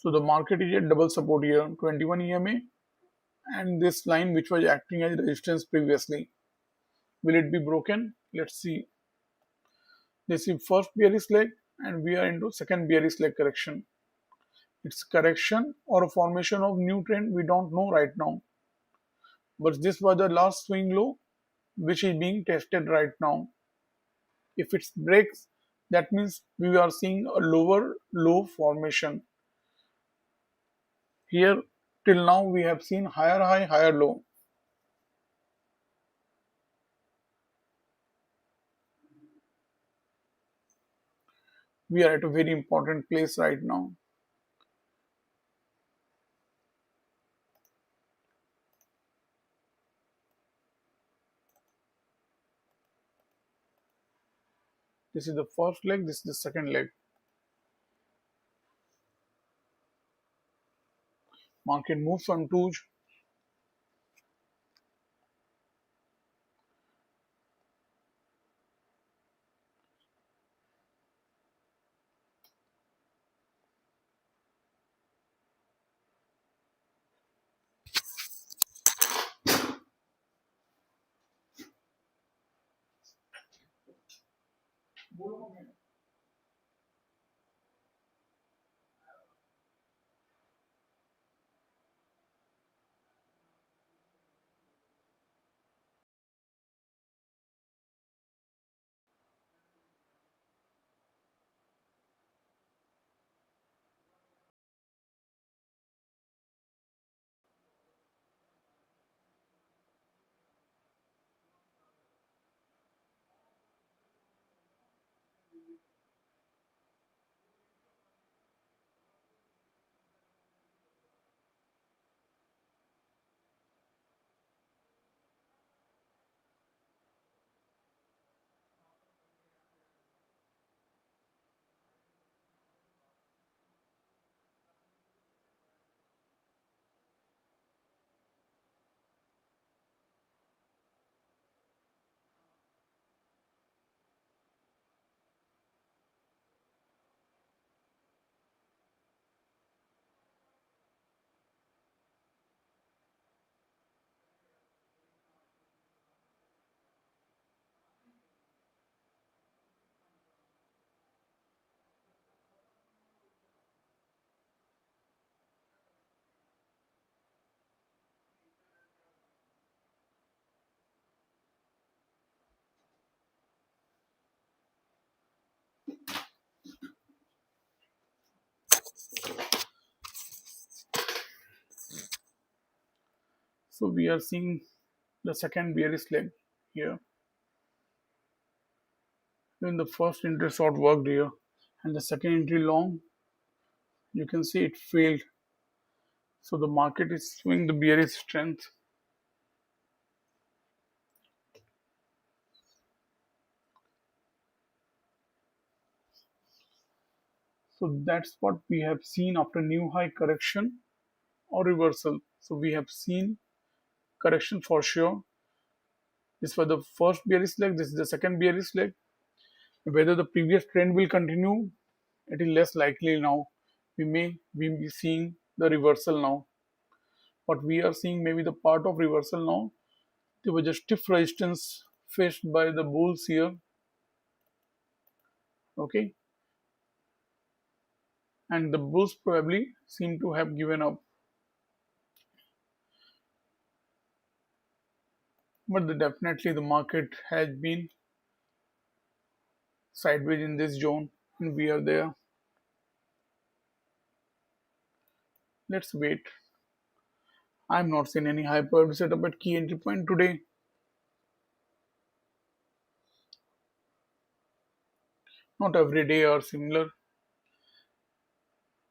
So the market is at double support here, 21 EMA and this line which was acting as resistance previously. Will it be broken? Let's see. This is first bearish leg and we are into second bearish leg correction. It's correction or a formation of new trend, we don't know right now. But this was the last swing low which is being tested right now. If it breaks, that means we are seeing a lower low formation. Here till now we have seen higher high, higher low. We are at a very important place right now. This is the first leg, this is the second leg. Market moves on twos. So we are seeing the second bearish leg here. When the first entry short worked here and the second entry long, you can see it failed. So the market is showing the bearish strength. So that's what we have seen after new high correction or reversal. So we have seen correction for sure. This was the first bearish leg, this is the second bearish leg. Whether the previous trend will continue, it is less likely now. We may be seeing the reversal now. What we are seeing maybe the part of reversal now. There was a stiff resistance faced by the bulls here. Okay. And the bulls probably seem to have given up. But definitely the market has been sideways in this zone and we are there. Let's wait. I'm not seeing any hyper setup at key entry point today. Not every day are similar.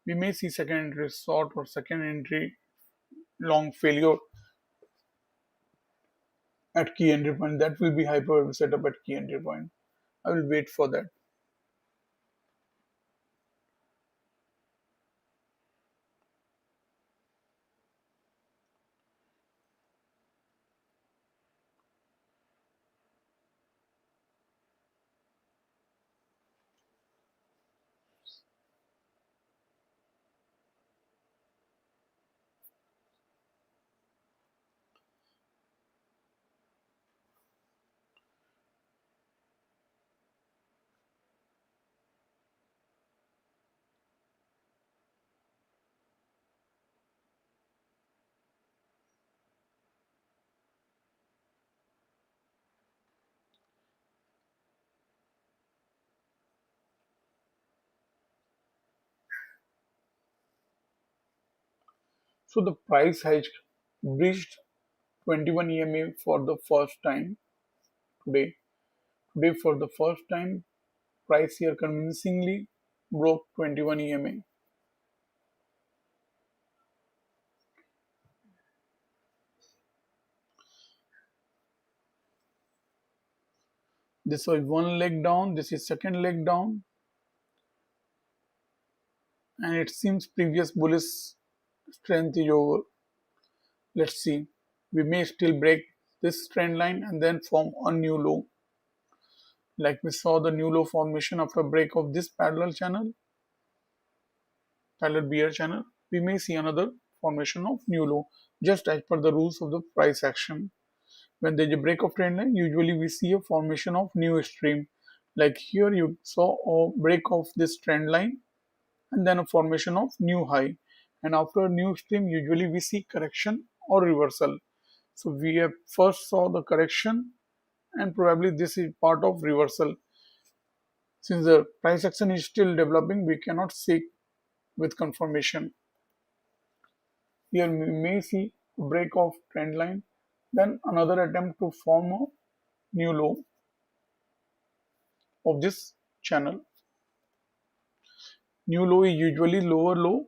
We may see second entry short or second entry long failure at key entry point. That will be hyper setup at key entry point. I will wait for that. So the price hike breached 21 EMA for the first time today. Today, for the first time, price here convincingly broke 21 EMA. This was one leg down, this is second leg down, and it seems previous bullish strength is over. Let's see. We may still break this trend line and then form a new low. Like we saw the new low formation after break of this parallel channel, parallel bear channel, we may see another formation of new low, just as per the rules of the price action. When there is a break of trend line, usually we see a formation of new extreme. Like here you saw a break of this trend line and then a formation of new high. And after a new extreme, usually we see correction or reversal. So we have first saw the correction and probably this is part of reversal. Since the price action is still developing, we cannot say with confirmation. Here we may see a break of trend line, then another attempt to form a new low of this channel. New low is usually lower low.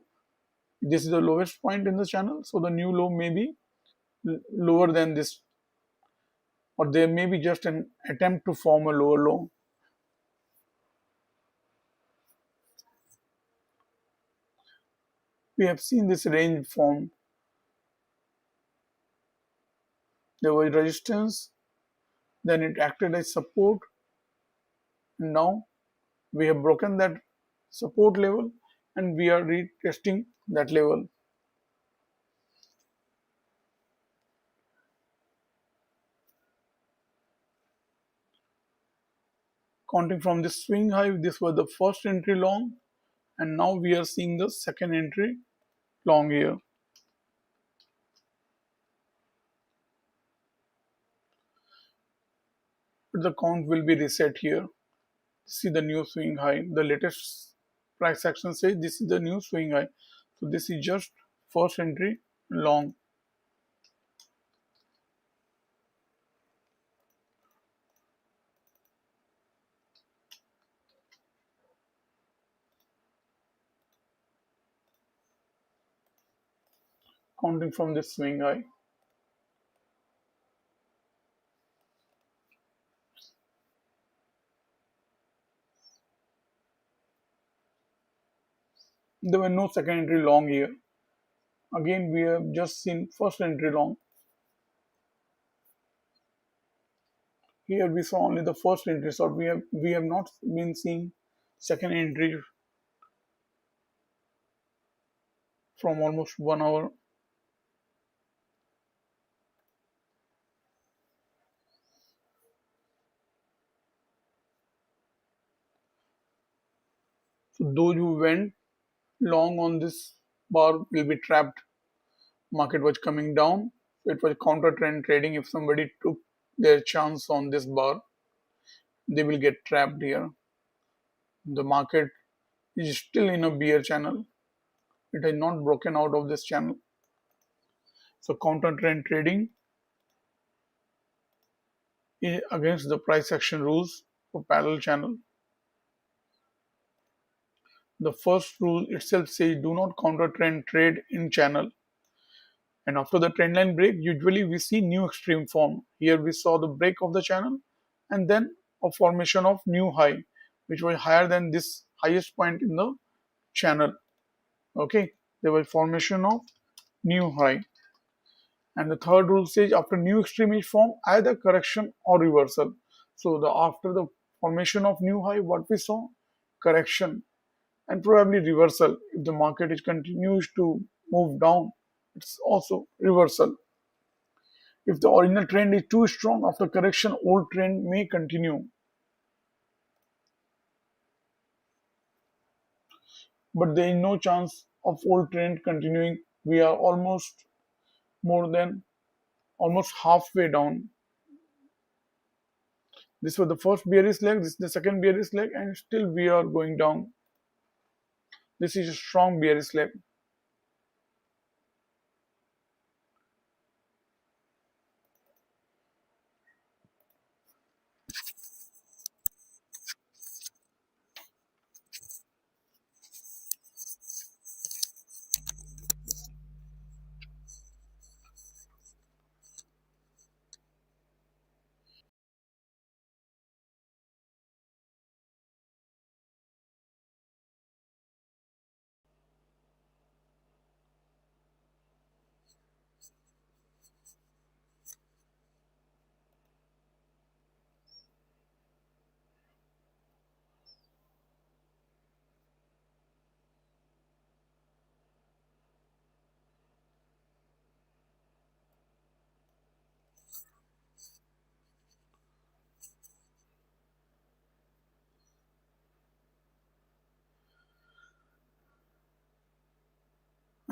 This is the lowest point in the channel, so the new low may be lower than this, or there may be just an attempt to form a lower low. We have seen this range form. There was resistance, then it acted as support, and now we have broken that support level and we are retesting that level. Counting from this swing high, this was the first entry long, and now we are seeing the second entry long here. But the count will be reset here. See the new swing high. The latest price action says this is the new swing high. So this is just first entry long. Counting from this swing high. There were no second entry long here. Again, we have just seen first entry long. Here we saw only the first entry, so we have not been seeing second entry from almost 1 hour. So those who went long on this bar will be trapped. Market was coming down, so it was counter trend trading. If somebody took their chance on this bar, they will get trapped here. The market is still in a bear channel. It has not broken out of this channel. So counter trend trading is against the price action rules for parallel channel. The first rule itself says do not counter trend trade in channel. And after the trend line break, usually we see new extreme form. Here we saw the break of the channel and then a formation of new high, which was higher than this highest point in the channel. Okay, there was formation of new high. And the third rule says after new extreme is formed, either correction or reversal. So after the formation of new high, what we saw? Correction and probably reversal. If the market is continues to move down, it's also reversal. If the original trend is too strong, after correction, old trend may continue. But there is no chance of old trend continuing. We are almost more than almost halfway down. This was the first bearish leg, this is the second bearish leg, and still we are going down. This is a strong bearish leg.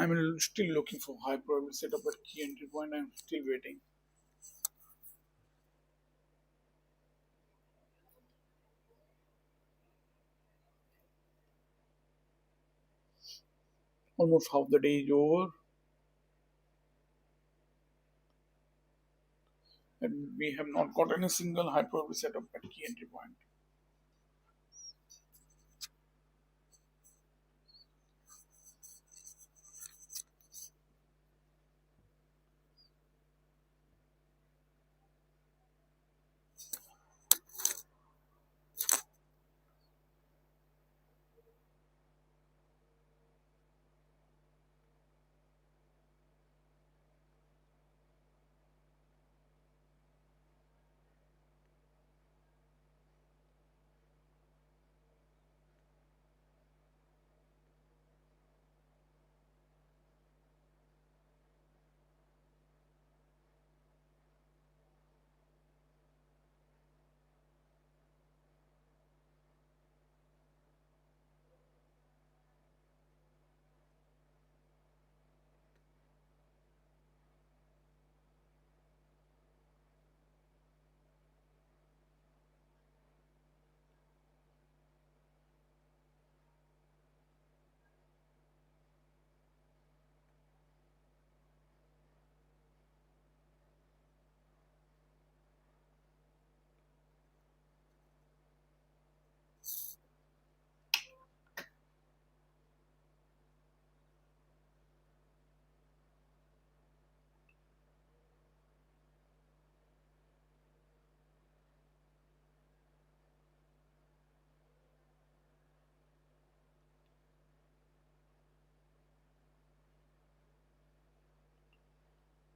I'm still looking for high probability setup at key entry point. I'm still waiting. Almost half the day is over, and we have not got any single high probability setup at key entry point.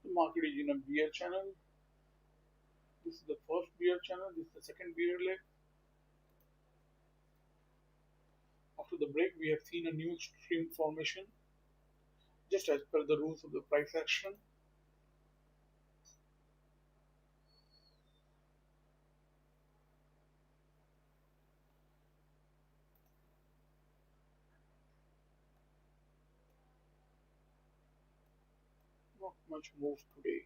The market is in a bear channel. This is the first bear channel. This is the second bear leg. After the break, we have seen a new stream formation, just as per the rules of the price action. Not much moves today.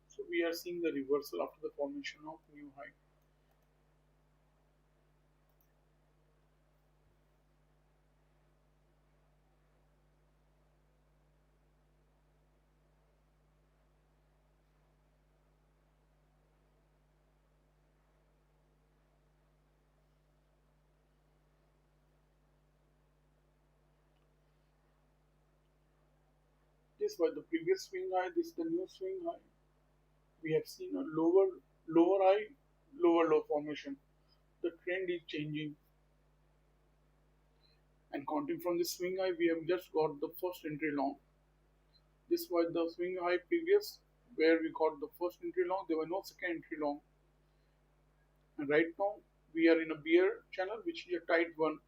So we are seeing the reversal after the formation of new high. This was the previous swing high. This is the new swing high. We have seen a lower high, lower low formation. The trend is changing. And counting from the swing high, we have just got the first entry long. This was the swing high previous, where we got the first entry long. There were no second entry long. And right now, we are in a bear channel, which is a tight one.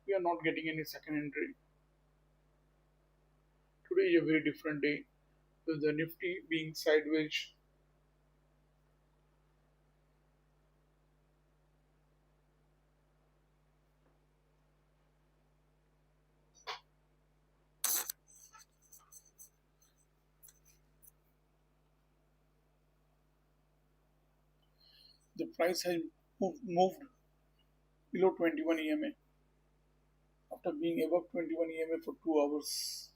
We are not getting any second entry. Today is a very different day, with the Nifty being sideways. The price has moved below 21 EMA after being above 21 EMA for 2 hours.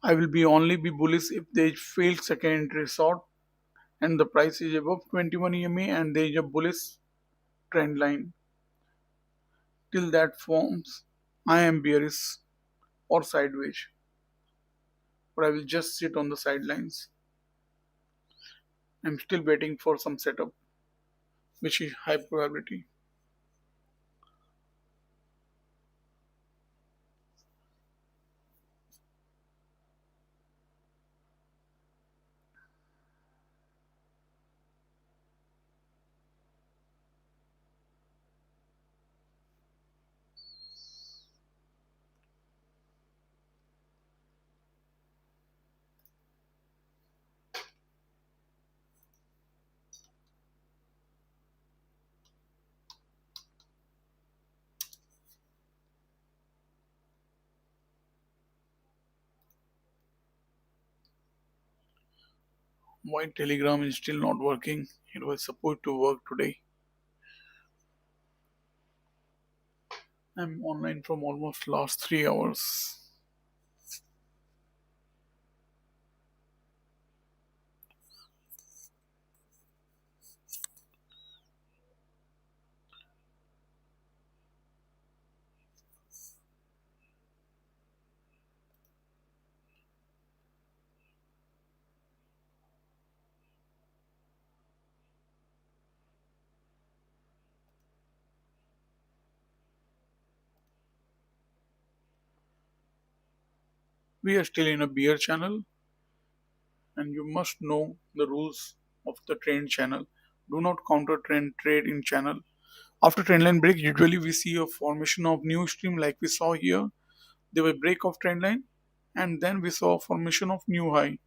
I will be only be bullish if there is failed second entry short and the price is above 21 EMA and there is a bullish trend line. Till that forms, I am bearish or sideways, but I will just sit on the sidelines. I'm still waiting for some setup, which is high probability. Why Telegram is still not working? It was supposed to work today. I'm online from almost last 3 hours. We are still in a beer channel, and you must know the rules of the trend channel. Do not counter trend trade in channel. After trendline break, usually we see a formation of new stream like we saw here. There was break of trendline, and then we saw formation of new high.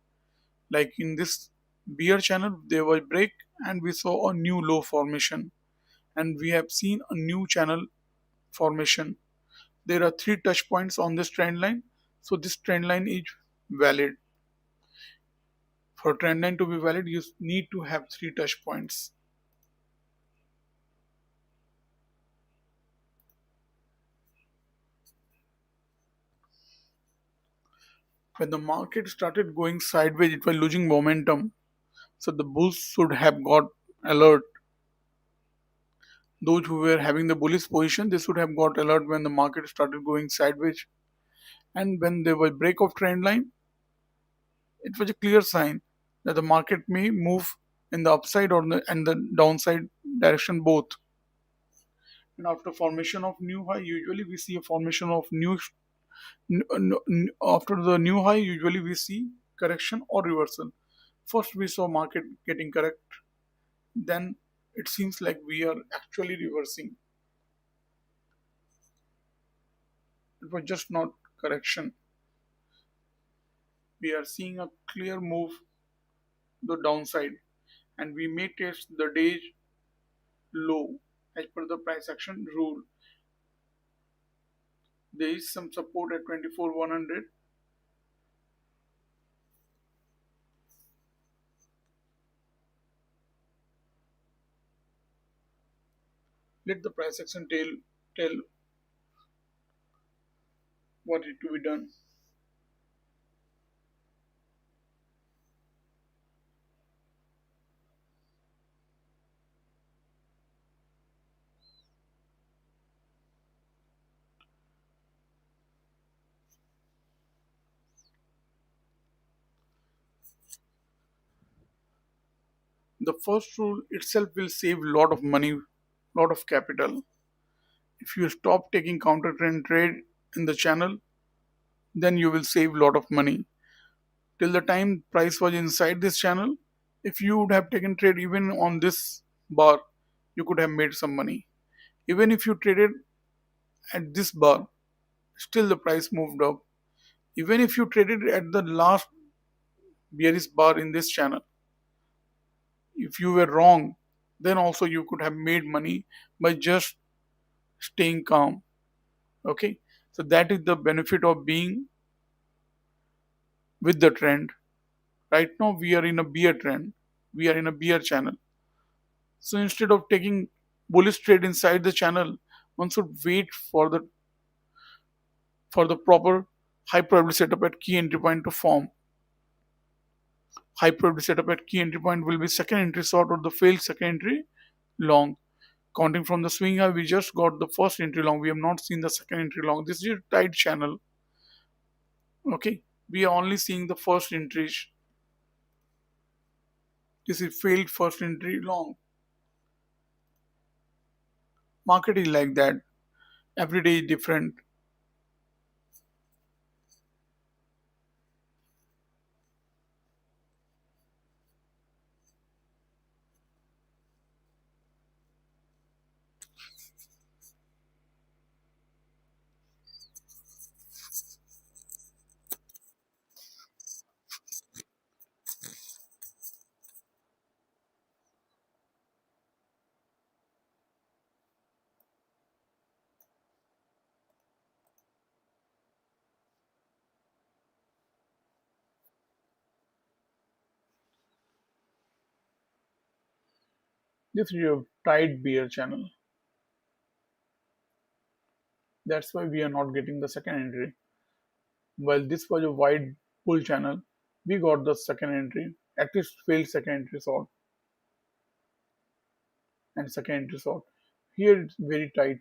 Like in this beer channel, there was break, and we saw a new low formation, and we have seen a new channel formation. There are three touch points on this trend line, so this trend line is valid. For trend line to be valid, you need to have three touch points. When the market started going sideways, it was losing momentum. So the bulls should have got alert. Those who were having the bullish position, they should have got alert when the market started going sideways. And when there was break of trend line, it was a clear sign that the market may move in the upside or and the downside direction both. And after formation of new high, usually we see a formation of after the new high, usually we see correction or reversal. First we saw market getting correct, then it seems like we are actually reversing. It was just not correction. We are seeing a clear move the downside, and we may test the day's low as per the price action rule. There is some support at 24,100. Let the price action tell what is to be done. The first rule itself will save a lot of money, lot of capital. If you stop taking counter trend trade in the channel, then you will save a lot of money. Till the time price was inside this channel, if you would have taken trade even on this bar, you could have made some money. Even if you traded at this bar, still the price moved up. Even if you traded at the last bearish bar in this channel, if you were wrong, then also you could have made money by just staying calm. Okay, so that is the benefit of being with the trend. Right now we are in a bear trend, we are in a bear channel. So instead of taking bullish trade inside the channel, one should wait for the proper high probability setup at key entry point to form. High probability setup at key entry point will be second entry short or the failed second entry long. Counting from the swing high, we just got the first entry long. We have not seen the second entry long. This is a tight channel. Okay, we are only seeing the first entry. This is failed first entry long. Market is like that. Every day is different. This is a tight bear channel. That's why we are not getting the second entry. While this was a wide bull channel, we got the second entry, at least failed second entry sort and second entry sort. Here it's very tight.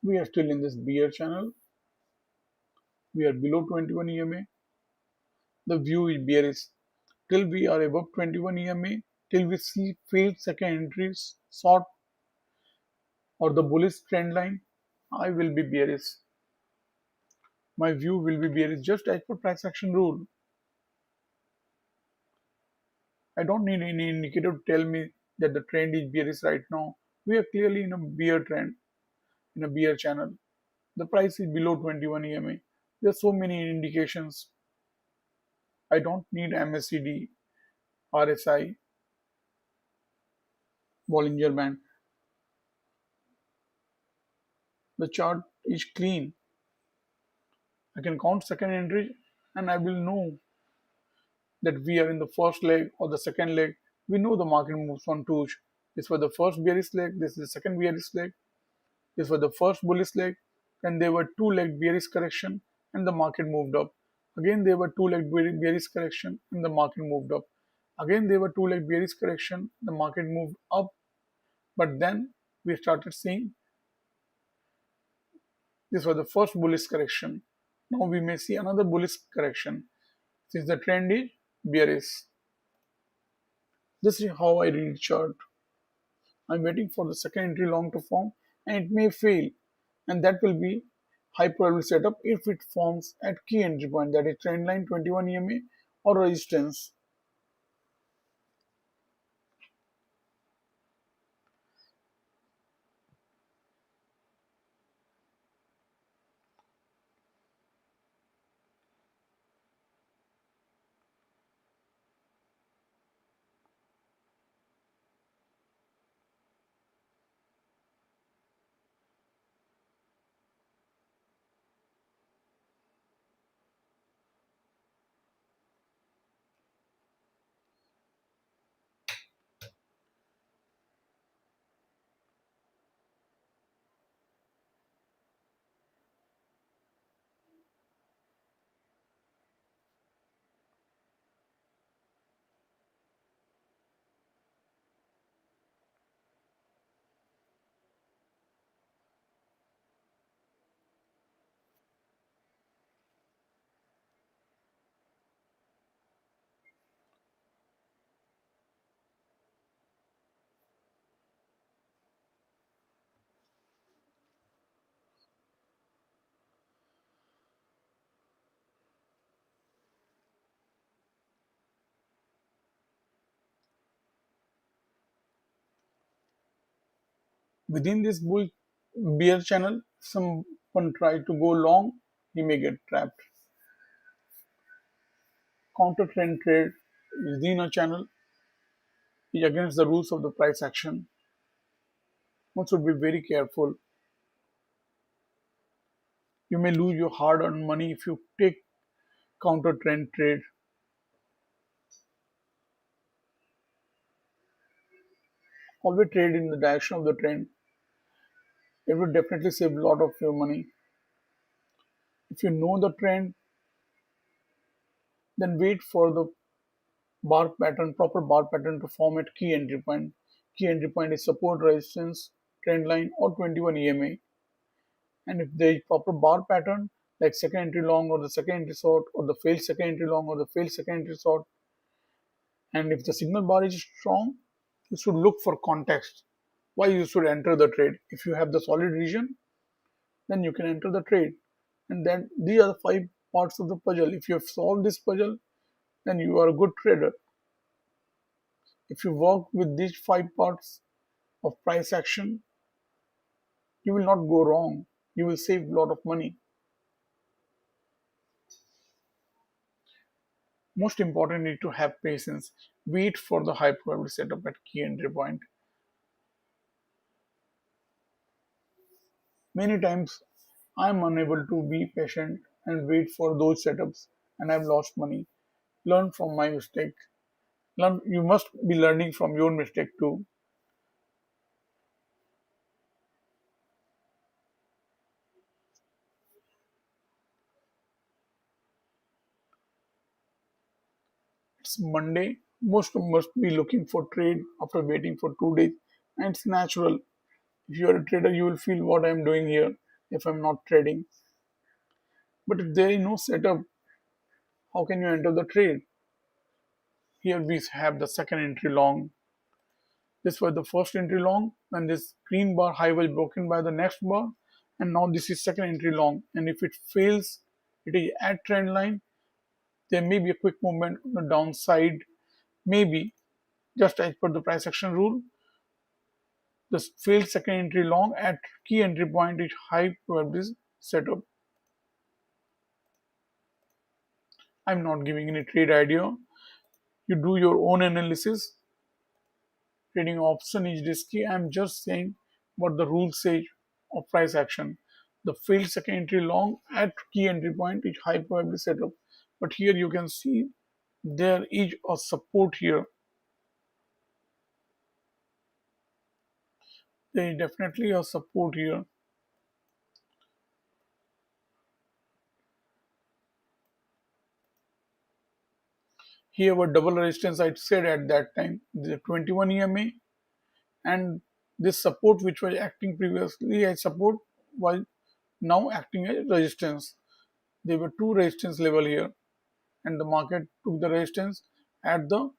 We are still in this bear channel. We are below 21 EMA. The view is bearish till we are above 21 EMA, till we see failed second entries sort or the bullish trend line. I will be bearish. My view will be bearish just as per price action rule. I don't need any indicator to tell me that the trend is bearish right now. We are clearly in a bear trend, in a bear channel. The price is below 21 EMA. There are so many indications. I don't need MACD, RSI, Bollinger Band. The chart is clean. I can count second entry and I will know that we are in the first leg or the second leg. We know the market moves on twos. This was the first bearish leg, this is the second bearish leg, this was the first bullish leg, and there were two leg bearish correction and the market moved up. Again there were two leg bearish correction and the market moved up. Again there were two leg bearish correction, the market moved up, but then we started seeing this was the first bullish correction. Now we may see another bullish correction since the trend is bearish. This is how I read chart. I'm waiting for the second entry long to form and it may fail, and that will be high probability setup if it forms at key entry point, that is trend line 21 EMA or resistance. Within this bull bear channel, someone try to go long, he may get trapped. Counter trend trade within a channel is against the rules of the price action. One should be very careful. You may lose your hard earned money if you take counter trend trade. Always trade in the direction of the trend. It will definitely save a lot of your money. If you know the trend, then wait for the bar pattern, proper bar pattern to form at key entry point. Key entry point is support, resistance, trend line, or 21 EMA. And if there is proper bar pattern, like second entry long or the second entry short, or the failed second entry long or the failed second entry short, and if the signal bar is strong, you should look for context. Why you should enter the trade? If you have the solid region, then you can enter the trade. And then these are the five parts of the puzzle. If you have solved this puzzle, then you are a good trader. If you work with these five parts of price action, You will not go wrong. You will save a lot of money. Most important is to have patience. Wait for the high probability setup at key entry point. Many times I am unable to be patient and wait for those setups and I've lost money. Learn from my mistake. You must be learning from your mistake too. It's Monday. Most must be looking for trade after waiting for 2 days. And it's natural. If you are a trader, you will feel what I'm doing here if I'm not trading. But if there is no setup, how can you enter the trade? Here we have the second entry long. This was the first entry long, and this green bar high was broken by the next bar, and now this is second entry long. And if it fails, it is at trend line. There may be a quick movement on the downside, maybe just as per the price action rule. The failed second entry long at key entry point is high probability setup. I'm not giving any trade idea. You do your own analysis. Trading option is risky. I'm just saying what the rules say of price action. The failed second entry long at key entry point is high probability setup. But here you can see there is a support here. There is definitely a support here. Here were double resistance I said at that time. The 21 EMA and this support which was acting previously as support was now acting as resistance. There were two resistance level here and the market took the resistance at the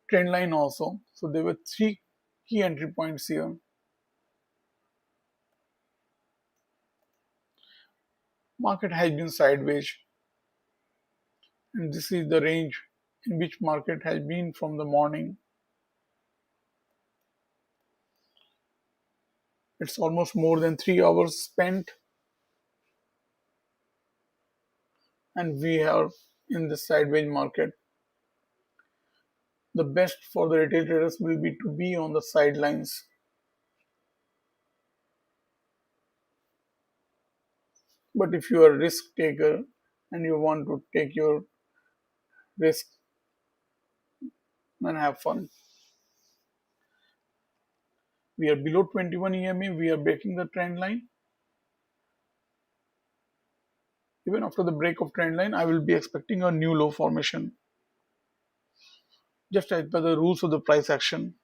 trend line also. So there were three key entry points here. Market has been sideways and this is the range in which market has been from the morning. It's almost more than 3 hours spent and we are in the sideways market. The best for the retail traders will be to be on the sidelines. But if you are a risk taker and you want to take your risk and have fun, we are below 21 EMA, we are breaking the trend line. Even after the break of trend line, I will be expecting a new low formation, just as per the rules of the price action.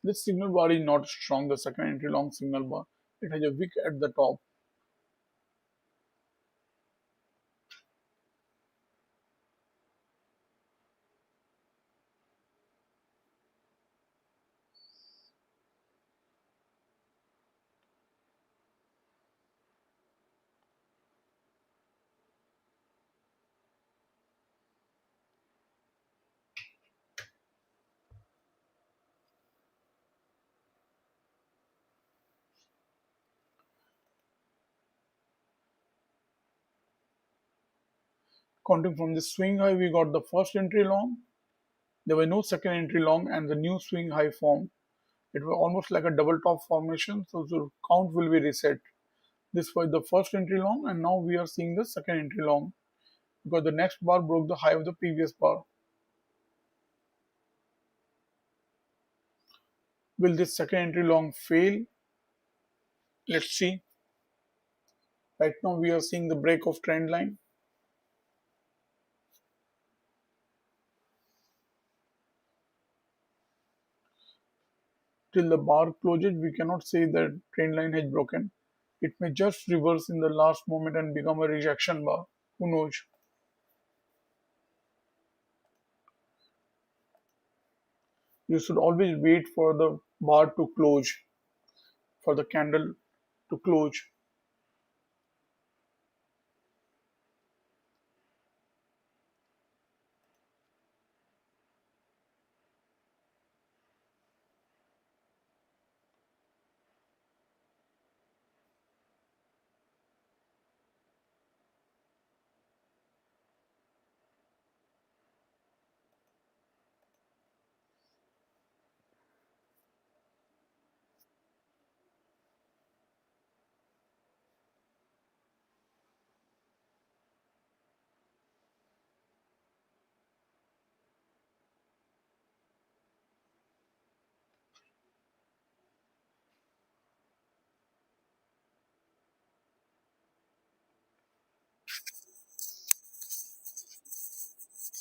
This signal bar is not strong, the second entry long signal bar. It has a wick at the top. Counting from the swing high, we got the first entry long. There was no second entry long and the new swing high formed. It was almost like a double top formation, so the count will be reset. This was the first entry long and now we are seeing the second entry long because the next bar broke the high of the previous bar. Will this second entry long fail? Let's see. Right now we are seeing the break of trend line. Till the bar closes, we cannot say that trend line has broken. It may just reverse in the last moment and become a rejection bar. Who knows? You should always wait for the bar to close, for the candle to close.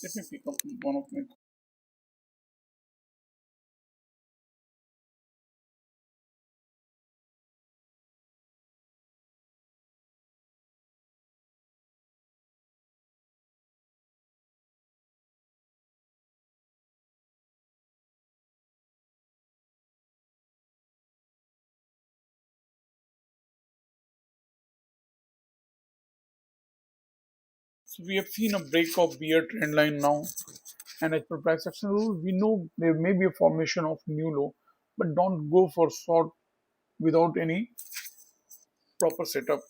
Let me pick up one of my. So we have seen a break of beer trend line now, and as per price action rule, we know there may be a formation of new low, but don't go for short without any proper setup.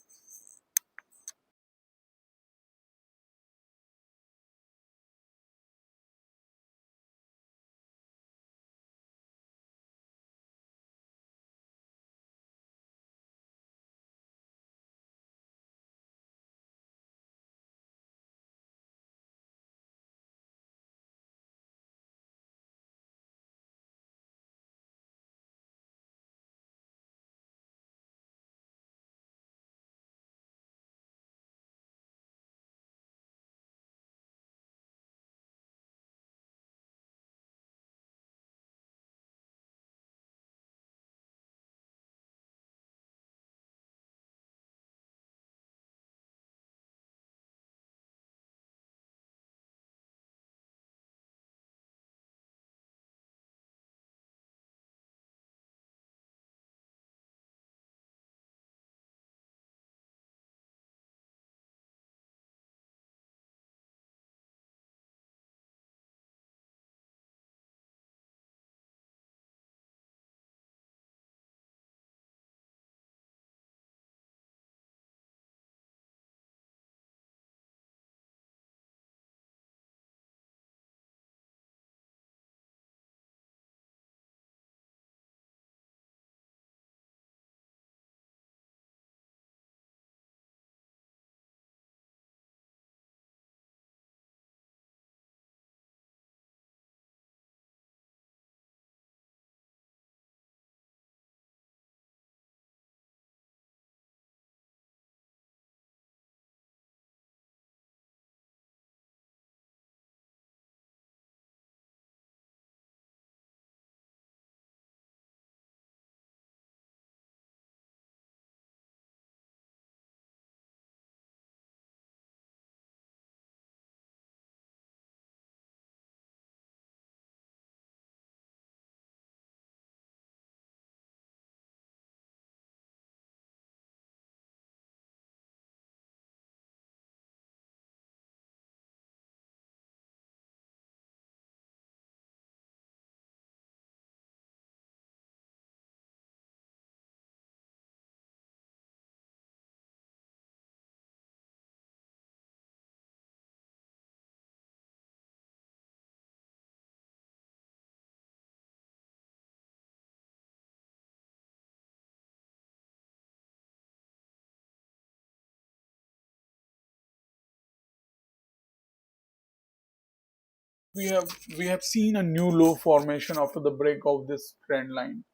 We have seen a new low formation after the break of this trend line,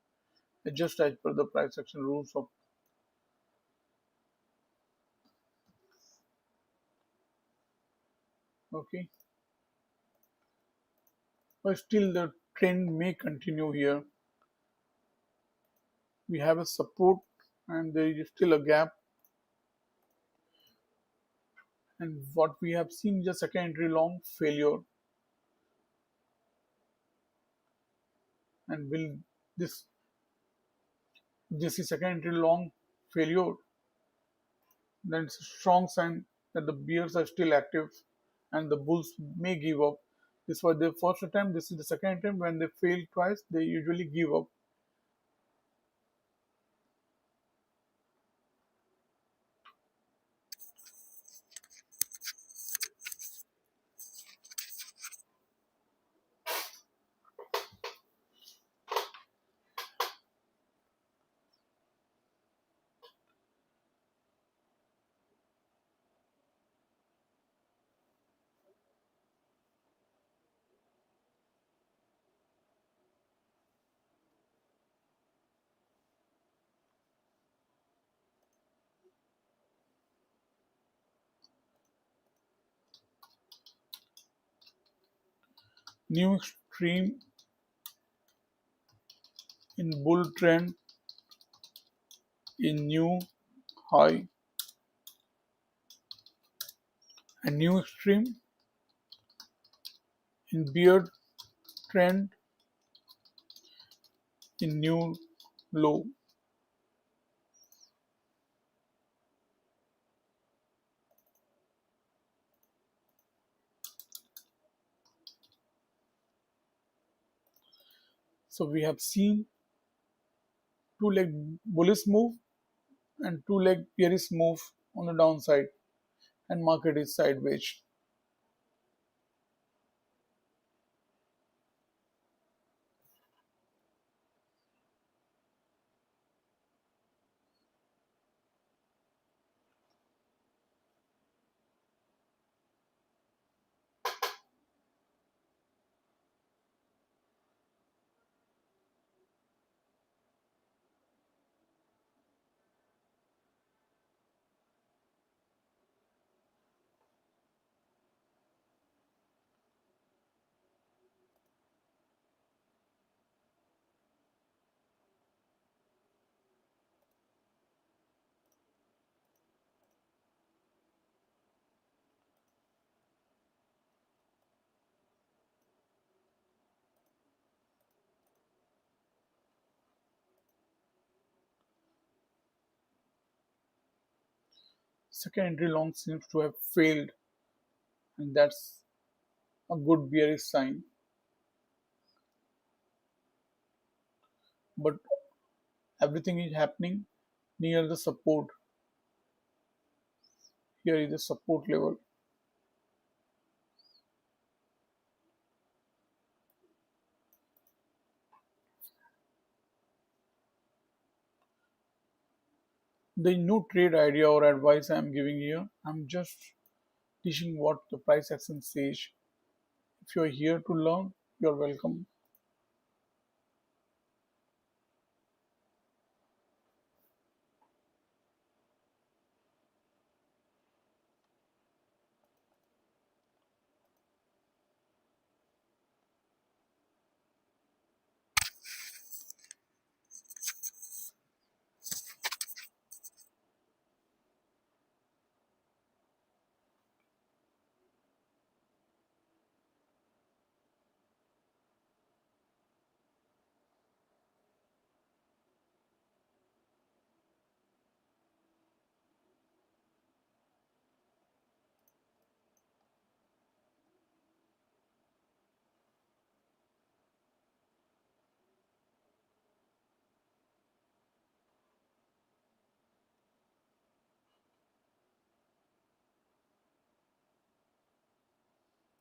just as per the price action rules of. Okay, but still the trend may continue here. We have a support, and there is still a gap. And what we have seen is a second entry long failure. And will this this is second entry long failure, then it's a strong sign that the bears are still active and the bulls may give up. This was their first attempt, this is the second attempt. When they fail twice, they usually give up. New extreme in bull trend in new high, and new extreme in bear trend in new low. So we have seen two leg bullish move and two leg bearish move on the downside, and market is sideways. Second entry long seems to have failed, and that's a good bearish sign. But everything is happening near the support. Here is the support level. The no trade idea or advice I am giving here. I'm just teaching what the price action says. If you're here to learn, you're welcome.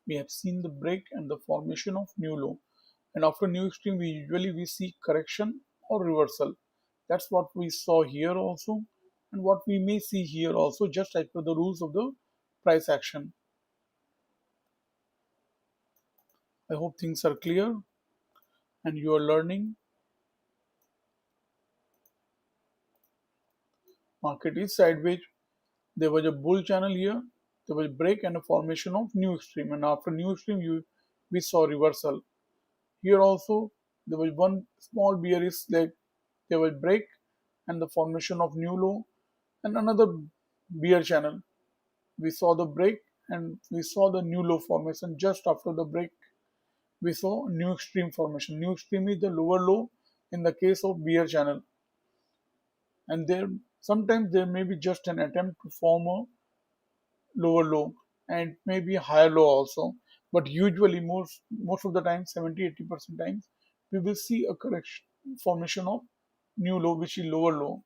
We have seen the break and the formation of new low. And after new extreme, we see correction or reversal. That's what we saw here also, and what we may see here also, just as per the rules of the price action. I hope things are clear and you are learning. Market is sideways. There was a bull channel here. There was a break and a formation of new extreme, and after new extreme, we saw reversal. Here also, there was one small bearish leg. There was break and the formation of new low, and another bear channel. We saw the break and we saw the new low formation just after the break. we saw new extreme formation. New extreme is the lower low in the case of bear channel, and there sometimes there may be just an attempt to form a lower low and maybe a higher low also. But usually most of the time, 70-80% times, we will see a correction formation of new low, which is lower low.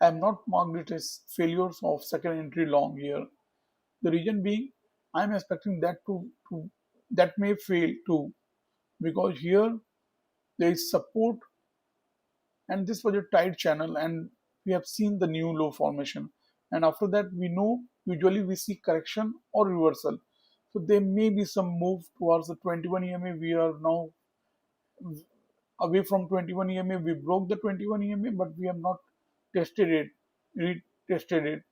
I am not marked it as failures of second entry long here. The reason being, I am expecting that to that may fail too, because here there is support, and this was a tight channel, and we have seen the new low formation, and after that we know usually we see correction or reversal. So there may be some move towards the 21 EMA. We are now away from 21 EMA. We broke the 21 EMA, but we have not tested it, retested it.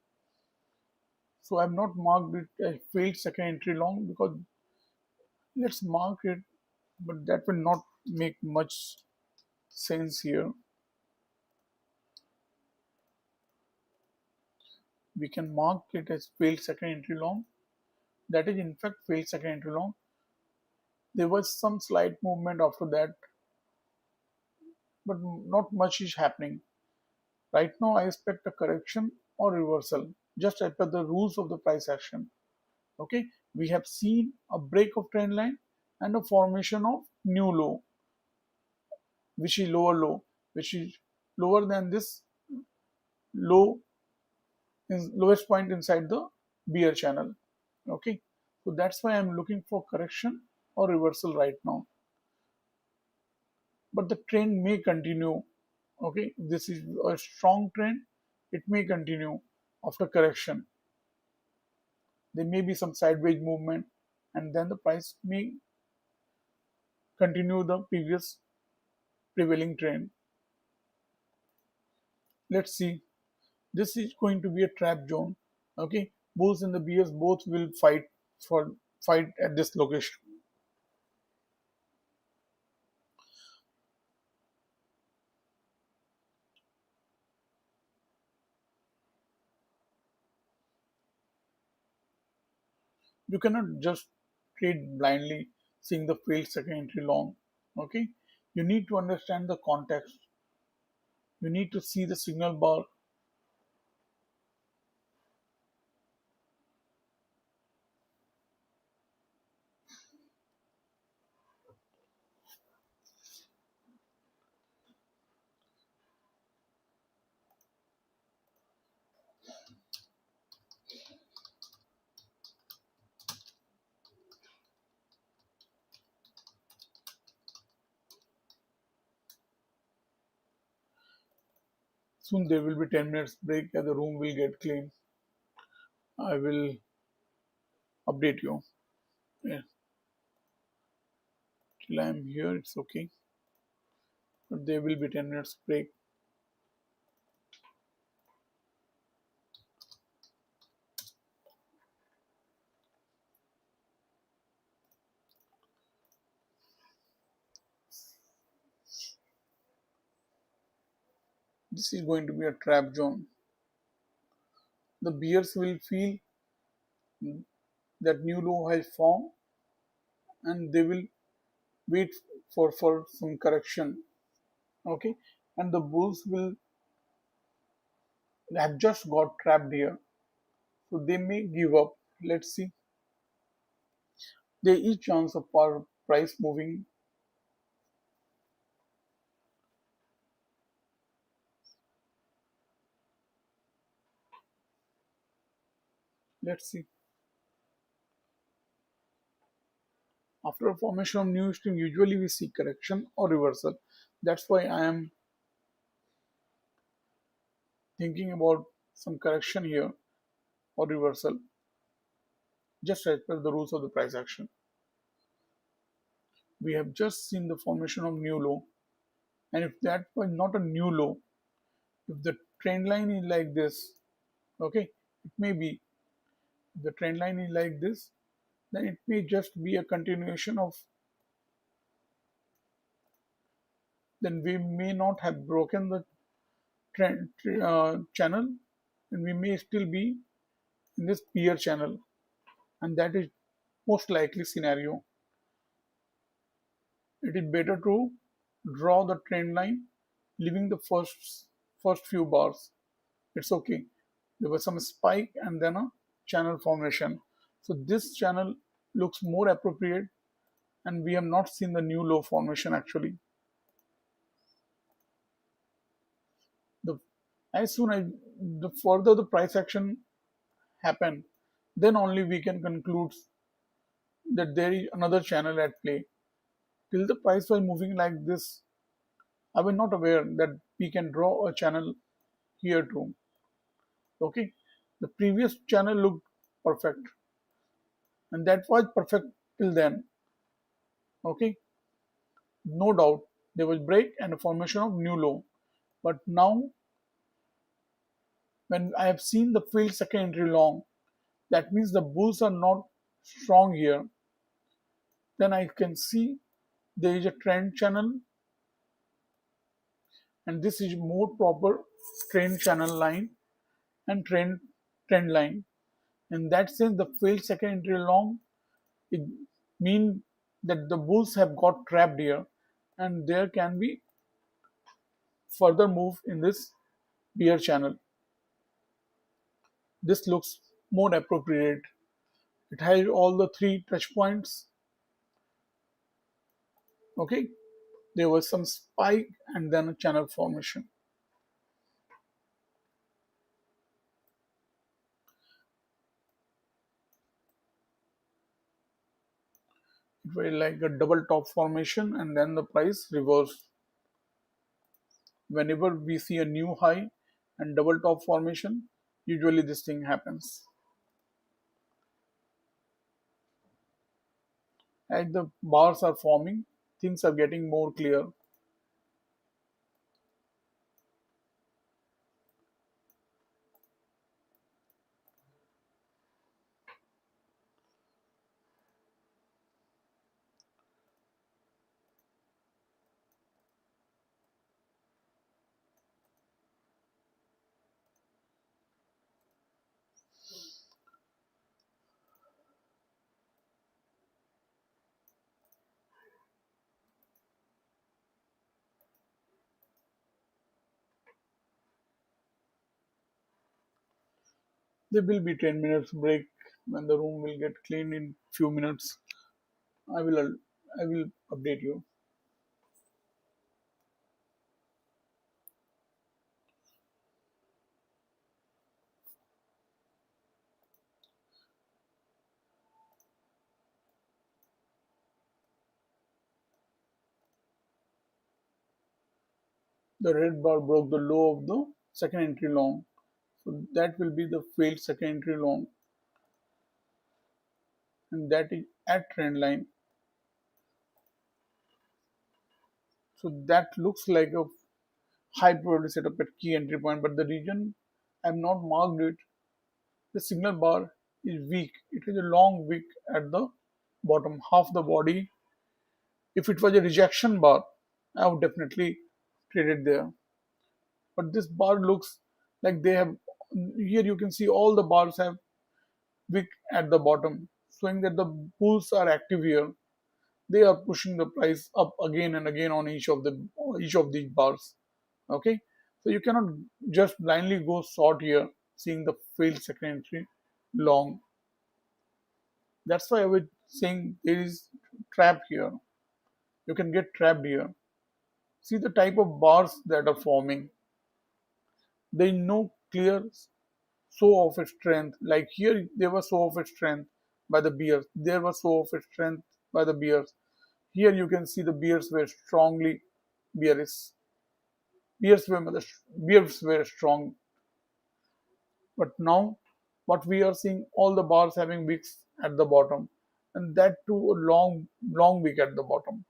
So I've not marked it a failed second entry long, because let's mark it, but that will not make much sense here. We can mark it as failed second entry long. That is in fact failed second entry long. There was some slight movement after that, but not much is happening. Right now I expect a correction or reversal, just as per the rules of the price action. Okay, we have seen a break of trend line and a formation of new low, which is lower low, which is lower than this low, lowest point inside the bear channel. Okay, so that's why I'm looking for correction or reversal right now, but the trend may continue. Okay, this is a strong trend, it may continue. After correction there may be some sideways movement, and then the price may continue the previous prevailing trend. Let's see, this is going to be a trap zone. Okay, bulls and the bears both will for fight at this location. You cannot just trade blindly seeing the failed second entry long. Okay, you need to understand the context, you need to see the signal bar. Soon there will be 10 minutes break and the room will get clean. I will update you. Yeah, till I am here it's okay, but there will be 10 minutes break. This is going to be a trap zone. The bears will feel that new low has formed, and they will wait for some correction. Okay, and the bulls will have just got trapped here, so they may give up. Let's see, there is chance of our price moving. Let's see, After a formation of new string, usually we see correction or reversal. That's why I am thinking about some correction here or reversal, just as per the rules of the price action. We have just seen the formation of new low, and if that was not a new low, if the trend line is like this, okay, it may be, if the trend line is like this, then it may just be a continuation of, then we may not have broken the trend channel, and we may still be in this peer channel, and that is most likely scenario. It is better to draw the trend line leaving the first few bars. It's okay. There was some spike and then a channel formation. So this channel looks more appropriate, and we have not seen the new low formation actually. The as soon as the further the price action happen, then only we can conclude that there is another channel at play. Till the price was moving like this, I was not aware that we can draw a channel here too. Okay, the previous channel looked perfect, and that was perfect till then. Okay, no doubt there was break and a formation of new low. But now, when I have seen the field second entry long, that means the bulls are not strong here. Then I can see there is a trend channel, and this is more proper trend channel line and trend line. In that sense, the failed second entry long, it mean that the bulls have got trapped here, and there can be further move in this bear channel. This looks more appropriate. It has all the three touch points. Okay, there was some spike and then a channel formation. It was like a double top formation and then the price reversed. Whenever we see a new high and double top formation, usually this thing happens. As the bars are forming, things are getting more clear. There will be 10 minutes break when the room will get cleaned in few minutes. I will I will update you. The red bar broke the low of the second entry long. So that will be the failed second entry long, and that is at trend line. So that looks like a high probability setup at key entry point, but the region I have not marked it. The signal bar is weak. It is a long wick at the bottom, half the body. If it was a rejection bar, I would definitely trade it there. But this bar looks like they have, here you can see all the bars have wick at the bottom, showing that the bulls are active here. They are pushing the price up again and again on each of these bars. Okay, so you cannot just blindly go short here, seeing the failed second entry long. That's why I was saying there is trap here. You can get trapped here. See the type of bars that are forming. There is no clear show of its strength. Like here, there was show of its strength by the bears. There was show of its strength by the bears. Here you can see the bears were strongly bearish. Bears were bears were strong, but now what we are seeing, all the bars having wicks at the bottom, and that too a long wick at the bottom.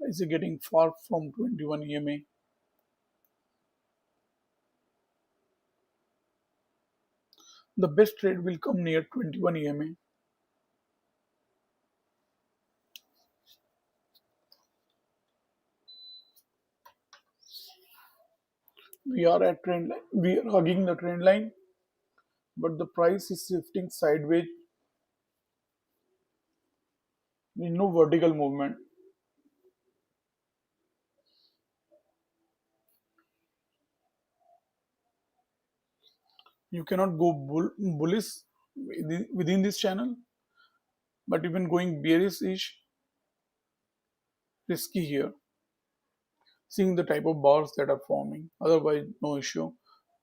Is getting far from 21 EMA. The best trade will come near 21 EMA. We are at trend line. We are hugging the trend line, but the price is shifting sideways with no vertical movement. You cannot go bullish within this channel, but even going bearish is risky here. Seeing the type of bars that are forming, otherwise no issue.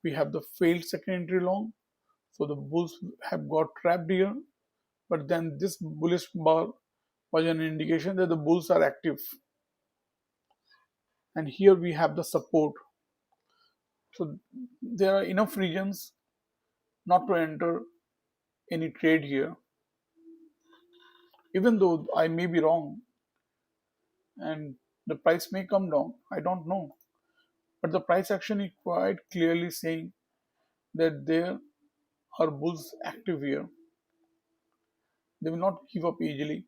We have the failed second entry long, so the bulls have got trapped here. But then this bullish bar was an indication that the bulls are active, and here we have the support. So there are enough regions not to enter any trade here, even though I may be wrong and the price may come down. I don't know. But the price action is quite clearly saying that there are bulls active here. They will not give up easily.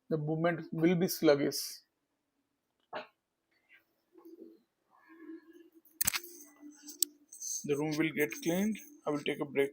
The movement will be sluggish. The room will get cleaned. I will take a break.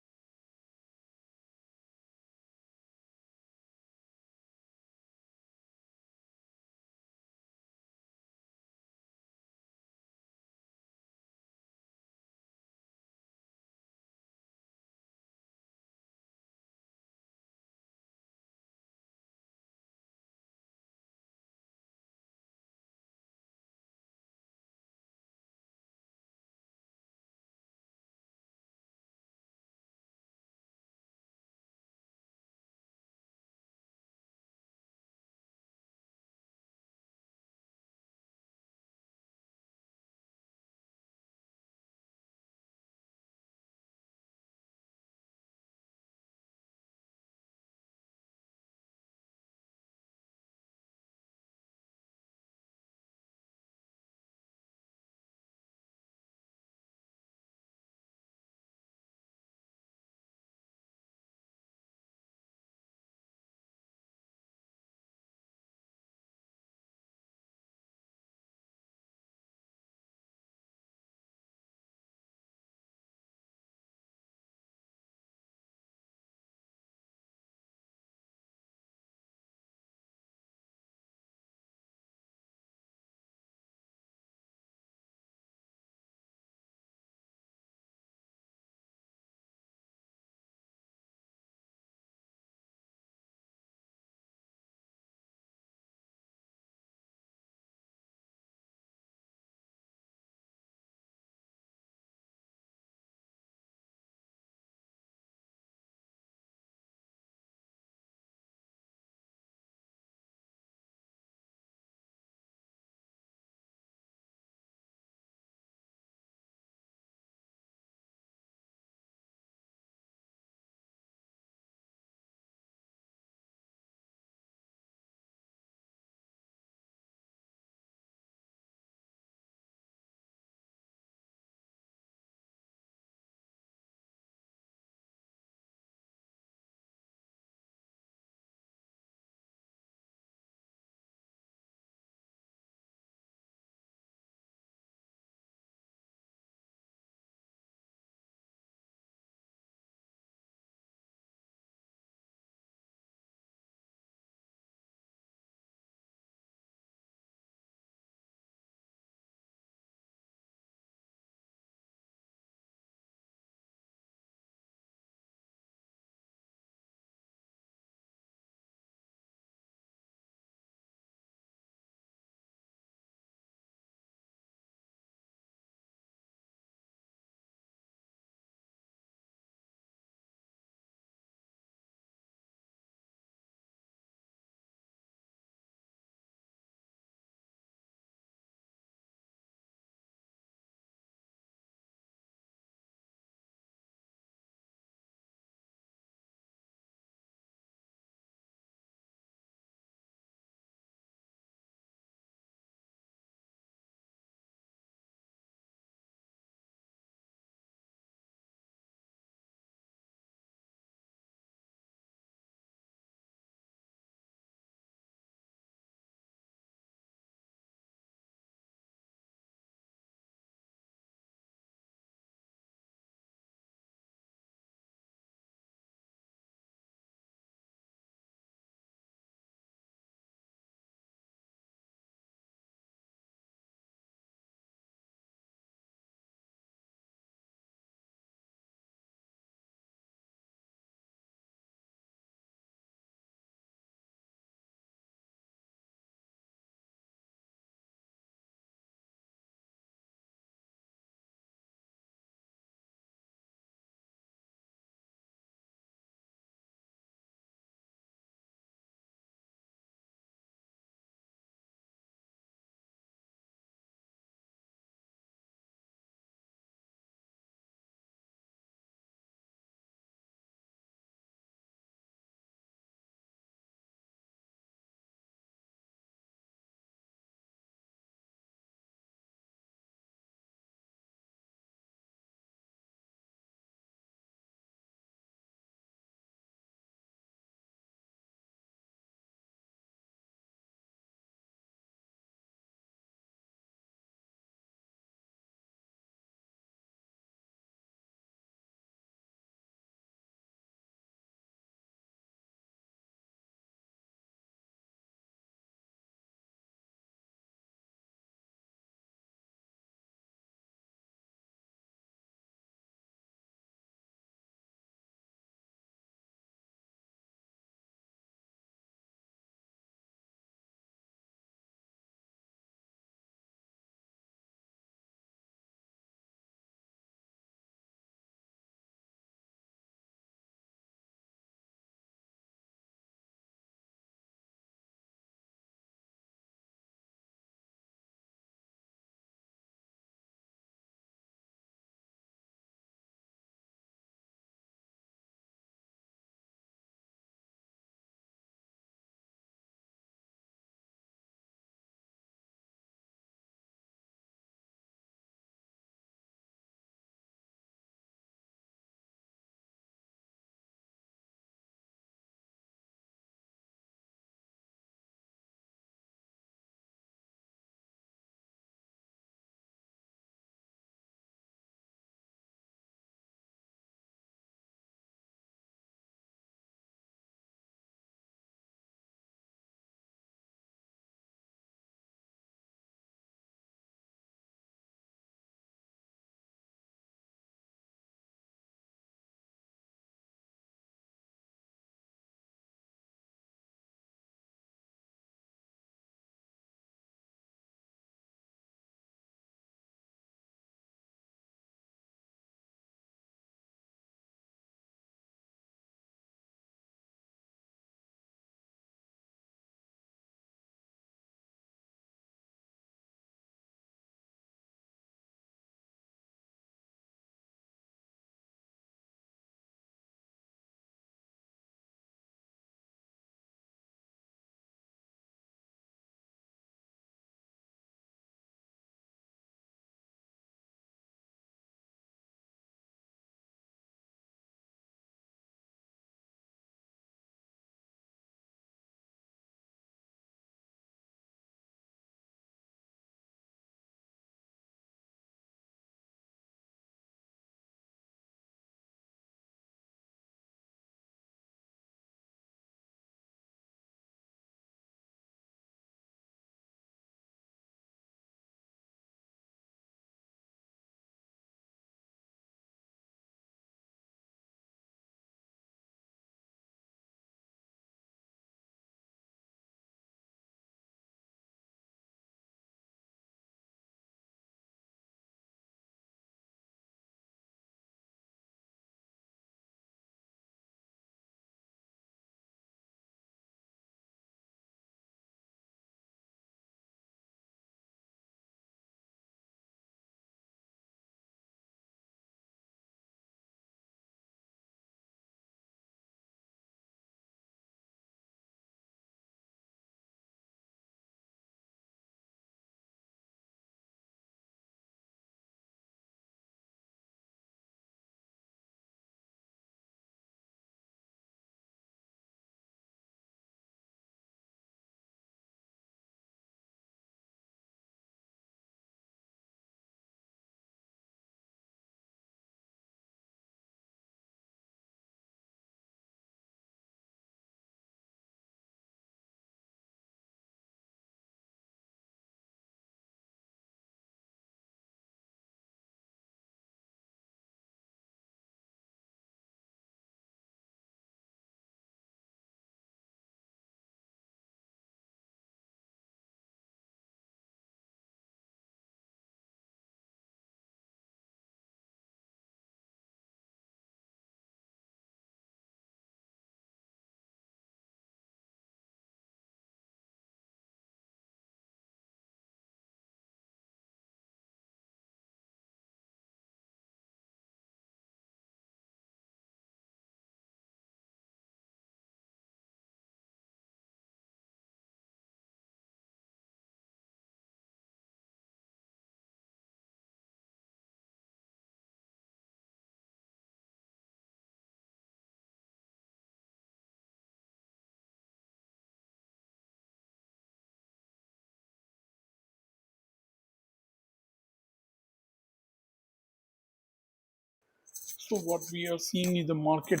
So what we are seeing is the market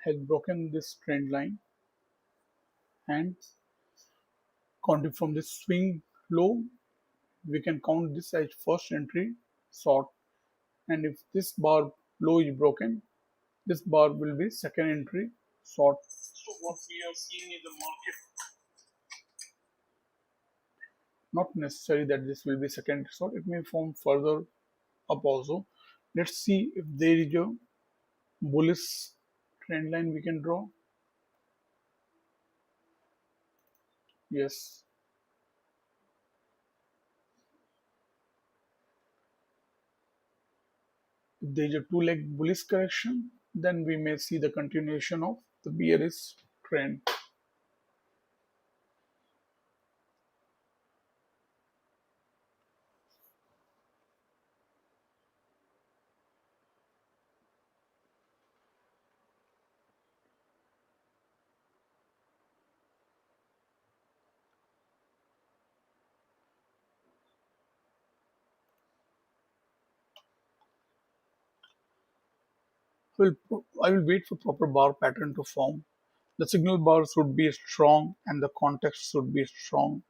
has broken this trend line and counting from this swing low, we can count this as first entry short. And if this bar low is broken, this bar will be second entry short. So what we are seeing is the market. Not necessary that this will be second entry short. It may form further up also. Let's see if there is a bullish trend line we can draw. Yes. If there is a two-leg bullish correction, then we may see the continuation of the bearish trend. I will wait for proper bar pattern to form. The signal bar should be strong and the context should be strong.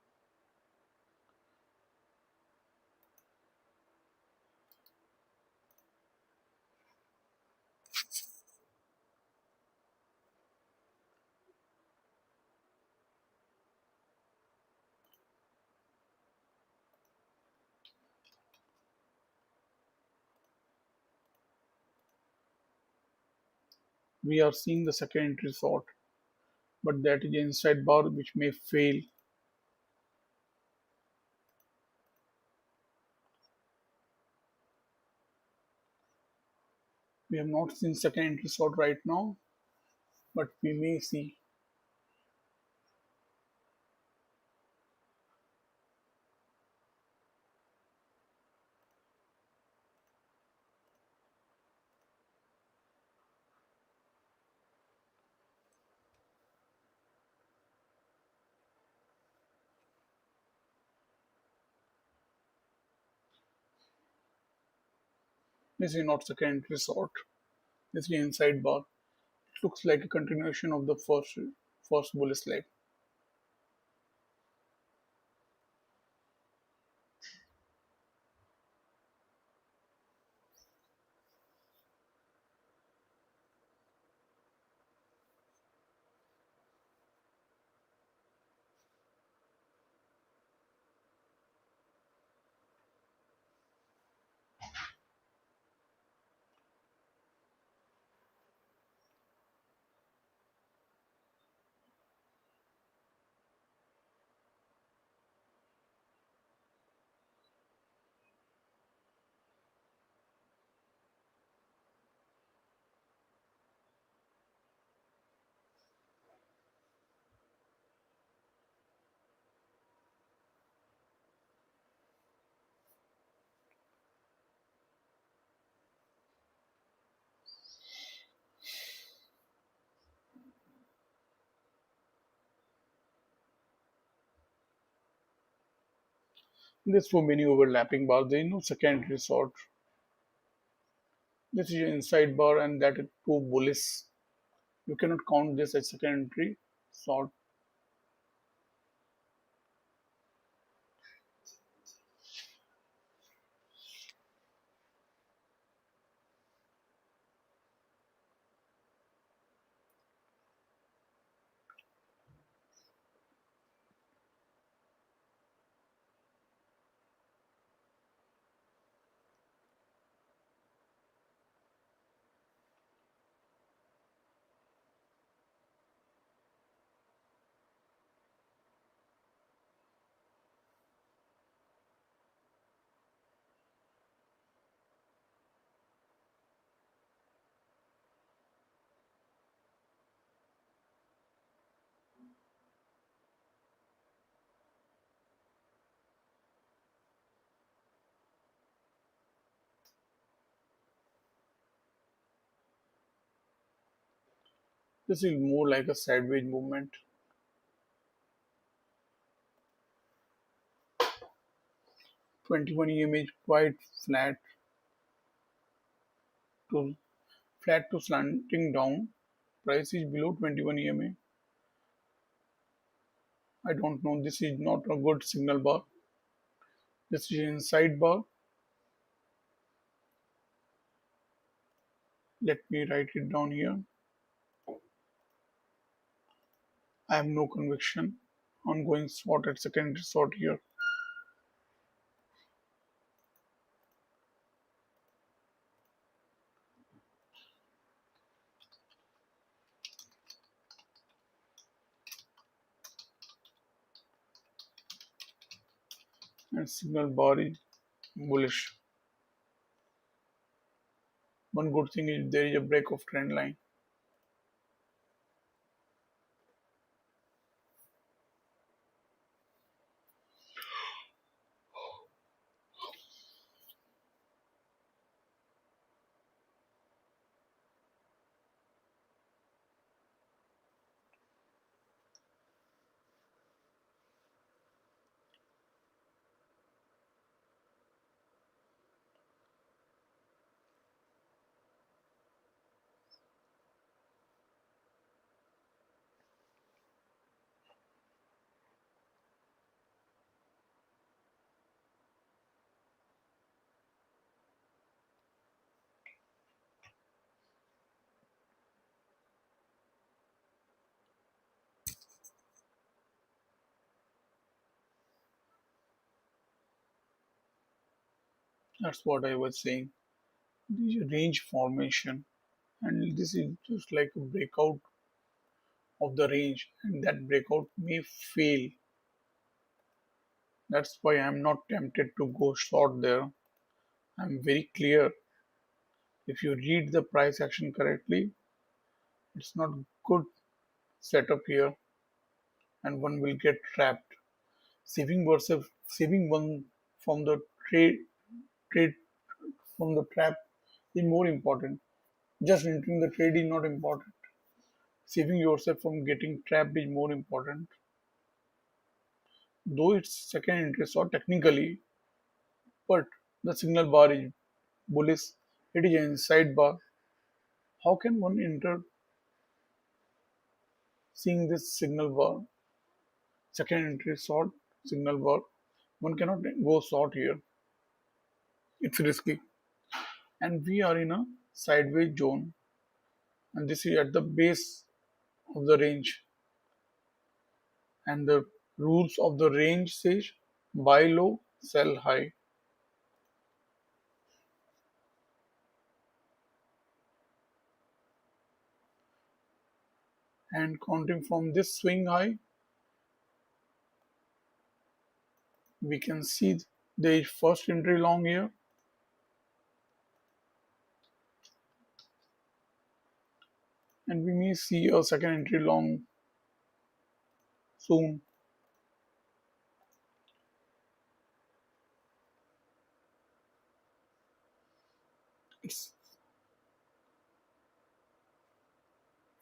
We are seeing the second entry short, but that is an inside bar which may fail. We have not seen second entry short right now, but we may see. This is not second entry short. This is inside bar. It looks like a continuation of the first bullish leg. There's so many overlapping bars. There is no second entry short. This is an inside bar and that is too bullish. You cannot count this as second entry short. This is more like a sideways movement. 21 EM is quite flat. to flat to slanting down. Price is below 21 EMA. I don't know. This is not a good signal bar. This is inside bar. Let me write it down here. I have no conviction on going short at secondary short here. And signal bar is bullish. One good thing is there is a break of trend line. That's what I was saying. This is range formation, and this is just like a breakout of the range, and that breakout may fail. That's why I'm not tempted to go short there. I'm very clear. If you read the price action correctly, it's not good setup here, and one will get trapped. Saving one from the trade from the trap is more important. Just entering the trade is not important. Saving yourself from getting trapped is more important. Though it's second entry short technically, but the signal bar is bullish. It is an inside bar. How can one enter seeing this signal bar? Second entry short signal bar. One cannot go short here. It's risky. And we are in a sideways zone. And this is at the base of the range. And the rules of the range says buy low, sell high. And counting from this swing high, we can see the first entry long here, and we may see a second entry long soon. It's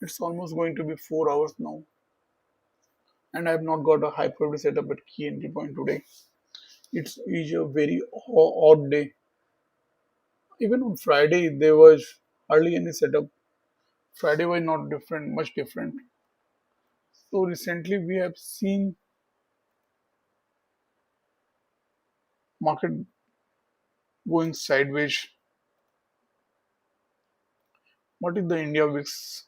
it's almost going to be 4 hours now, and I have not got a hyperbole setup at key entry point today. It's is a very odd day. Even on Friday there was hardly any setup. Friday was not different, much different. So recently we have seen market going sideways. What is the India VIX?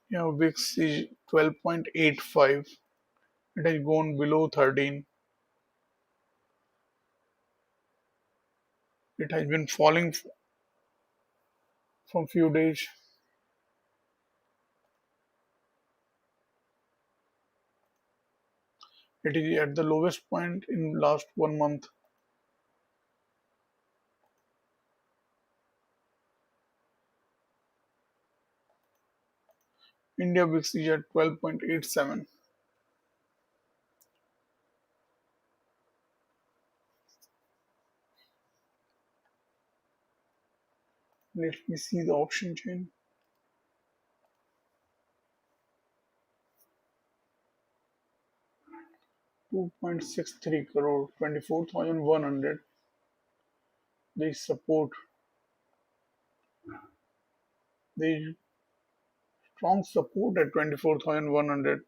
Yeah, VIX is 12.85. It has gone below 13. It has been falling from few days. It is at the lowest point in last 1 month. India VIX is at 12.87. Let me see the option chain. 2.63 crore, 24,100. they support they strong support at 24,100.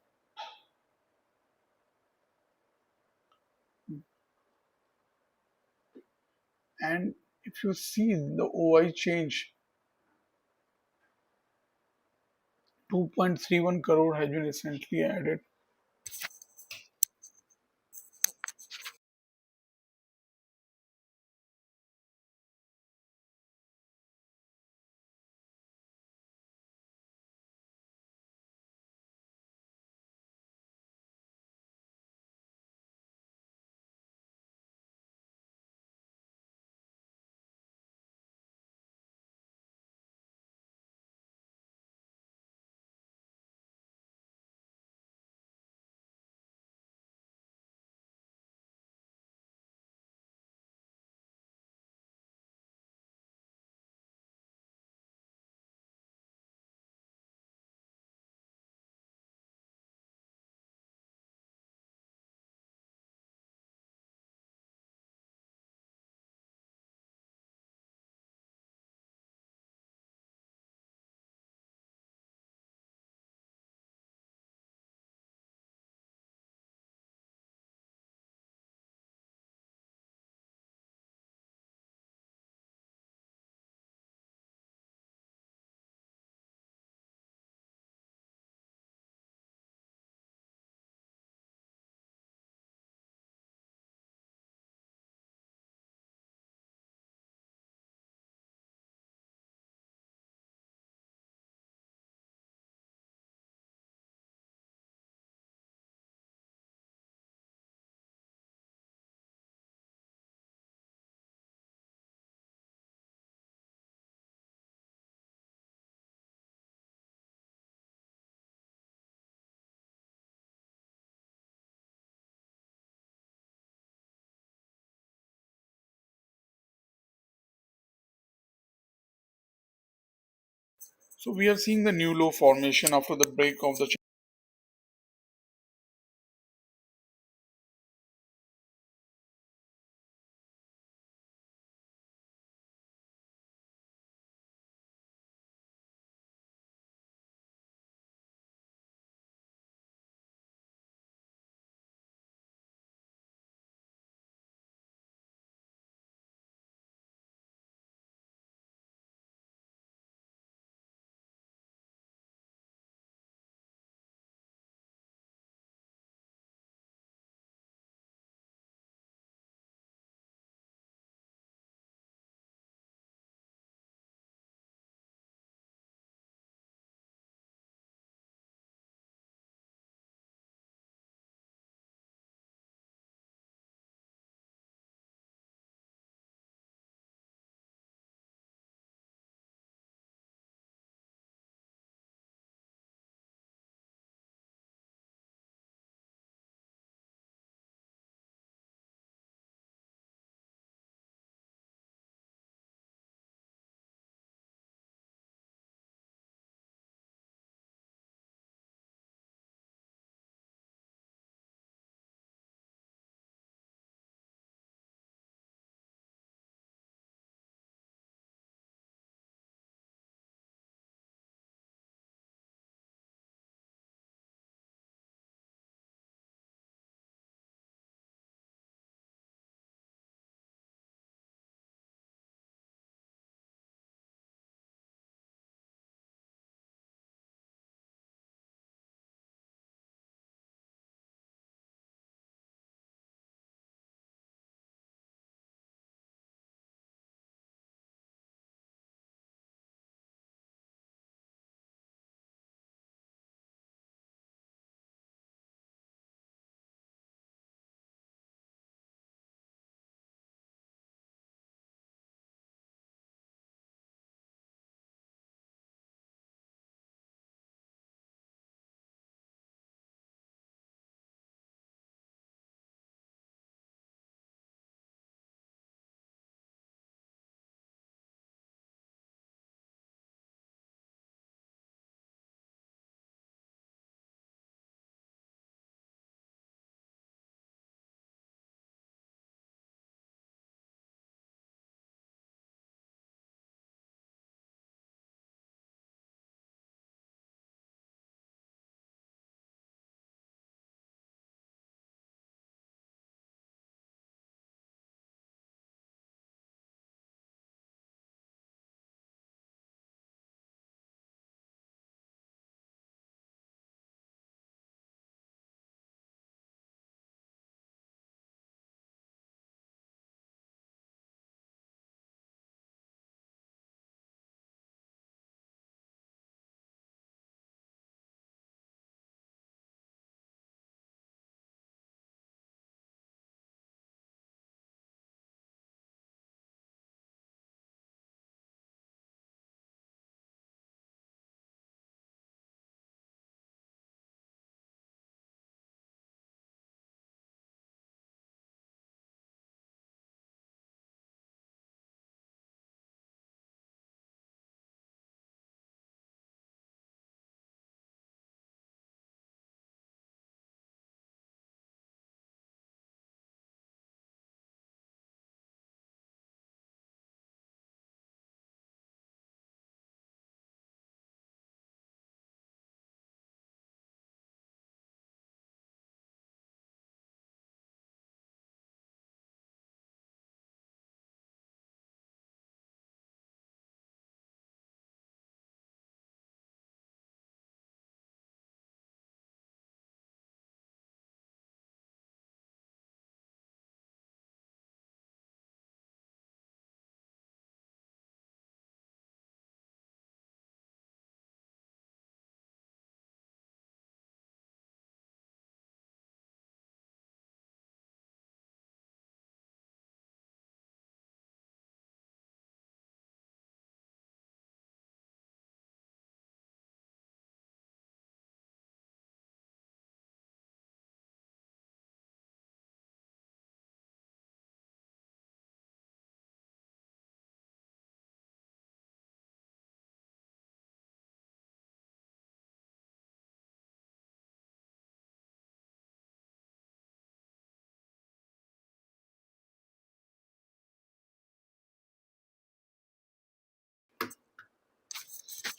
And if you see the OI change, 2.31 crore has been recently added. So we are seeing the new low formation after the break of the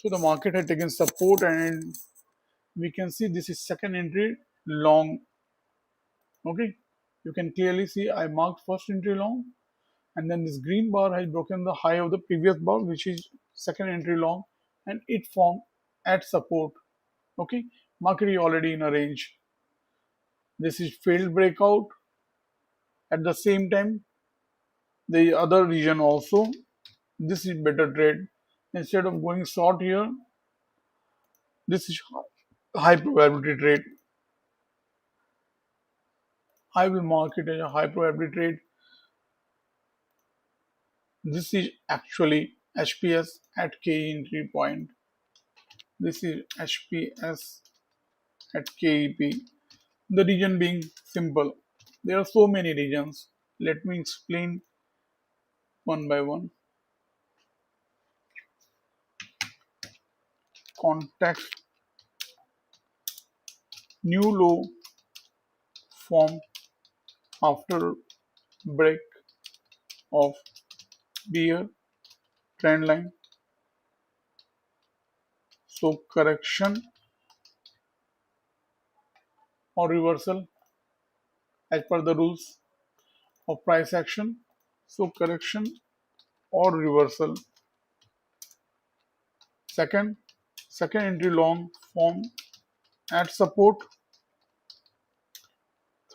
So the market had taken support, and we can see this is second entry long. Okay, you can clearly see I marked first entry long, and then this green bar has broken the high of the previous bar, which is second entry long, and it formed at support. Okay, market is already in a range. This is failed breakout. At the same time, the other region also. This is better trade. Instead of going short here, this is high probability trade. I will mark it as a high probability trade. This is actually HPS at K entry point. This is HPS at KEP. The region being simple. There are so many regions. Let me explain one by one. Context, new low form after break of bear trend line. So correction or reversal as per the rules of price action. So correction or reversal. Second, second entry long form at support.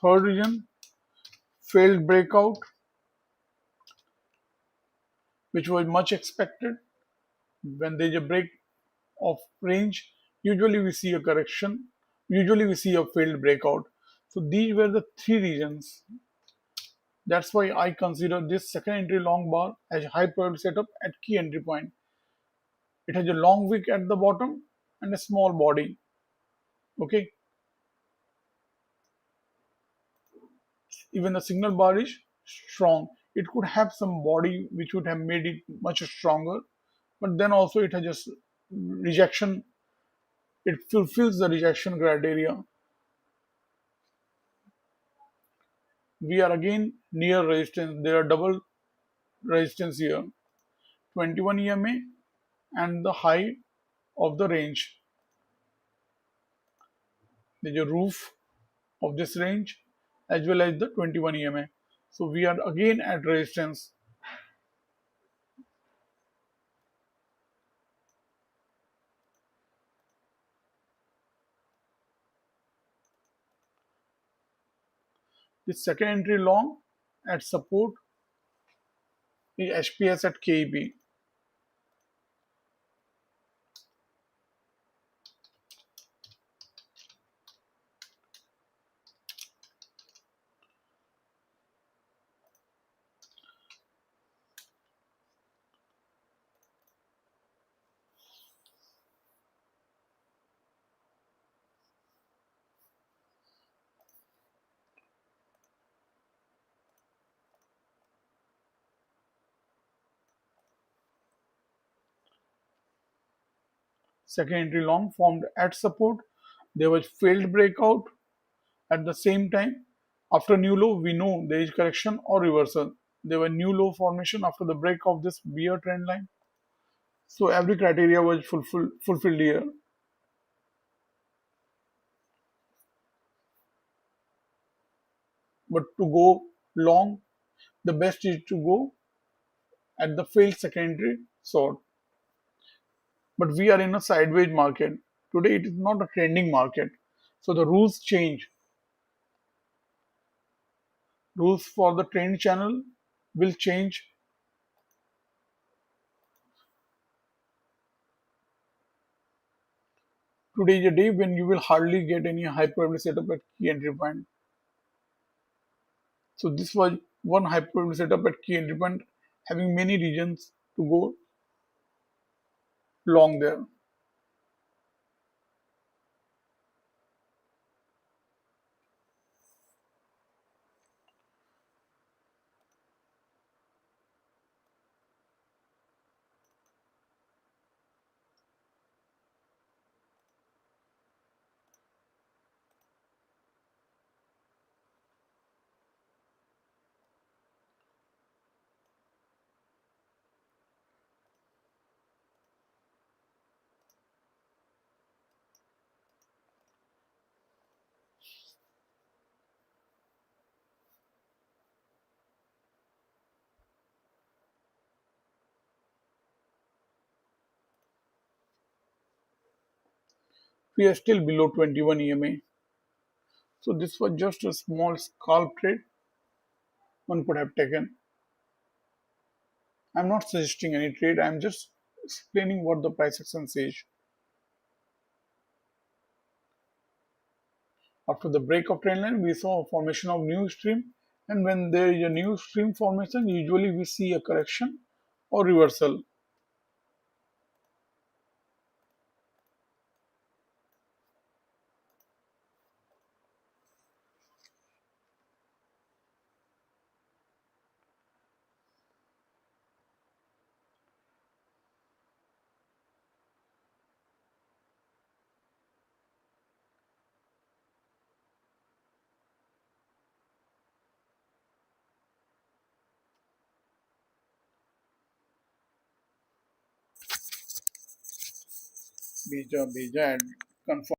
Third region, failed breakout, which was much expected. When there is a break of range, usually we see a correction, usually we see a failed breakout. So these were the three regions. That's why I consider this second entry long bar as a high probability setup at key entry point. It has a long wick at the bottom and a small body. Okay, even the signal bar is strong. It could have some body which would have made it much stronger, but then also it has just rejection. It fulfills the rejection criteria. We are again near resistance. There are double resistance here, 21 EMA and the high of the range. There's a roof of this range as well as the 21 EMA. So we are again at resistance. This second entry long at support is HPS at KEP. Second entry long formed at support. There was failed breakout at the same time. After new low, we know there is correction or reversal. There were new low formation after the break of this bear trend line. So every criteria was fulfilled here. But to go long, the best is to go at the failed secondary sort. But we are in a sideways market. Today it is not a trending market. So the rules change. Rules for the trend channel will change. Today is a day when you will hardly get any high probability setup at key entry point. So this was one high probability setup at key entry point, having many regions to go long there. We are still below 21 EMA. So this was just a small scalp trade one could have taken. I'm not suggesting any trade, I'm just explaining what the price action says. After the break of trend line, we saw a formation of new stream, and when there is a new stream formation, usually we see a correction or reversal. Bija and confirm.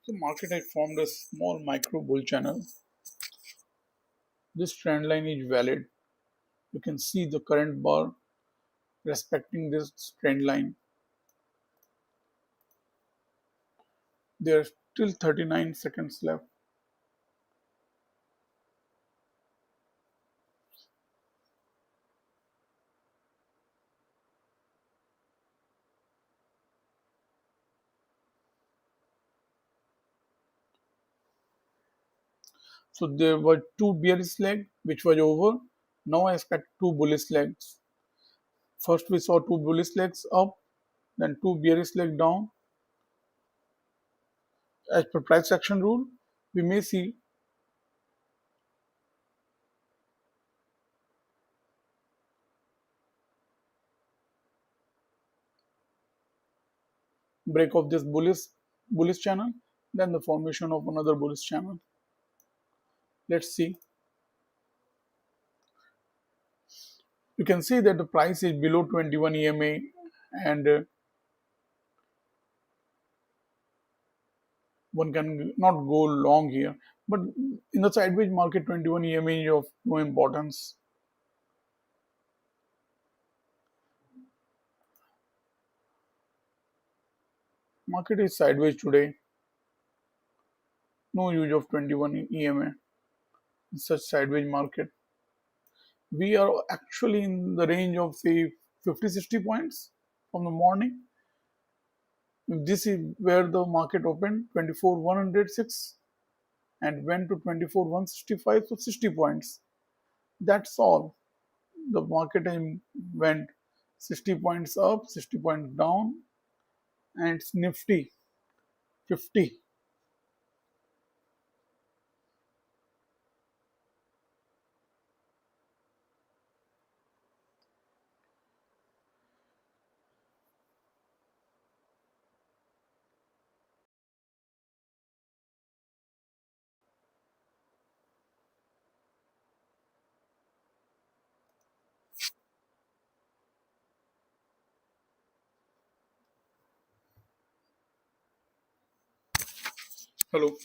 The market had formed a small micro bull channel. This trend line is valid. You can see the current bar respecting this trend line. There are still 39 seconds left. So there were two bearish legs which was over. Now I expect two bullish legs. First we saw two bullish legs up, then two bearish legs down. As per price action rule, we may see break of this bullish channel, then the formation of another bullish channel. Let's see. You can see that the price is below 21 EMA, and one can not go long here. But in the sideways market, 21 EMA is of no importance. Market is sideways today. No use of 21 EMA in such sideways market. We are actually in the range of say 50-60 points from the morning. If this is where the market opened 24,106 and went to 24,165, so 60 points. That's all. The market went 60 points up, 60 points down, and it's nifty 50. Hello.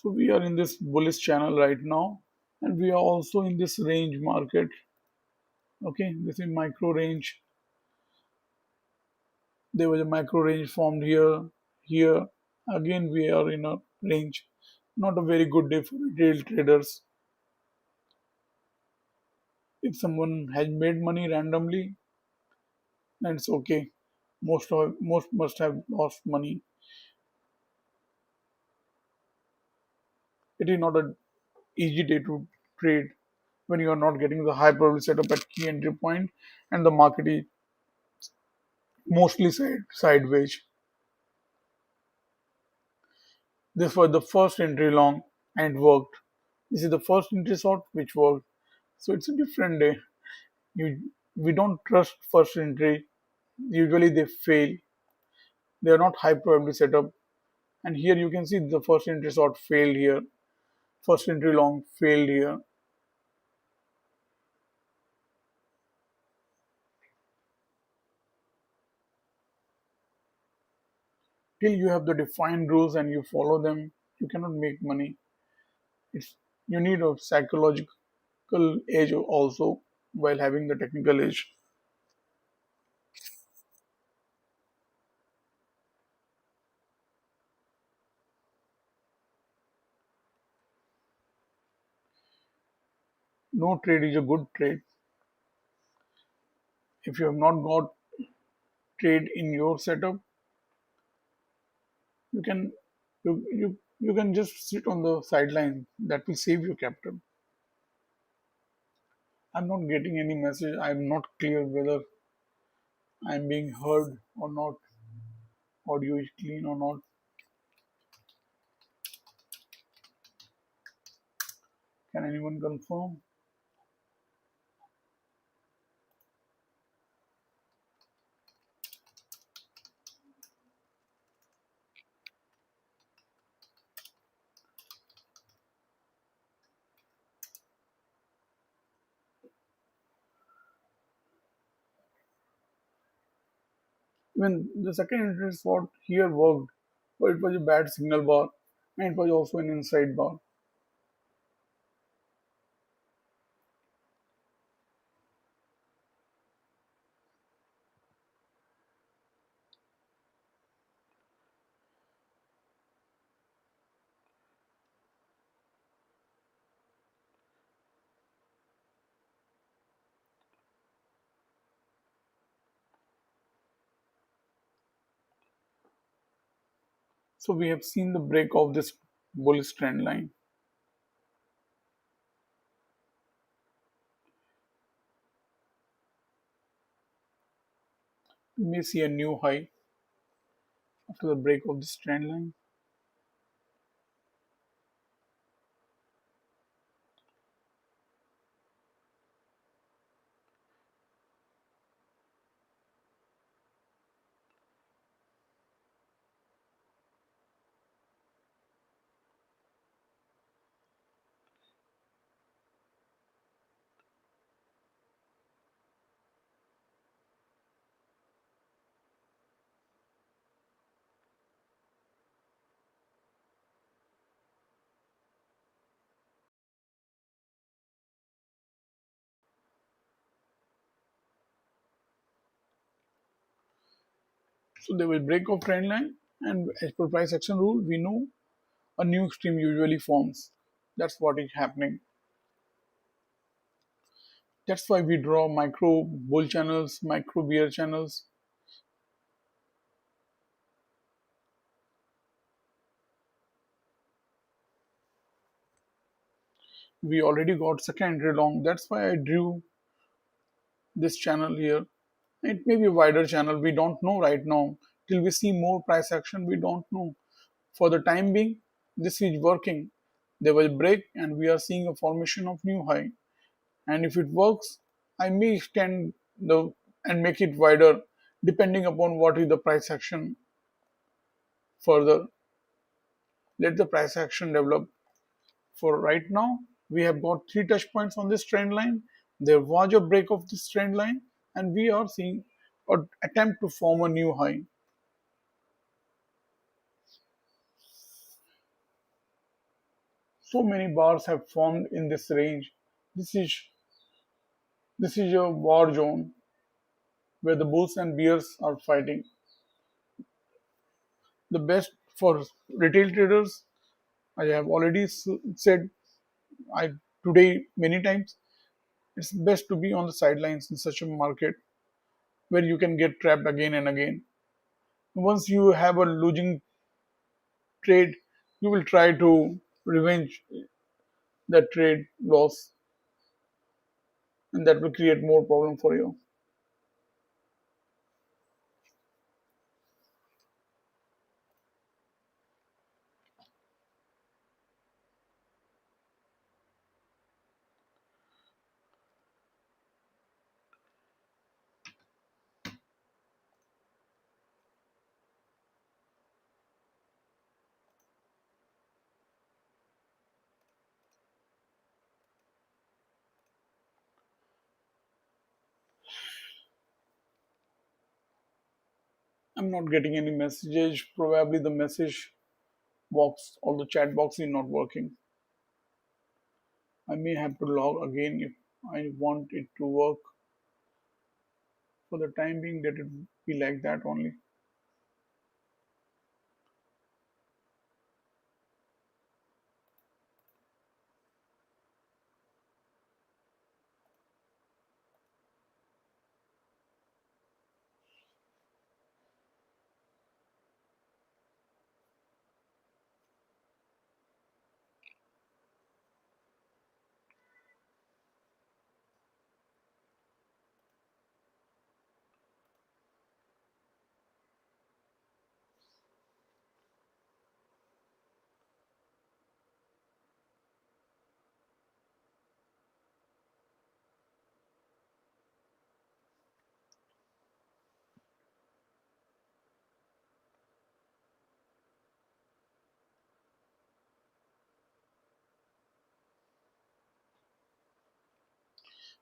So we are in this bullish channel right now, and we are also in this range market. Okay, this is micro range. There was a micro range formed here, here. Again, we are in a range. Not a very good day for retail traders. If someone has made money randomly, then it's okay. Most must have lost money. It is not an easy day to trade when you are not getting the high probability setup at key entry point and the market is mostly sideways. This was the first entry long and it worked. This is the first entry short which worked. So it's a different day. We don't trust first entry. Usually they fail. They are not high probability setup. And here you can see the first entry short failed here. First entry long failed here. Till you have the defined rules and you follow them, you cannot make money. It's you need a psychological edge also while having the technical edge. No trade is a good trade. If you have not got trade in your setup, you can you can just sit on the sideline. That will save your capital. I'm not getting any message. I'm not clear whether I'm being heard or not. Audio is clean or not. Can anyone confirm? Even the second entry spot here worked, but it was a bad signal bar and it was also an inside bar. So we have seen the break of this bullish trend line. We may see a new high after the break of this trend line. So they will break off trend line, and as per price action rule, we know a new stream usually forms. That's what is happening. That's why we draw micro bull channels, micro bear channels. We already got second entry long. That's why I drew this channel here. It may be a wider channel. We don't know right now. Till we see more price action, we don't know. For the time being, this is working. They will break, and we are seeing a formation of new high. And if it works, I may extend the and make it wider depending upon what is the price action further. Let the price action develop. For right now, we have got three touch points on this trend line. There was a break of this trend line, and we are seeing an attempt to form a new high. So many bars have formed in this range. This is this is a war zone where the bulls and bears are fighting. The best for retail traders, I have already said I today many times, it's best to be on the sidelines in such a market where you can get trapped again and again. Once you have a losing trade, you will try to revenge that trade loss, and that will create more problem for you. I'm not getting any messages. Probably the message box or the chat box is not working. I may have to log again if I want it to work. For the time being, let it be like that only.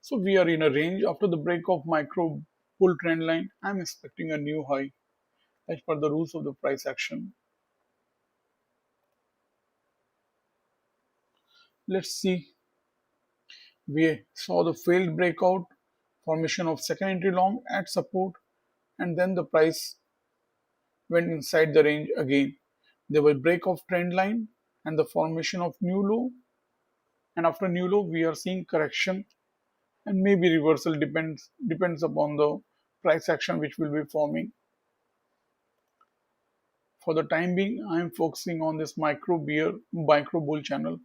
So we are in a range after the break of micro bull trend line. I'm expecting a new high as per the rules of the price action. Let's see. We saw the failed breakout, formation of second entry long at support, and then the price went inside the range again. There was break of trend line and the formation of new low. And after new low, we are seeing correction and maybe reversal depends upon the price action which will be forming. For the time being, I am focusing on this micro bull channel.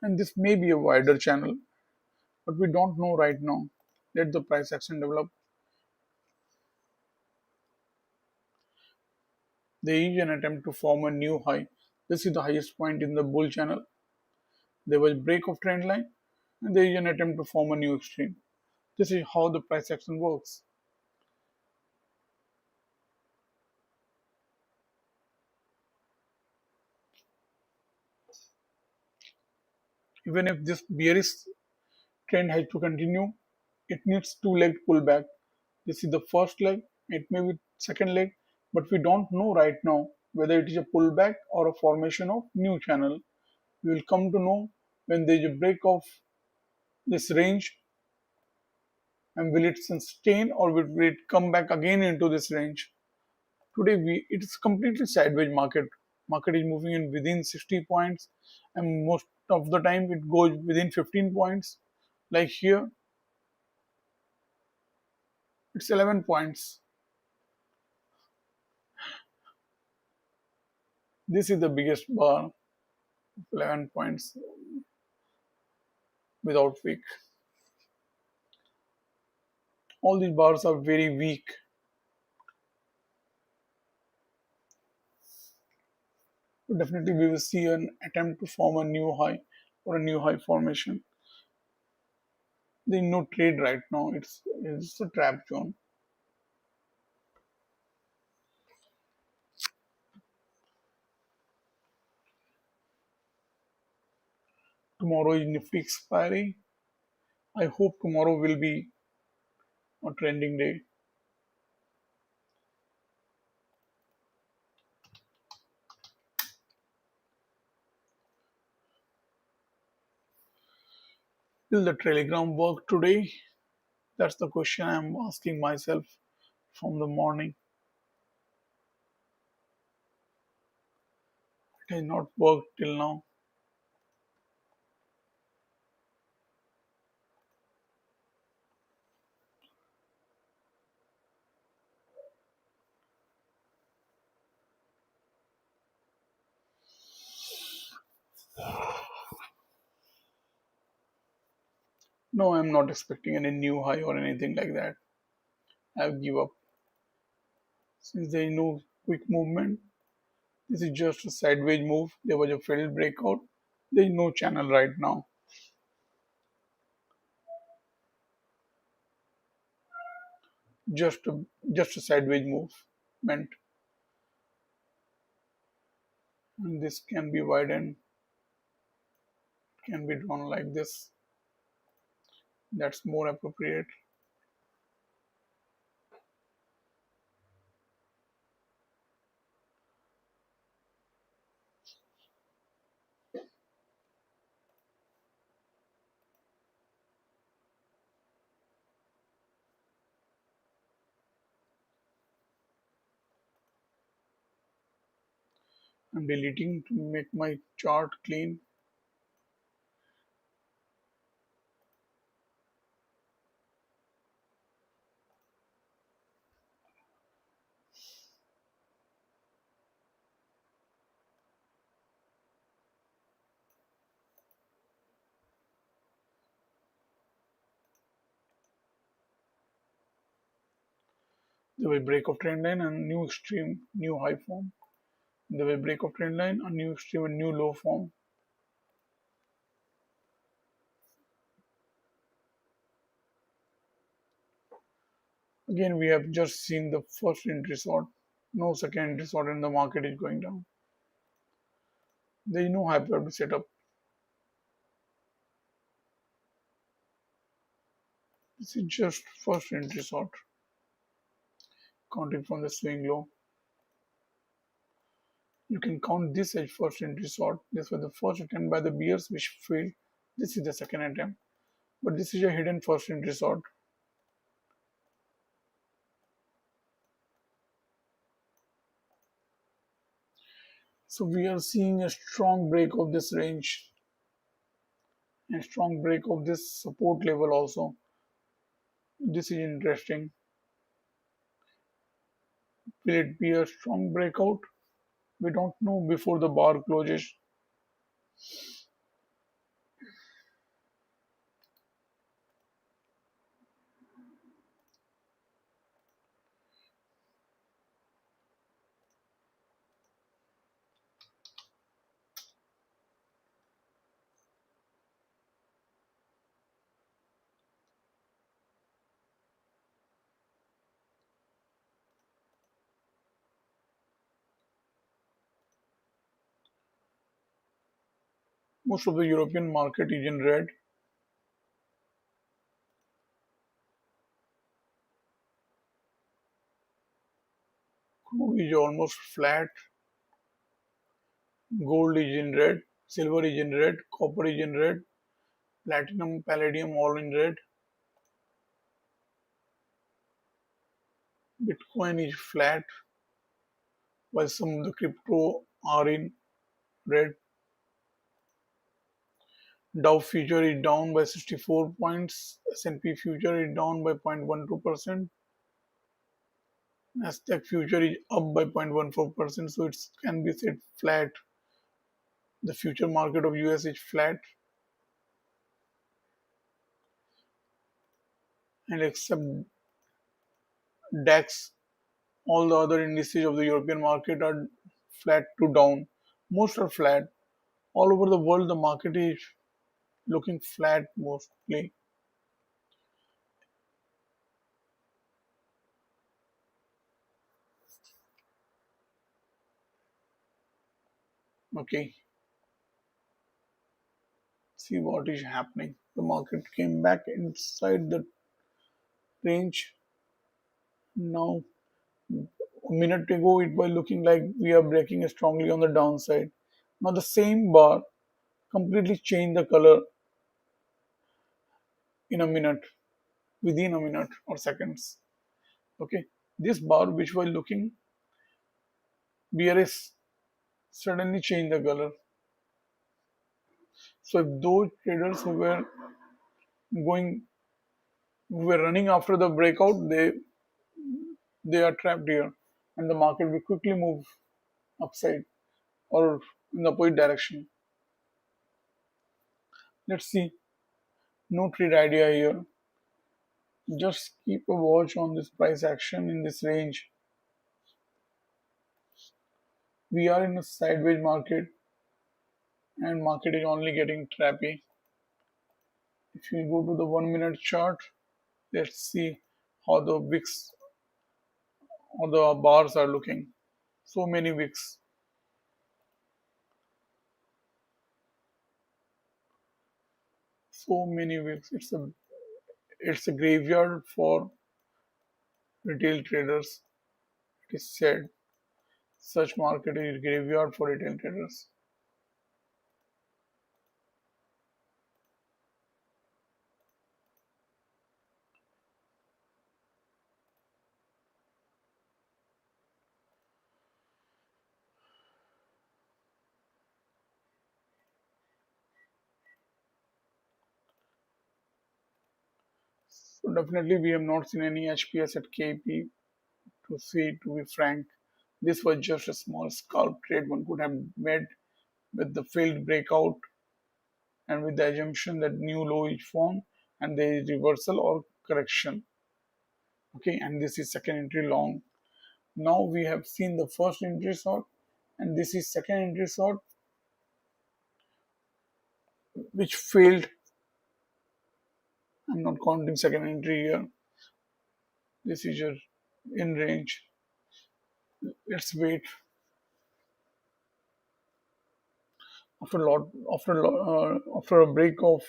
And this may be a wider channel, but we don't know right now. Let the price action develop. There is an attempt to form a new high. This is the highest point in the bull channel. There was break of trend line, and there is an attempt to form a new extreme. This is how the price action works. Even if this bearish trend has to continue, it needs two-leg pullback. This is the first leg, it may be second leg, but we don't know right now whether it is a pullback or a formation of new channel. We will come to know when there is a break of this range, and will it sustain or will it come back again into this range. Today it's completely sideways market. Market is moving in within 60 points, and most of the time it goes within 15 points. Like here, it's 11 points. This is the biggest bar, 11 points without wick. All these bars are very weak. Definitely, we will see an attempt to form a new high or a new high formation. There's no trade right now. It's a trap zone. Tomorrow is Nifty expiry. I hope tomorrow will be or trending day. Will the telegram work today? That's the question I'm asking myself from the morning. It has not worked till now. No, I'm not expecting any new high or anything like that. I've give up. Since there is no quick movement, this is just a sideways move. There was a failed breakout. There is no channel right now. Just a, just a sideways movement. And this can be widened, can be drawn like this. That's more appropriate. I'm deleting to make my chart clean. There will break of trend line and new extreme, new high form. There will break of trend line, a new extreme, a new low form. Again, we have just seen the first entry sort. No second entry sort and the market is going down. There is no hyper setup. This is just first entry sort. Counting from the swing low. You can count this as first entry sort. This was the first attempt by the bears which failed. This is the second attempt. But this is a hidden first entry sort. So we are seeing a strong break of this range and strong break of this support level also. This is interesting. Will it be a strong breakout? We don't know before the bar closes. Most of the European market is in red. Crude is almost flat. Gold is in red. Silver is in red. Copper is in red. Platinum, palladium all in red. Bitcoin is flat while some of the crypto are in red. Dow future is down by 64 points. S&P future is down by 0.12%. Nasdaq future is up by 0.14%. So it can be said flat. The future market of US is flat, and except DAX, all the other indices of the European market are flat to down. Most are flat. All over the world, the market is looking flat mostly. Okay, see what is happening. The market came back inside the range. Now, a minute ago, it was looking like we are breaking strongly on the downside. Now, the same bar completely changed the color in a minute, within a minute or seconds. Okay, this bar, which was looking bearish, suddenly changed the color. So, if those traders going, who were running after the breakout, they are trapped here, and the market will quickly move upside or in the opposite direction. Let's see. No trade idea here. Just keep a watch on this price action in this range. We are in a sideways market and market is only getting trappy. If you go to the 1 minute chart, let's see how the wicks or the bars are looking. So many wicks, so many wicks. It's a graveyard for retail traders. It is said such market is graveyard for retail traders. So definitely we have not seen any HPS at KP. To be frank, this was just a small scalp trade one could have made with the failed breakout and with the assumption that new low is formed and there is reversal or correction. Okay, and this is second entry long. Now we have seen the first entry short, and this is second entry short which failed. I'm not counting second entry here. This is your in range. Let's wait after a break of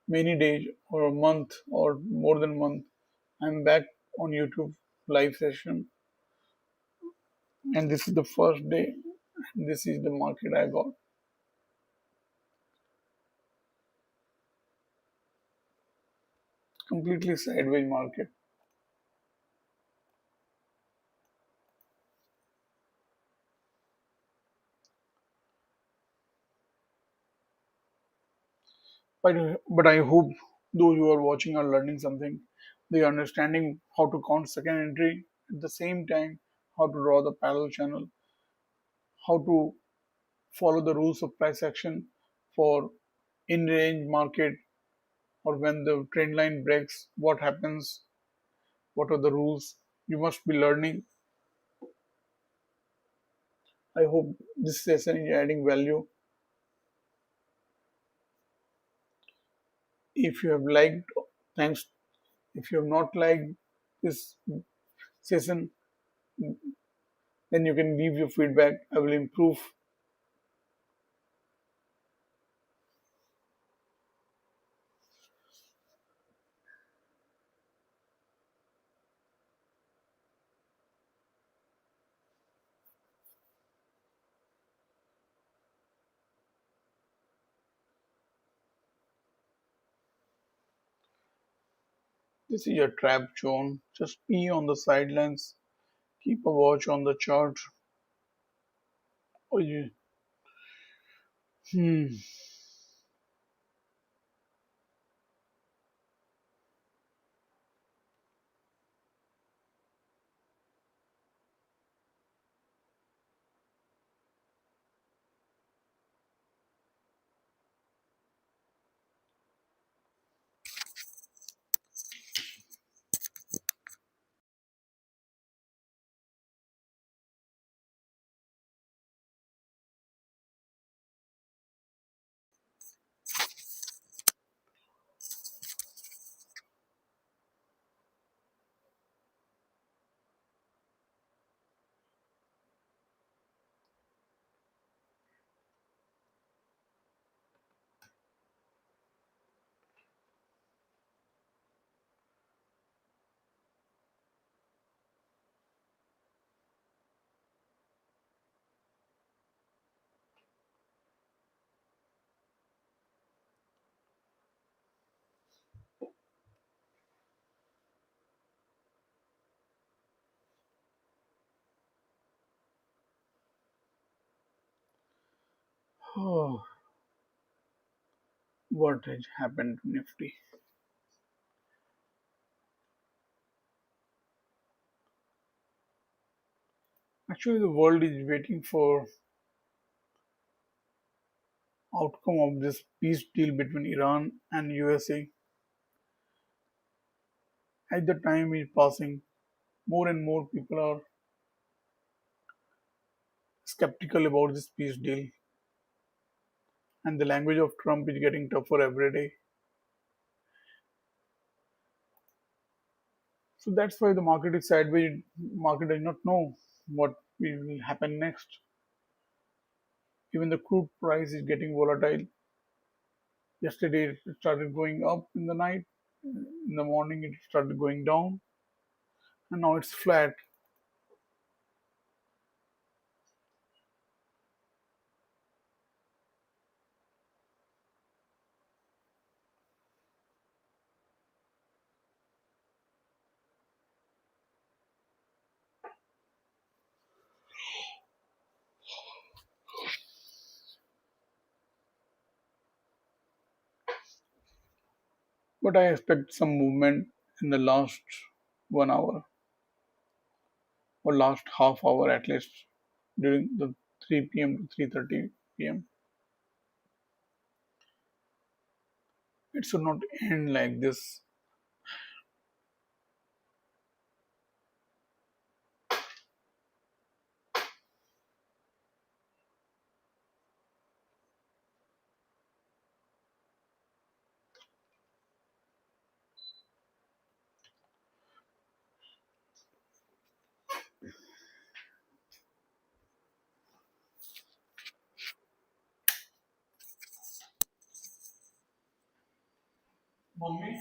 many days or a month or more than a month. I'm back on YouTube live session, and this is the first day. This is the market I got. Completely sideways market. But I hope those who are watching are learning something. They are understanding how to count second entry at the same time, how to draw the parallel channel, how to follow the rules of price action for in range market or when the trend line breaks, what happens, what are the rules. You must be learning. I hope this session is adding value. If you have liked, thanks. If you have not liked this session, then you can leave your feedback. I will improve. This is your trap zone. Just be on the sidelines. Keep a watch on the chart. Oh, yeah. Hmm. Oh, what has happened to Nifty? Actually, the world is waiting for outcome of this peace deal between Iran and USA. As the time is passing, more and more people are skeptical about this peace deal, and the language of Trump is getting tougher every day. So that's why the market is sideways. Market does not know what will happen next. Even the crude price is getting volatile. Yesterday it started going up in the night. In the morning it started going down, and now it's flat. But I expect some movement in the last 1 hour or last half hour at least during the 3 p.m. to 3:30 p.m. It should not end like this. Mommy?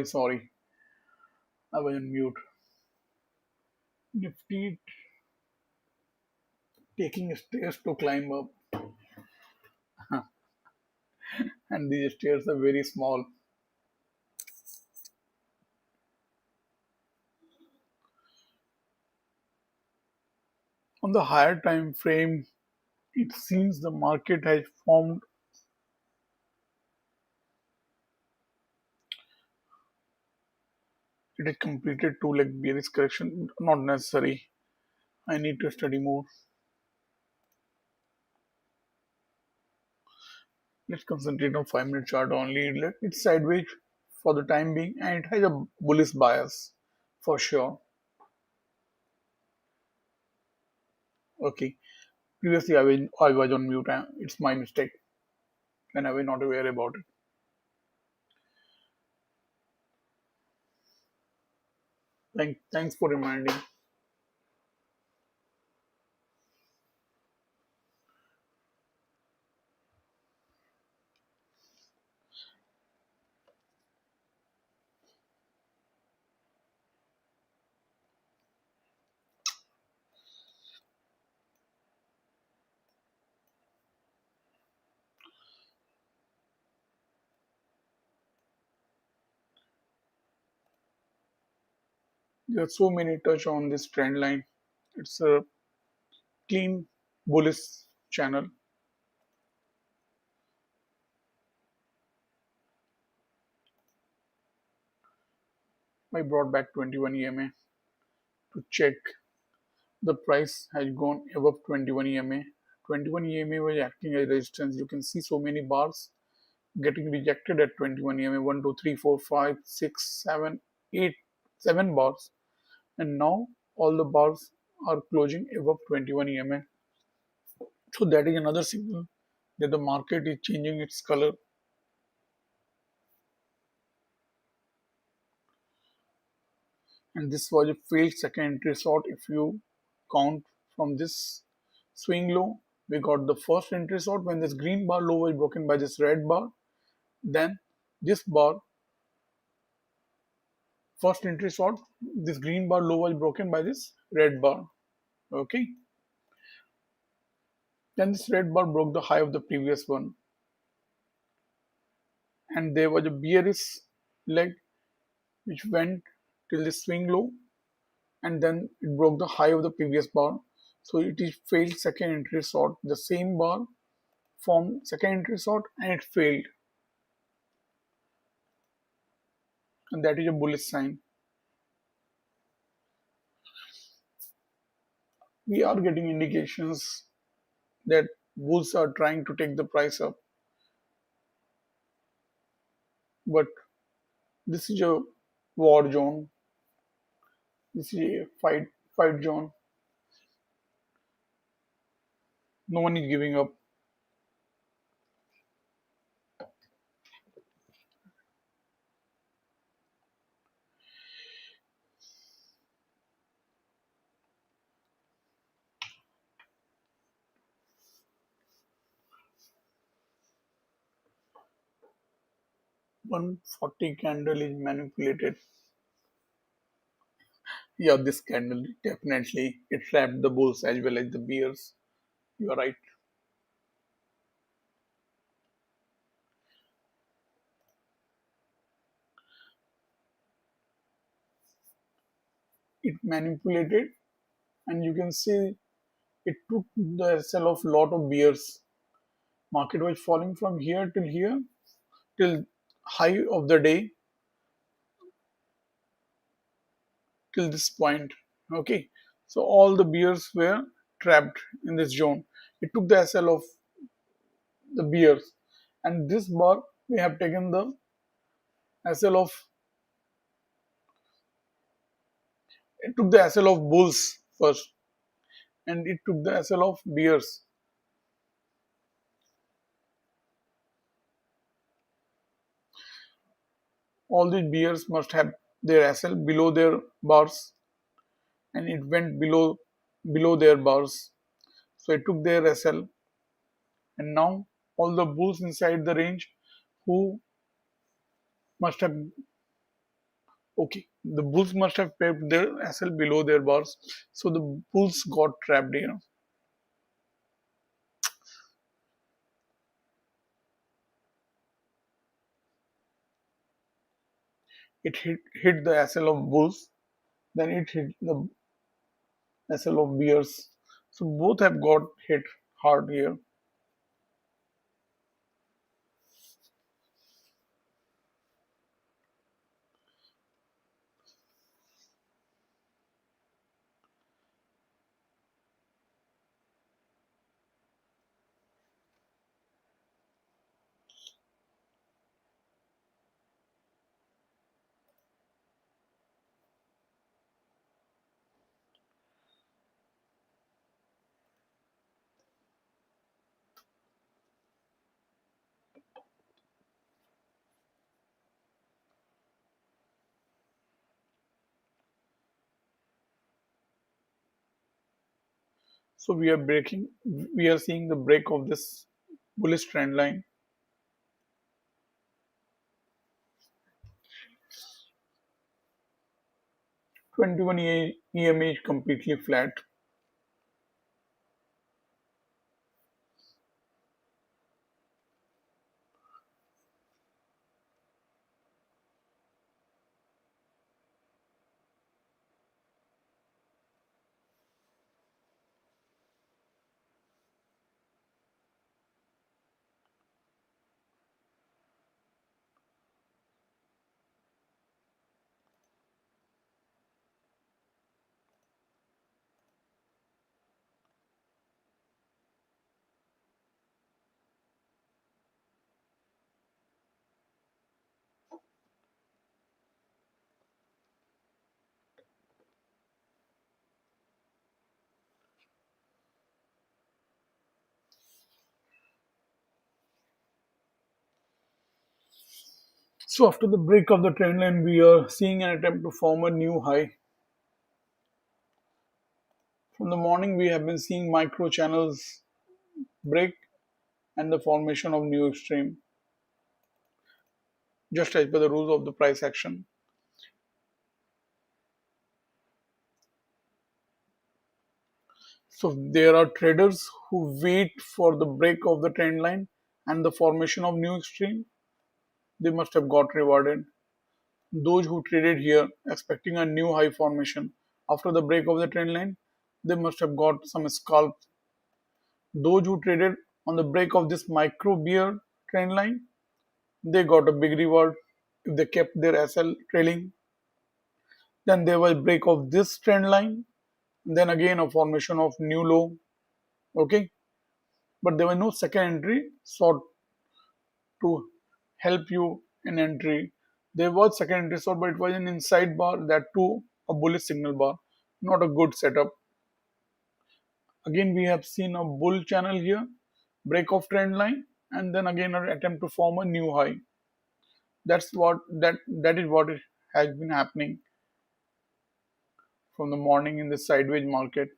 Sorry. I was on mute. Nifty taking stairs to climb up, and these stairs are very small. On the higher time frame, it seems the market has formed. It has completed two leg bearish correction. Not necessary. I need to study more. Let's concentrate on 5 minute chart only. It's sideways for the time being, and it has a bullish bias for sure. Okay. Previously, I was on mute. It's my mistake, and I was not aware about it. Thanks for reminding. There are so many touch on this trend line. It's a clean bullish channel. I brought back 21 EMA to check the price has gone above 21 EMA. 21 EMA was acting as resistance. You can see so many bars getting rejected at 21 EMA. 1, 2, 3, 4, 5, 6, 7, 8, 7 bars. And now all the bars are closing above 21 EMA. So that is another signal that the market is changing its color. And this was a failed second entry short. If you count from this swing low, we got the first entry short when this green bar low was broken by this red bar. Then this bar, first entry short, this green bar low was broken by this red bar. Okay. Then this red bar broke the high of the previous one. And there was a bearish leg which went till the swing low, and then it broke the high of the previous bar. So it is failed second entry short. The same bar formed second entry short and it failed, and that is a bullish sign. We are getting indications that bulls are trying to take the price up, but this is a war zone. This is a fight zone. No one is giving up. 140 candle is manipulated. Yeah, this candle definitely it trapped the bulls as well as the bears. You are right. It manipulated, and you can see it took the sell of lot of bears. Market was falling from here till high of the day till this point. Okay, so all the bears were trapped in this zone. It took the SL of the bears, and this bar we have taken the SL of it took the SL of bulls first, and it took the SL of bears. All these bears must have their SL below their bars, and it went below their bars. So it took their SL, and now all the bulls inside the range who must have Okay, the bulls must have prepped their SL below their bars, so the bulls got trapped here. It hit the SL of bulls, then it hit the SL of bears. So both have got hit hard here. So we are seeing the break of this bullish trend line. 21 EMA is completely flat. So after the break of the trend line, we are seeing an attempt to form a new high. From the morning, we have been seeing micro channels break and the formation of new extreme, just as per the rules of the price action. So there are traders who wait for the break of the trend line and the formation of new extreme. They must have got rewarded. Those who traded here expecting a new high formation after the break of the trend line, they must have got some scalp. Those who traded on the break of this micro bear trend line, they got a big reward if they kept their SL trailing. Then there was break of this trend line, then again a formation of new low. Okay, but there was no second entry sought to help you in entry. There was second entry sought, but it was an inside bar, that too a bullish signal bar. Not a good setup. Again, we have seen a bull channel here, break of trend line, and then again an attempt to form a new high. That is what has been happening from the morning in the sideways market.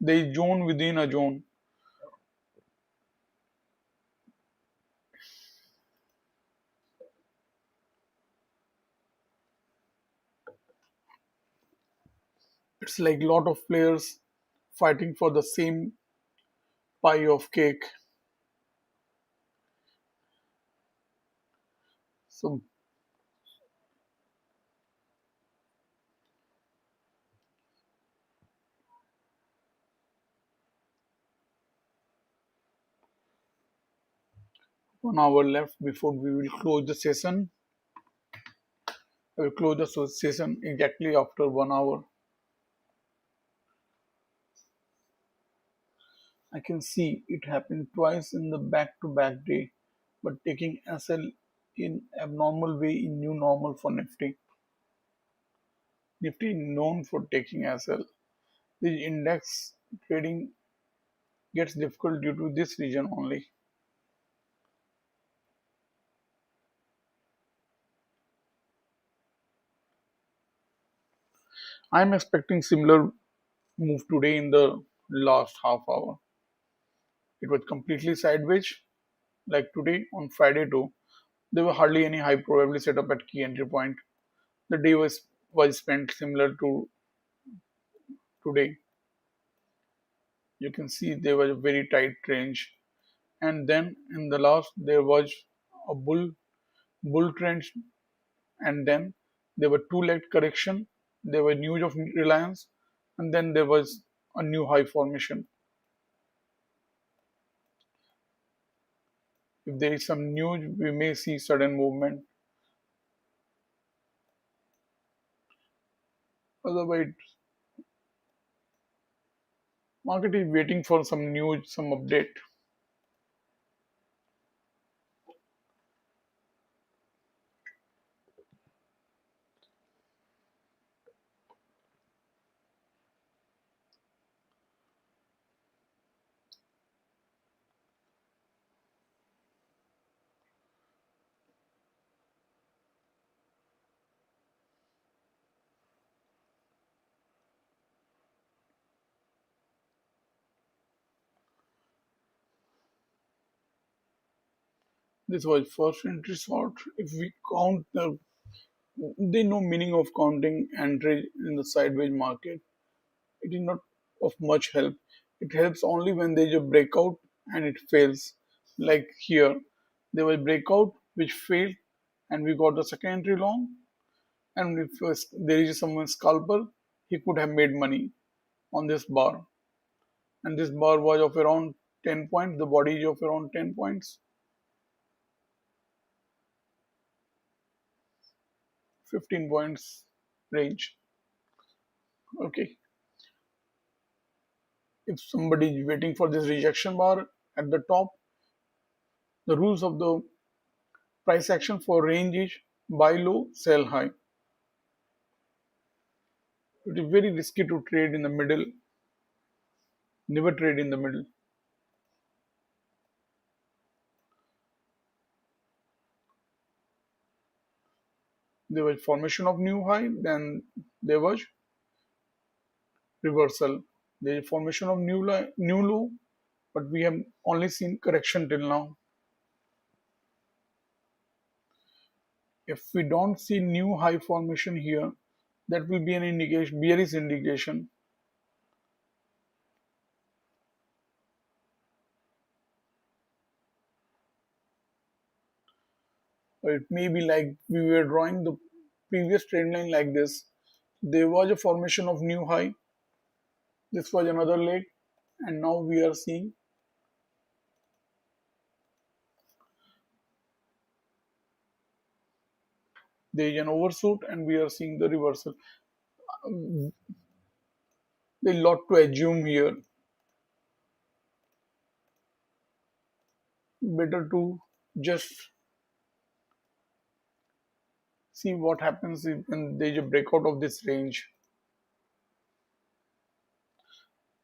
There is zone within a zone. It's like lot of players fighting for the same pie of cake. So 1 hour left before we will close the session. I will close the session exactly after 1 hour. I can see it happened twice in the back-to-back day, but taking SL in abnormal way in new normal for Nifty. Nifty known for taking SL. The index trading gets difficult due to this reason only. I'm expecting similar move today in the last half hour. It was completely sideways like today on Friday too. There were hardly any high probability setup at key entry point. The day was spent similar to today. You can see there was a very tight range. And then in the last there was a bull trend, and then there were two leg correction. There were news of Reliance, and then there was a new high formation. If there is some news, we may see sudden movement. Otherwise, market is waiting for some news, some update. This was first entry short. If we count they know meaning of counting entry in the sideways market. It is not of much help. It helps only when there is a breakout and it fails. Like here, there was breakout which failed, and we got the second entry long. And if there is someone scalper, he could have made money on this bar. And this bar was of around 10 points. The body is of around 10 points, 15 points range. Okay. If somebody is waiting for this rejection bar at the top, the rules of the price action for range is buy low, sell high. It is very risky to trade in the middle. Never trade in the middle. There was formation of new high, then there was reversal. There is formation of new low, but we have only seen correction till now. If we don't see new high formation here, that will be an indication, bearish indication. Or it may be like we were drawing the previous trend line like this. There was a formation of new high. This was another leg, and now we are seeing there is an overshoot, and we are seeing the reversal. There's a lot to assume here. Better to just see what happens when there is a breakout of this range.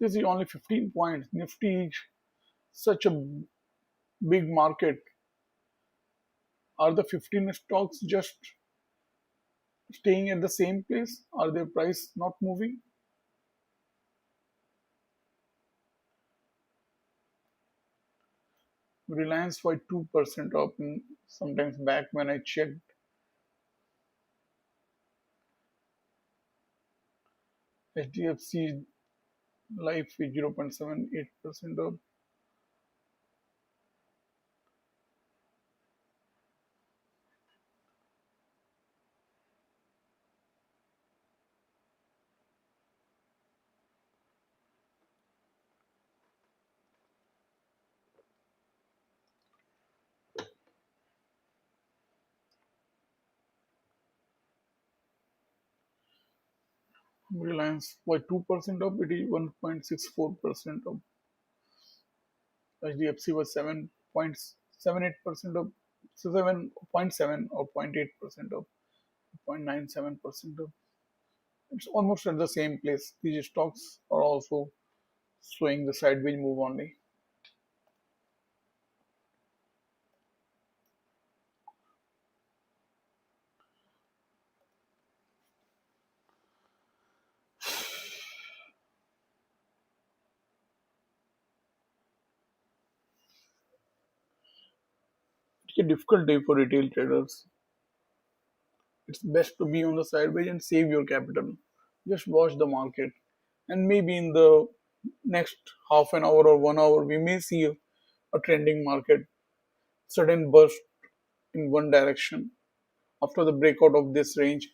This is only 15 points. Nifty is such a big market. Are the 15 stocks just staying at the same place? Are their price not moving? Reliance was 2% up sometimes back when I checked. HDFC Life is 0.78% up. Reliance was 2% up, it is 1.64% up. HDFC was 7.78% up, so 7.7 or 0.8% up, 0.97% up. It's almost at the same place. These stocks are also showing the sideways move only. a difficult day for retail traders. It's best to be on the sideways and save your capital. Just watch the market. And maybe in the next half an hour or 1 hour, we may see a trending market, sudden burst in one direction. After the breakout of this range,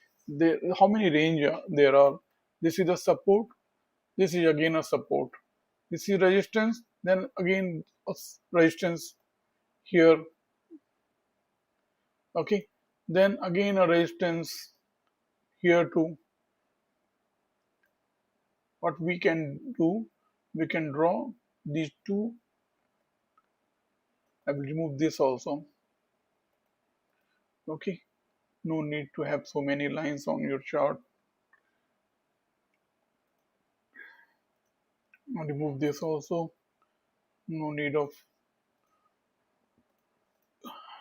how many range there are? This is a support, this is again a support. This is resistance, then again resistance here, okay? Then again a resistance here too. What we can do, we can draw these two. I will remove this also, okay? No need to have so many lines on your chart. I'll remove this also. No need of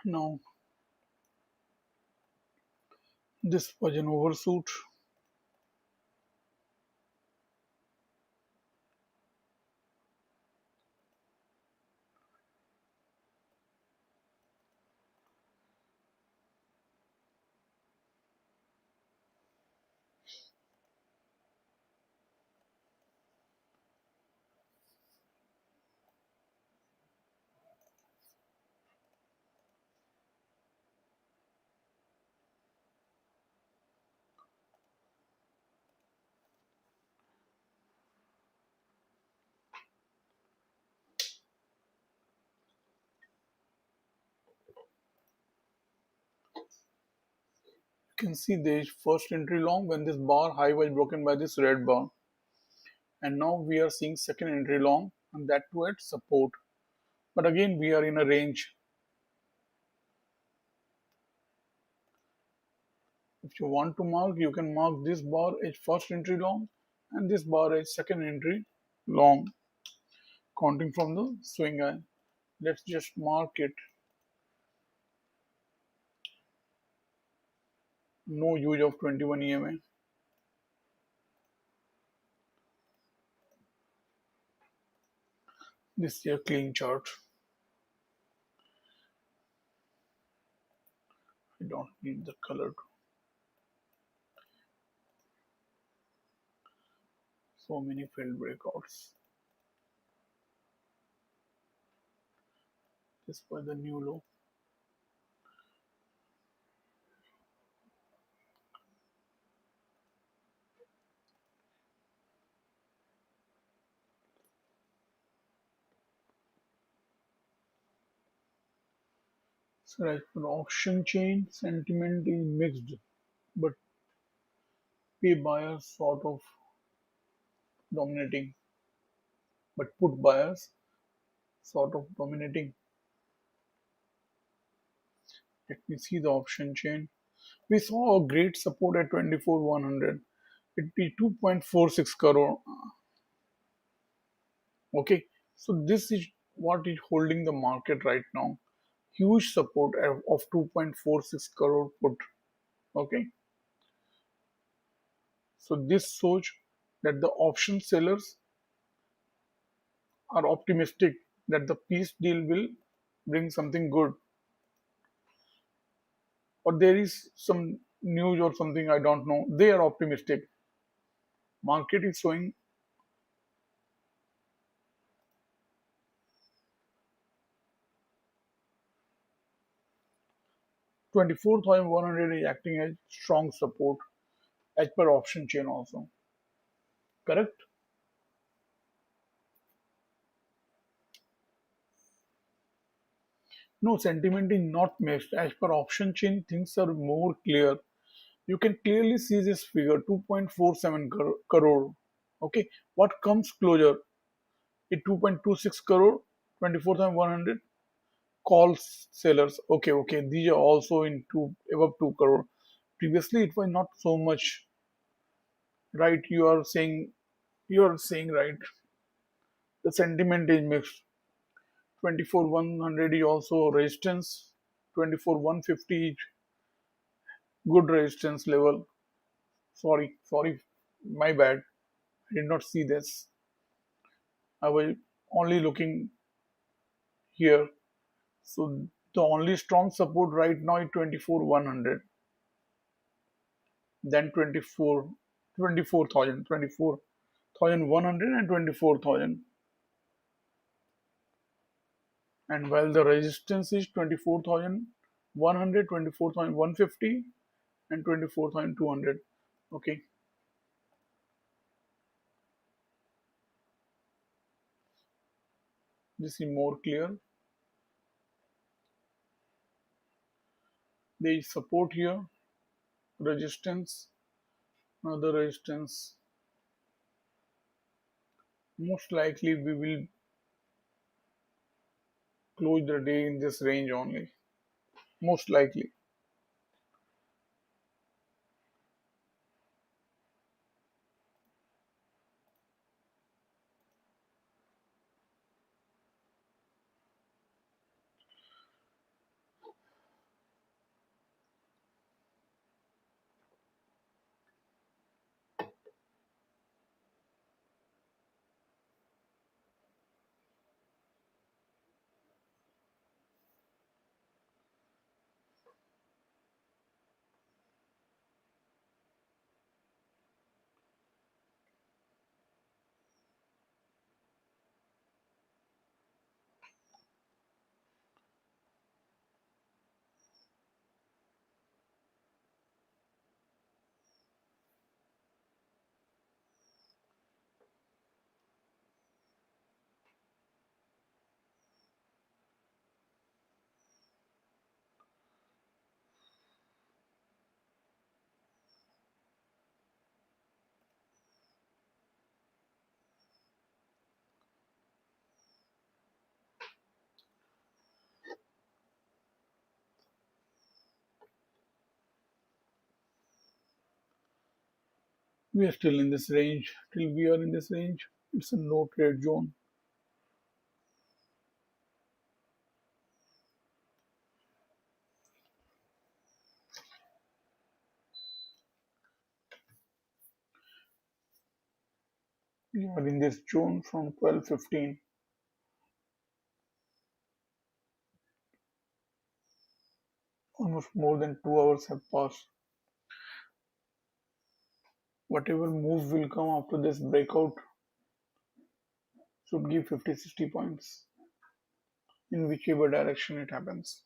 now. This was an overshoot. You can see the first entry long when this bar high was broken by this red bar, and now we are seeing second entry long, and that too at support. But again we are in a range. If you want to mark, you can mark this bar as first entry long and this bar as second entry long, counting from the swing eye. Let's just mark it. No use of 21 EMA. This is a clean chart. I don't need the color. So many failed breakouts. This was the new low. So as for auction chain, sentiment is mixed, but pay buyers sort of dominating, but put buyers sort of dominating. Let me see the option chain. We saw a great support at 24,100. It be 2.46 crore. Okay, so this is what is holding the market right now. Huge support of 2.46 crore put. Okay, so this shows that the option sellers are optimistic that the peace deal will bring something good, or there is some news or something, I don't know. They are optimistic. Market is showing 24,100 is acting as strong support as per option chain also. Correct? No, sentiment is not mixed. As per option chain, things are more clear. You can clearly see this figure 2.47 crore. Okay, what comes closer? It 2.26 crore, 24,100 calls sellers. Okay, okay, these are also in two above 2 crore. Previously, it was not so much, right? You are saying right. The sentiment is mixed. 24,100 is also resistance. 24,150 is good resistance level. Sorry, my bad. I did not see this. I was only looking here. So The only strong support right now is 24,100, then 24,000, 24,100 and 24,000. And while the resistance is 24,100, 24,150 and 24,200. Okay, this is more clear. There is support here, resistance, another resistance. Most likely we will close the day in this range only. Most likely. We are still in this range. Till we are in this range, it's a no trade zone. We are in this zone from 12:15. Almost more than 2 hours have passed. Whatever move will come after this breakout should give 50-60 points in whichever direction it happens.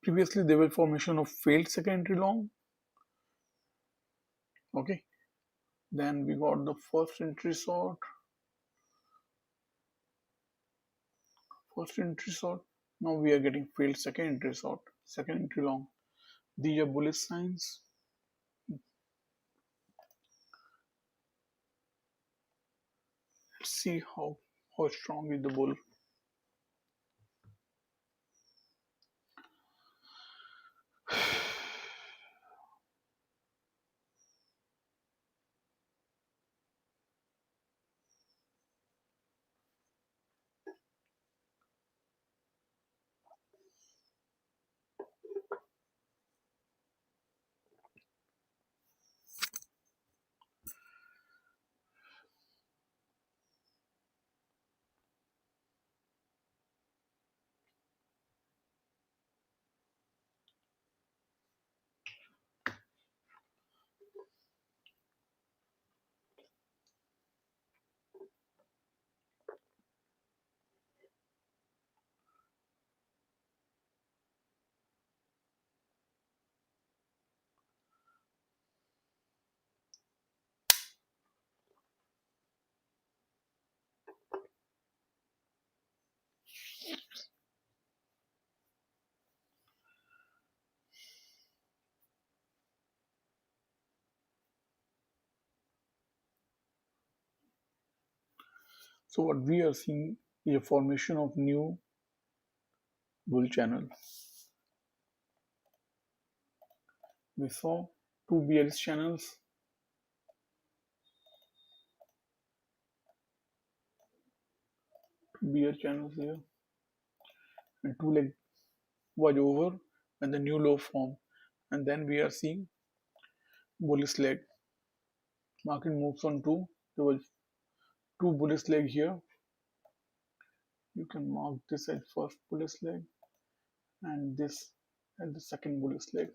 Previously, there were formation of failed secondary long. Okay, then we got the first entry sort, first entry sort. Now we are getting failed second entry sort, second entry long. These are bullish signs. Let's see how strong is the bull. So what we are seeing is a formation of new bull channel. We saw two bearish channels, two bear channels here, and two leg was over and the new low form. And then we are seeing bullish leg. Market moves on two. There was two bullish leg here. You can mark this as first bullish leg and this as the second bullish leg.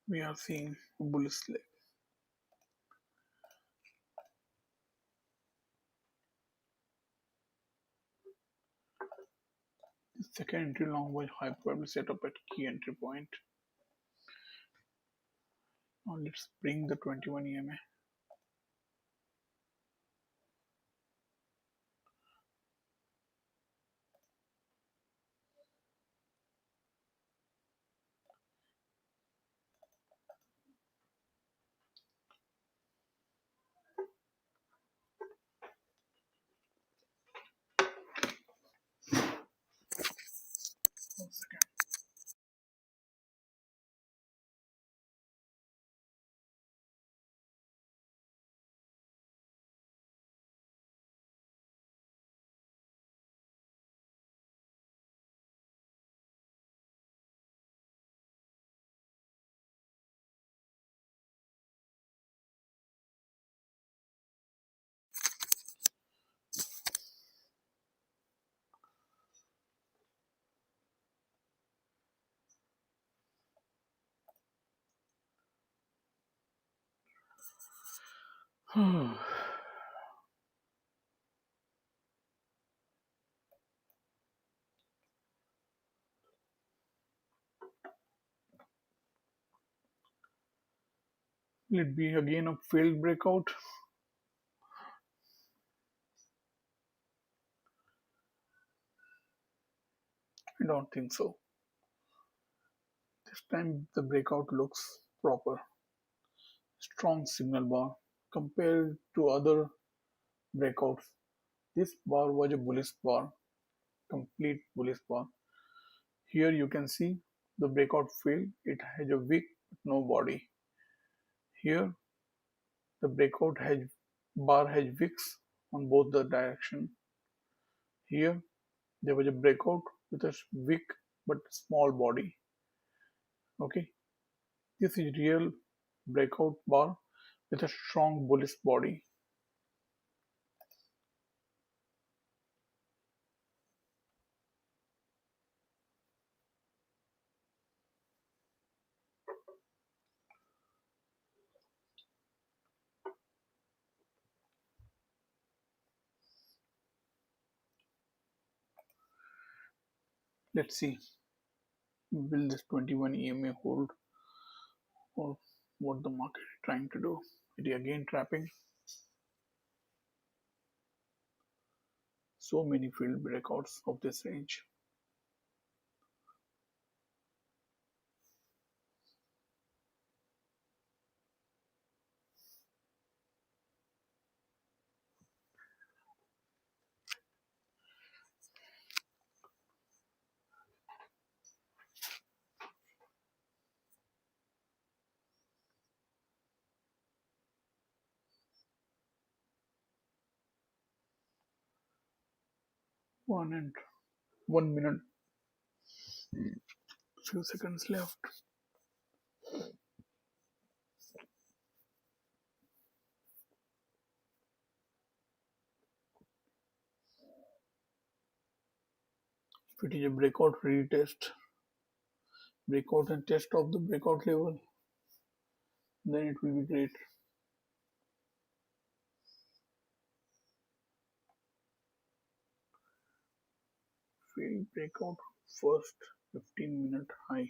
We are seeing a bullish leg. The second entry long was high probably set up at key entry point. Now let's bring the 21 EMA. One second. Will it be again a failed breakout? I don't think so. This time the breakout looks proper. Strong signal bar compared to other breakouts. This bar was a bullish bar, complete bullish bar. Here you can see the breakout failed. It has a wick, no body. Here the breakout has bar has wicks on both the direction. Here there was a breakout with a wick but small body. Okay, this is real breakout bar with a strong bullish body. Let's see, will this 21 EMA hold or what the market is trying to do? It is again trapping. So many field breakouts of this range. One and 1 minute, few seconds left. If it is a breakout retest, breakout and test of the breakout level, then it will be great. failed breakout first 15-minute high.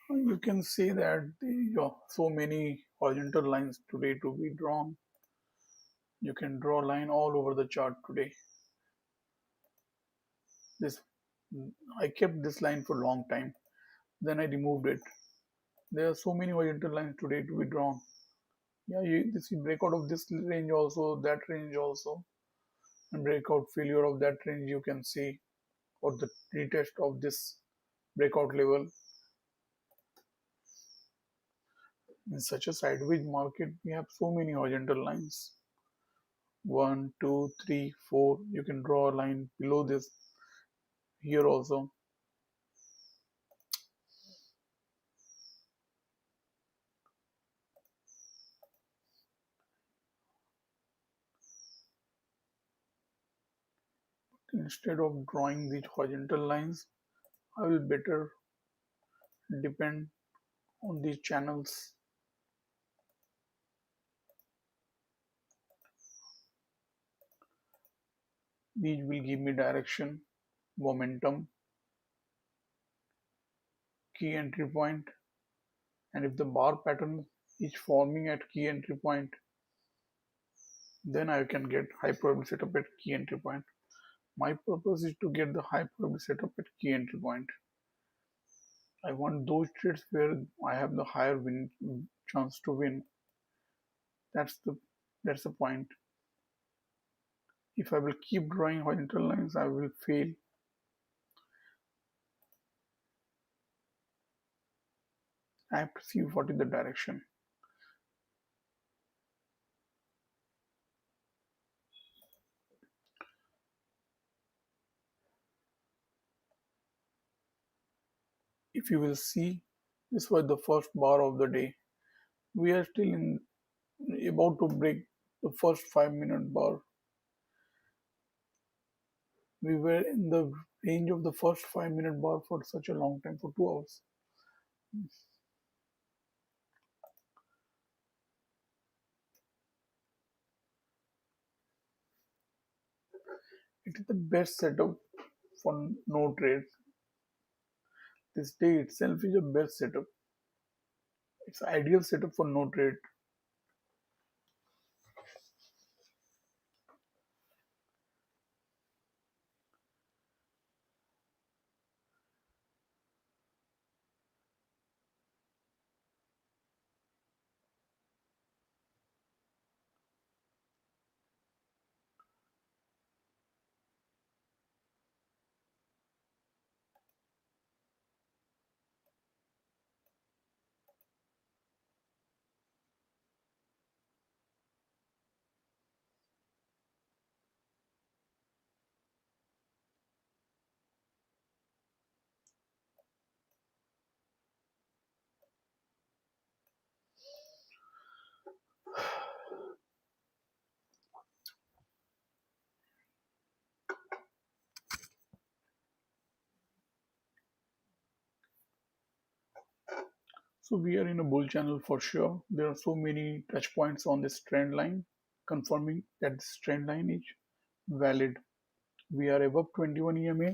You can say that there are so many horizontal lines today to be drawn. You can draw a line all over the chart today. This I kept this line for a long time. Then I removed it. There are so many horizontal lines today to be drawn. Yeah, this breakout of this range also, that range also, and breakout failure of that range you can see, or the retest of this breakout level. In such a sideways market, we have so many horizontal lines. One, two, three, four. You can draw a line below this here also. Instead of drawing these horizontal lines, I will better depend on these channels. These will give me direction, momentum, key entry point, and if the bar pattern is forming at key entry point, then I can get high probability setup at key entry point. My purpose is to get the high probability setup at key entry point. I want those trades where I have the higher win chance to win. That's the that's the point. If I will keep drawing horizontal lines, I will fail. I have to see what is the direction. If you will see, this was the first bar of the day. We are still in about to break the first 5 minute bar. We were in the range of the first 5 minute bar for such a long time, for 2 hours. It is the best setup for no trade. This day itself is the best setup. It's ideal setup for no trade. So we are in a bull channel for sure. There are so many touch points on this trend line, confirming that this trend line is valid. We are above 21 EMA.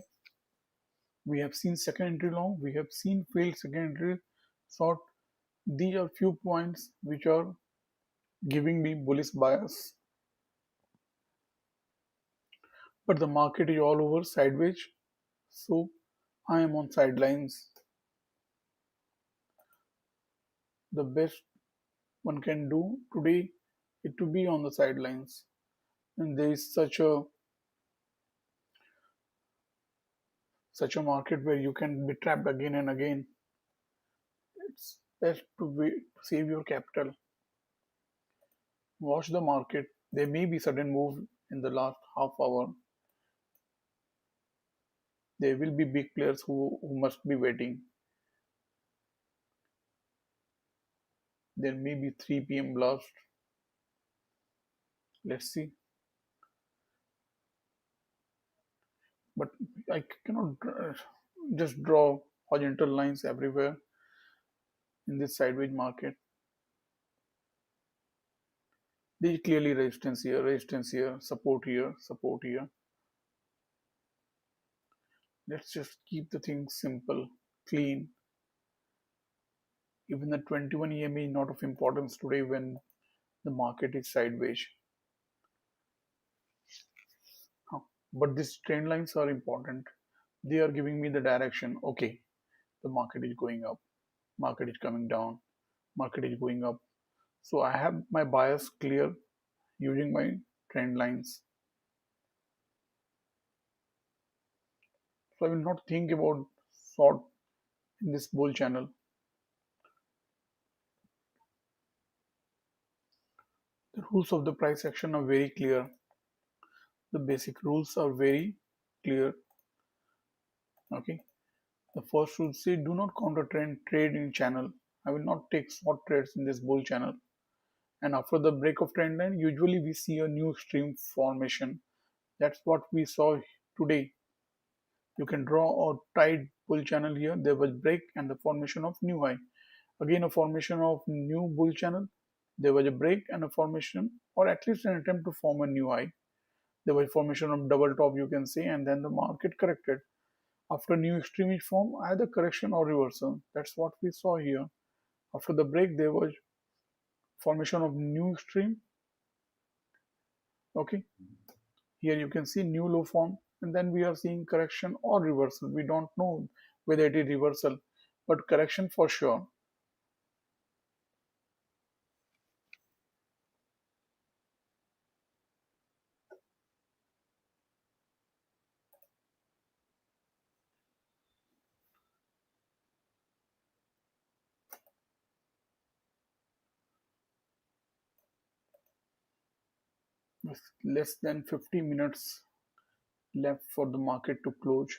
We have seen second entry long. We have seen failed second entry short. These are few points which are giving me bullish bias. But the market is all over sideways. So I am on sidelines. The best one can do today is to be on the sidelines. And there is such a market where you can be trapped again and again. It's best to save your capital. Watch the market. There may be sudden move in the last half hour. There will be big players who must be waiting. There may be 3 p.m. blast. Let's see. But I cannot just draw horizontal lines everywhere in this sideways market. There is clearly resistance here, support here, support here. Let's just keep the things simple, clean. Even the 21 EMA is not of importance today when the market is sideways. Huh. But these trend lines are important. They are giving me the direction. Okay, the market is going up, market is coming down, market is going up. So I have my bias clear using my trend lines. So I will not think about short in this bull channel. The rules of the price action are very clear. The basic rules are very clear. Okay. The first rule say do not counter trend trade in channel. I will not take short trades in this bull channel. And after the break of trend line, usually we see a new stream formation. That's what we saw today. You can draw a tight bull channel here. There was break and the formation of new high. Again, a formation of new bull channel. There was a break and a formation, or at least an attempt to form a new high. There was formation of double top, you can say, and then the market corrected. After new extreme is formed, either correction or reversal. That's what we saw here. After the break, there was formation of new extreme. Okay, here you can see new low form, and then we are seeing correction or reversal. We don't know whether it is reversal, but correction for sure. With less than 50 minutes left for the market to close.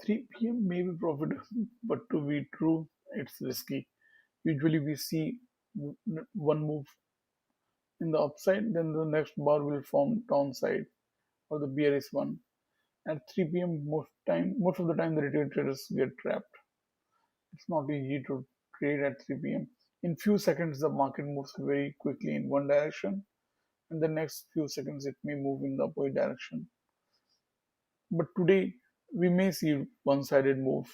3 p.m. may be profitable, but to be true, it's risky. Usually, we see one move in the upside, then the next bar will form downside or the bearish one. At 3 p.m., most of the time, the retail traders get trapped. It's not easy to trade at 3 p.m. In few seconds, the market moves very quickly in one direction, and the next few seconds, it may move in the opposite direction. But today, we may see one-sided move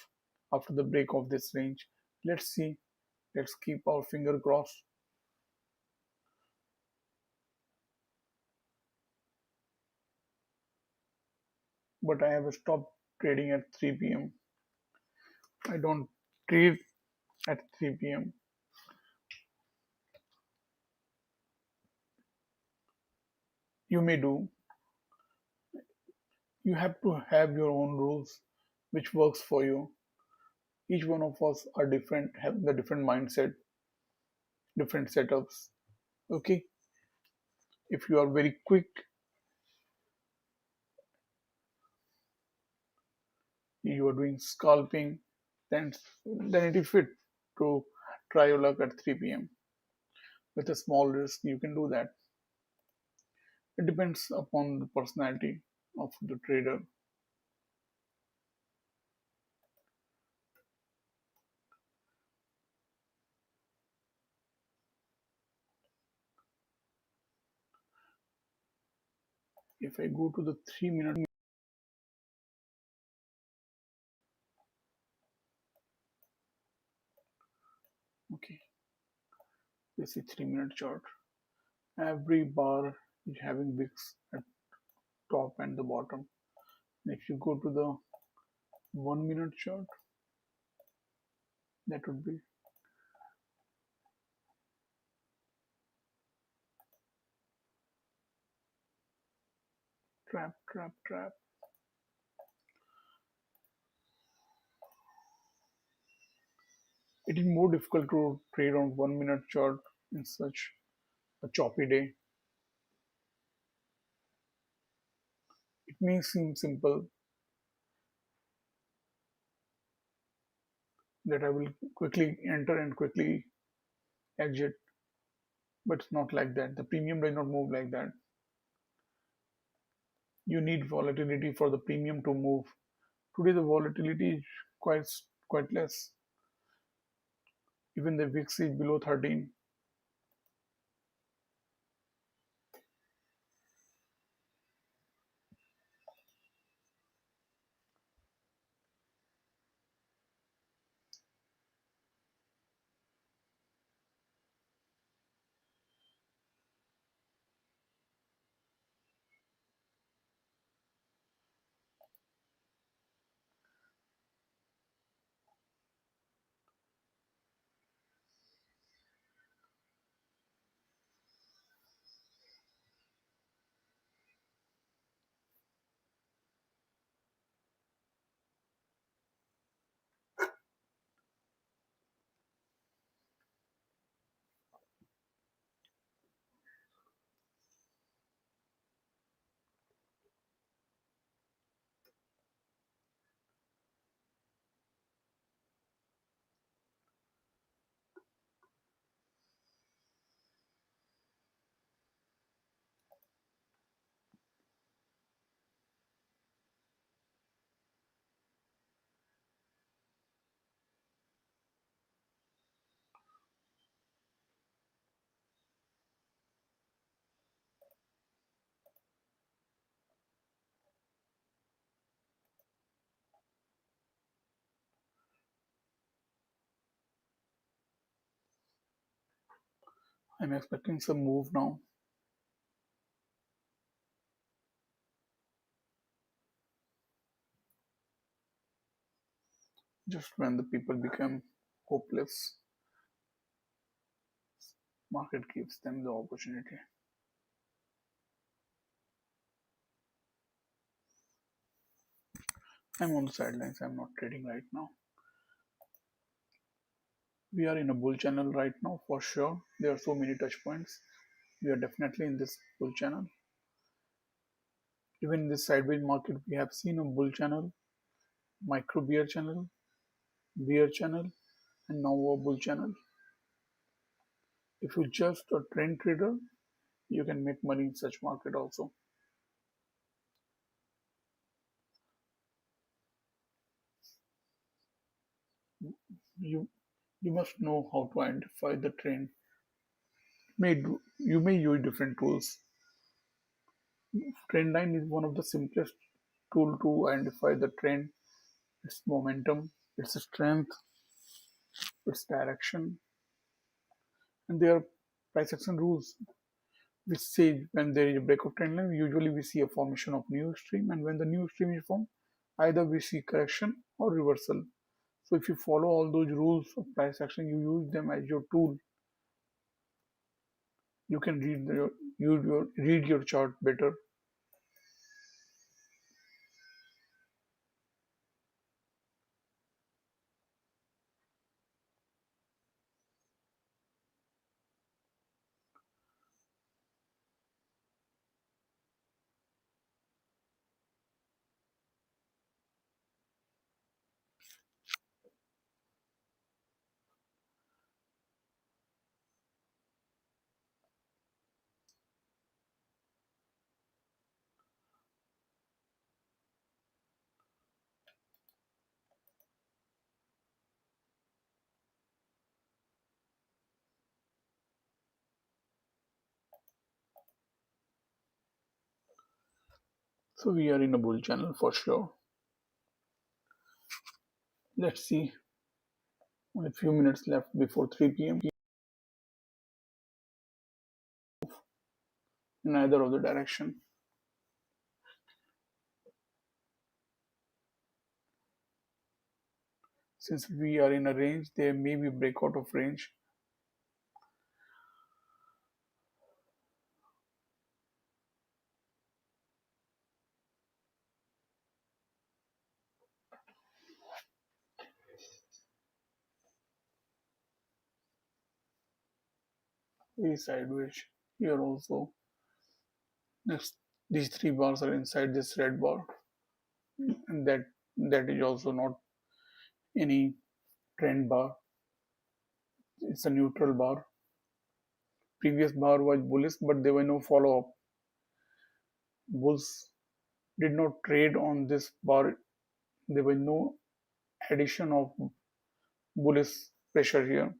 after the break of this range. Let's see. Let's keep our finger crossed. But I have stopped trading at 3 p.m. I don't trade at 3 p.m. You may do. You have to have your own rules which works for you. Each one of us are different, have the different mindset, different setups. Okay, if you are very quick, you are doing scalping, then it is fit to try your luck at 3 p.m. With a small risk. You can do that. It depends upon the personality of the trader. If I go to the 3 minute, okay, this is 3 minute chart. Every bar is having wicks at top and the bottom. And if you go to the 1 minute chart, that would be trap, trap, trap. It is more difficult to trade on 1 minute chart in such a choppy day. It may seem simple, that I will quickly enter and quickly exit, but it's not like that. The premium does not move like that. You need volatility for the premium to move. Today the volatility is quite quite less. Even the VIX is below 13. I'm expecting some move now. Just when the people become hopeless, market gives them the opportunity. I'm on the sidelines. I'm not trading right now. We are in a bull channel right now for sure. There are so many touch points. We are definitely in this bull channel. Even in this sideways market, we have seen a bull channel, micro bear channel, and now a bull channel. If you're just a trend trader, you can make money in such market also. You you must know how to identify the trend. You may use different tools. Trend line is one of the simplest tool to identify the trend, its momentum, its strength, its direction, and their price action rules. Which say when there is a break of trend line, usually we see a formation of new stream, and when the new stream is formed, either we see correction or reversal. So if you follow all those rules of price action, you use them as your tool. You can read your chart better. So we are in a bull channel for sure. Let's see. Only a few minutes left before 3 p.m. in either of the direction. Since we are in a range, there may be breakout of range. Very sideways. Here also, next these three bars are inside this red bar, and that is also not any trend bar. It's a neutral bar. Previous bar was bullish, but there were no follow up. Bulls did not trade on this bar. There were no addition of bullish pressure here.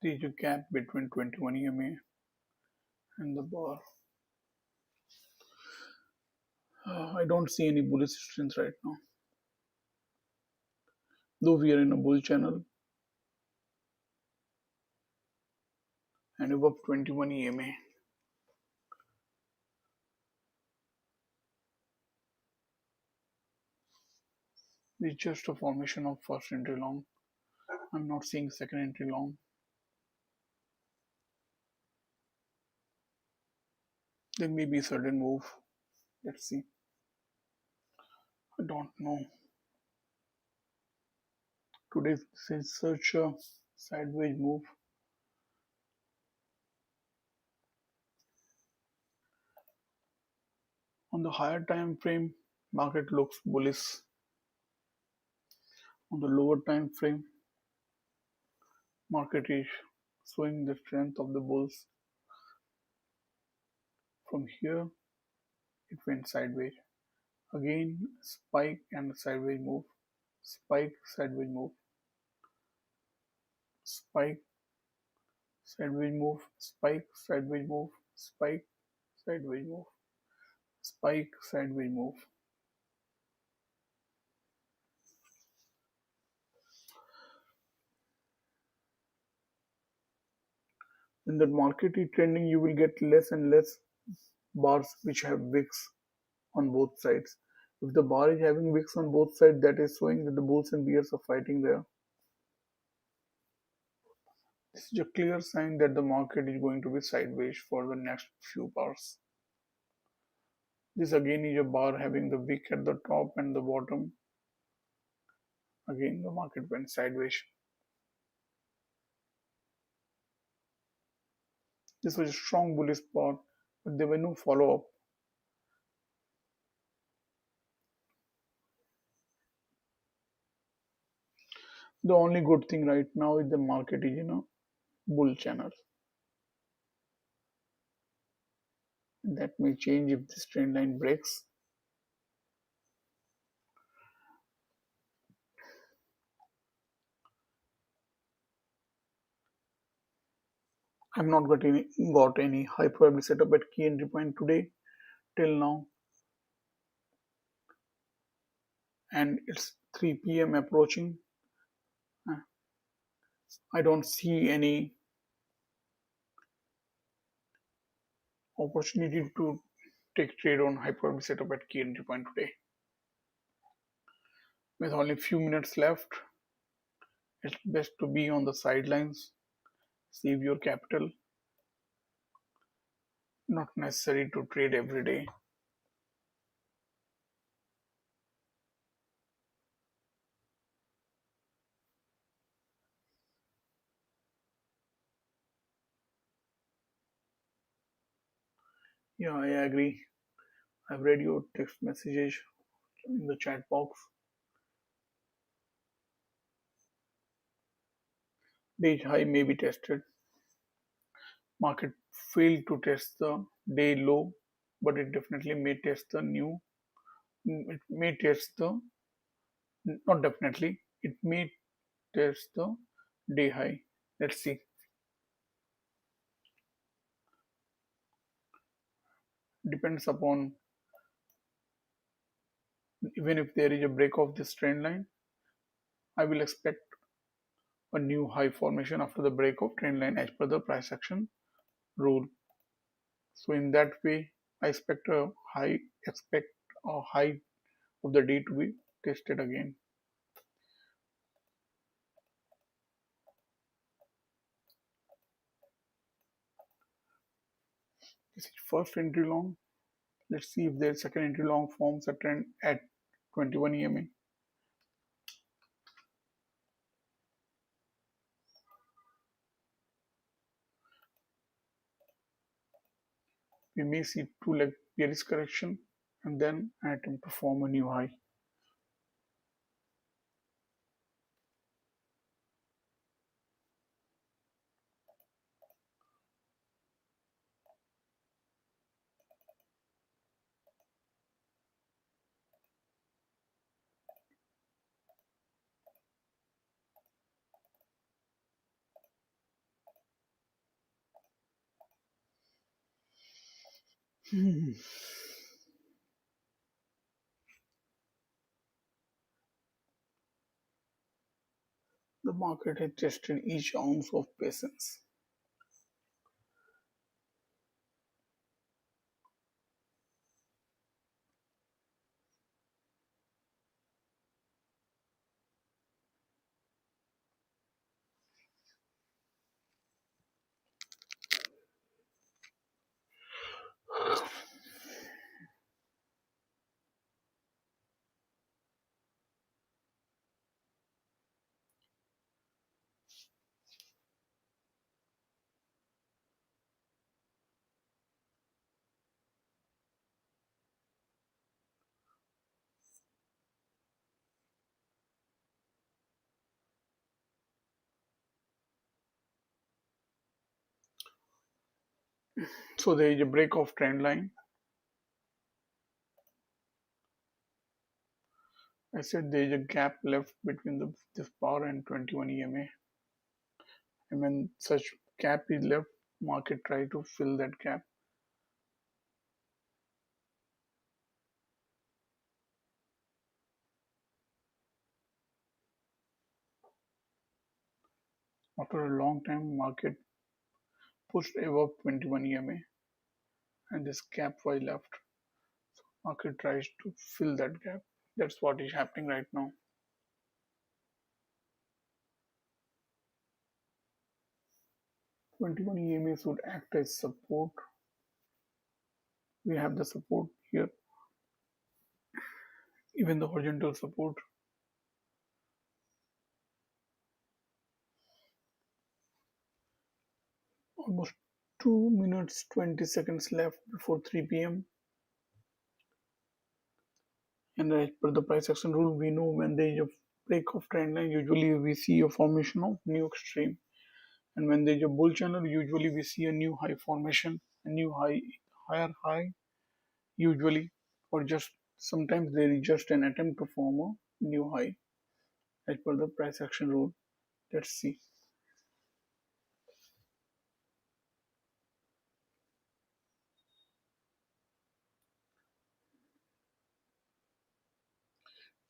There is a gap between 21 EMA and the bar. I don't see any bullish strength right now. Though we are in a bull channel and above 21 EMA. It's just a formation of first entry long. I'm not seeing second entry long. There may be a sudden move. Let's see. I don't know. Today is such a sideways move. On the higher time frame, market looks bullish. On the lower time frame, market is showing the strength of the bulls. From here, it went sideways. Again, spike and sideways move. Spike, sideways move. Spike, sideways move. Spike, sideways move. Spike, sideways move. Spike, sideways move. When the market is trending, you will get less and less bars which have wicks on both sides. If the bar is having wicks on both sides, that is showing that the bulls and bears are fighting there. This is a clear sign that the market is going to be sideways for the next few bars. This again is a bar having the wick at the top and the bottom. Again, the market went sideways. This was a strong bullish bar, but there were no follow up. The only good thing right now is the market is in a bull channel. That may change if this trend line breaks. I've not got any high probability setup at key entry point today till now, and it's 3 p.m. approaching. I don't see any opportunity to take trade on high probability setup at key entry point today. With only few minutes left, it's best to be on the sidelines, save your capital. Not necessary to trade every day. Yeah, I agree. I've read your text messages in the chat box. Page high may be tested. Market failed to test the day low, but it definitely may test the new. It may test the not definitely. It may test the day high. Let's see. Depends upon even if there is a break of this trend line, I will expect a new high formation after the break of trend line as per the price action rule. So in that way, I expect a high of the day to be tested again. This is first entry long. Let's see if the second entry long forms a trend at 21 EMA. We may see two leg bearish correction and then an attempt to form a new high. Hmm. The market has tested each ounce of patience. So there is a break of trend line. I said there is a gap left between this bar and 21 EMA. And when such gap is left, market try to fill that gap. After a long time, market pushed above 21 EMA and this gap was left. Market tries to fill that gap. That's what is happening right now. 21 EMA should act as support. We have the support here, even the horizontal support. Almost 2 minutes 20 seconds left before 3 p.m. And as per the price action rule, we know when there is a break of trend line, usually we see a formation of new extreme. And when there is a bull channel, usually we see a new high formation, a new high, higher high, usually, or just sometimes there is just an attempt to form a new high as per the price action rule. Let's see.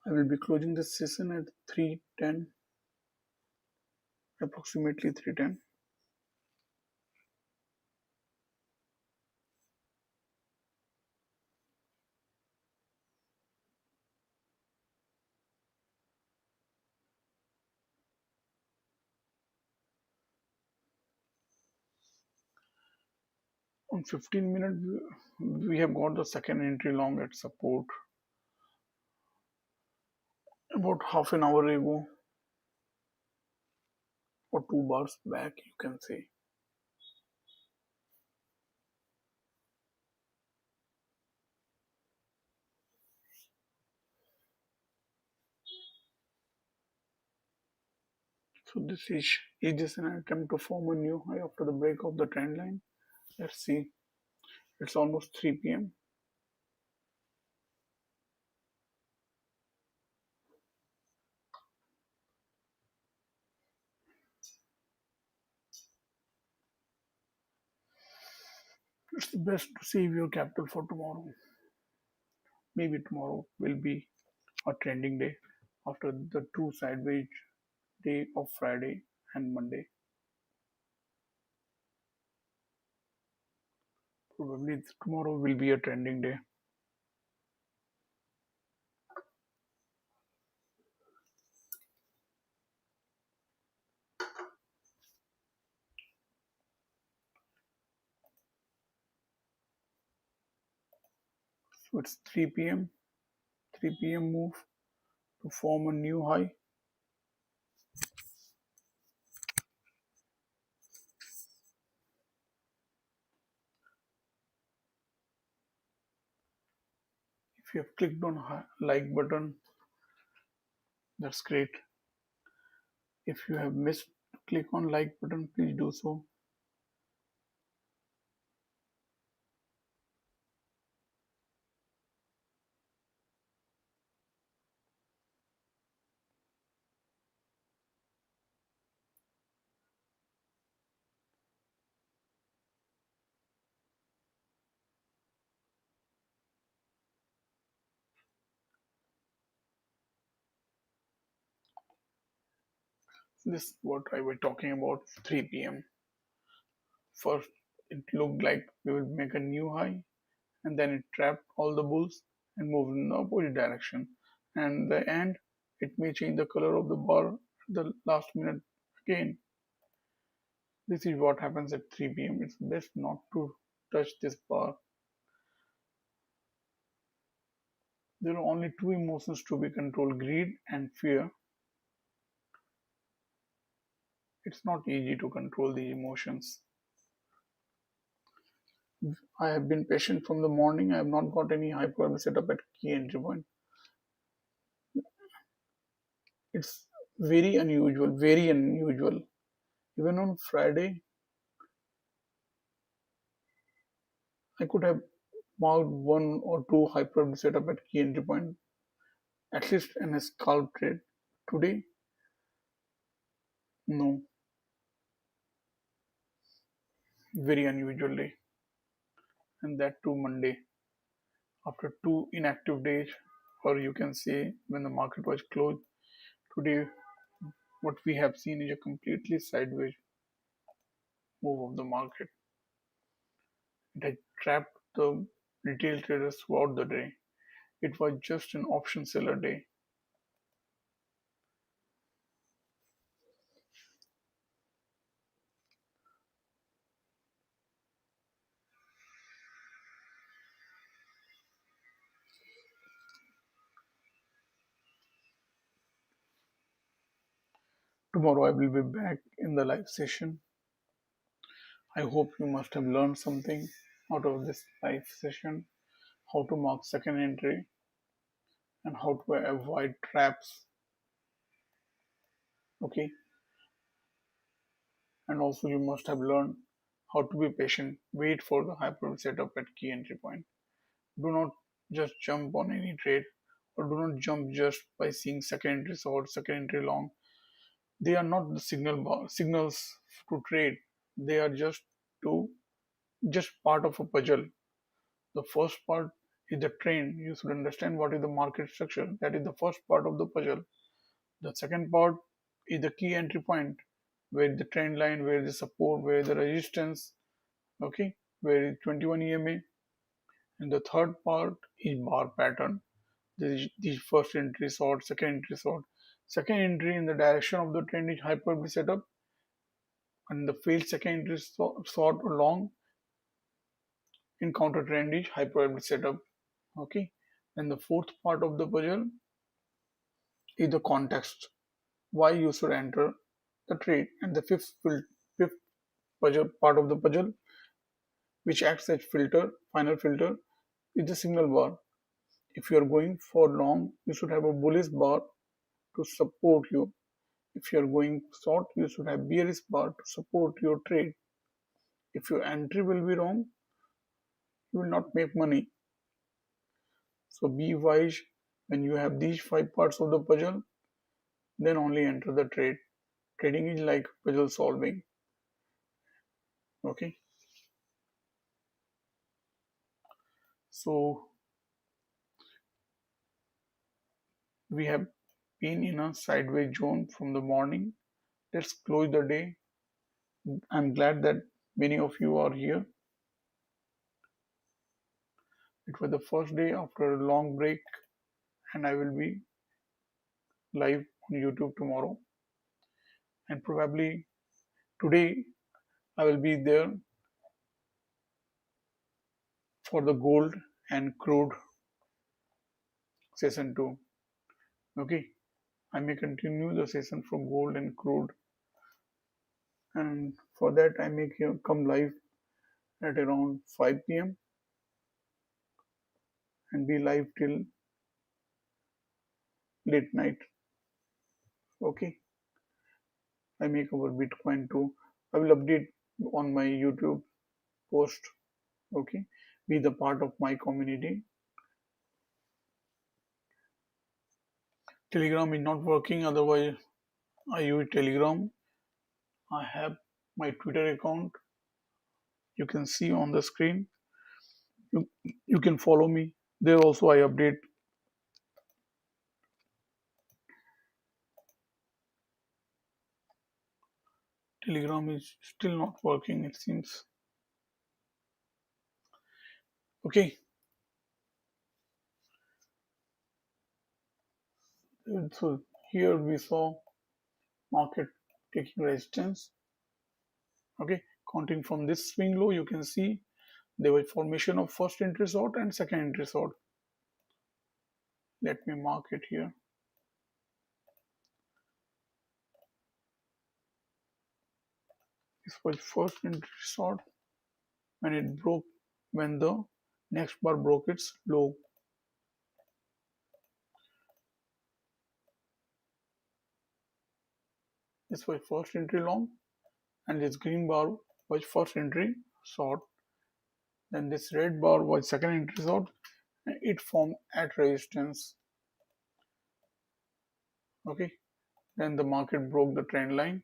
I will be closing the session at 3:10, approximately 3:10. On 15 minutes, we have got the second entry long at support about half an hour ago or 2 bars back, you can say. So Is this an attempt to form a new high after the break of the trend line? Let's see. It's almost 3 p.m. It's the best to save your capital for tomorrow. Maybe tomorrow will be a trending day after the two sideways day of Friday and Monday. Probably tomorrow will be a trending day. So it's 3 p.m. 3 p.m. move to form a new high. If you have clicked on like button, that's great. If you have missed to click on like button, please do so. This is what I was talking about. 3 p.m. First, it looked like we would make a new high, and then it trapped all the bulls and moved in the opposite direction. And the end, it may change the color of the bar at the last minute again. This is what happens at 3 p.m. It's best not to touch this bar. There are only two emotions to be controlled, greed and fear. It's not easy to control the emotions. I have been patient from the morning. I have not got any hyper set up at key entry point. It's very unusual, very unusual. Even on Friday, I could have marked one or two hyper set up at key entry point, at least in a scalp trade. Today, no, very unusual day, and that too Monday. After two inactive days, or you can say when the market was closed, today what we have seen is a completely sideways move of the market. It had trapped the retail traders throughout the day. It was just an option seller day. Tomorrow I will be back in the live session. I hope you must have learned something out of this live session, how to mark second entry and how to avoid traps. Okay, and also you must have learned how to be patient, wait for the hyper setup at key entry point. Do not just jump on any trade, or do not jump just by seeing second entry short, second entry long. They are not the signals to trade. They are to just part of a puzzle. The first part is the trend. You should understand what is the market structure. That is the first part of the puzzle. The second part is the key entry point, where the trend line, where the support, where the resistance, okay, where is 21 EMA. And the third part is bar pattern. The first entry short, second entry short. Second entry in the direction of the trend is hyperbole setup, and the failed second entry short or long in counter trend is hyperbole setup. Okay. And the fourth part of the puzzle is the context. Why you should enter the trade. And the fifth puzzle part of the puzzle, which acts as final filter, is the signal bar. If you are going for long, you should have a bullish bar to support you. If you are going short, you should have bearish bar to support your trade. If your entry will be wrong, you will not make money. So be wise. When you have these five parts of the puzzle, then only enter the trade. Trading is like puzzle solving. Okay. So we have been in a sideways zone from the morning. Let's close the day. I'm glad that many of you are here. It was the first day after a long break, and I will be live on YouTube tomorrow. And probably today I will be there for the gold and crude session 2. Okay, I may continue the session for gold and crude, and for that I may come live at around 5 p.m. and be live till late night. Okay, I may cover Bitcoin too. I will update on my YouTube post. Okay, be the part of my community. Telegram is not working, otherwise I use Telegram. I have my Twitter account. You can see on the screen. You, you can follow me. There also I update. Telegram is still not working, it seems. Okay, so here we saw market taking resistance. Okay, counting from this swing low, you can see there was formation of first entry short and second entry short. Let me mark it here. This was first entry short when it broke, when the next bar broke its low. This was first entry long, and this green bar was first entry short. Then this red bar was second entry short, and it formed at resistance. Okay, then the market broke the trend line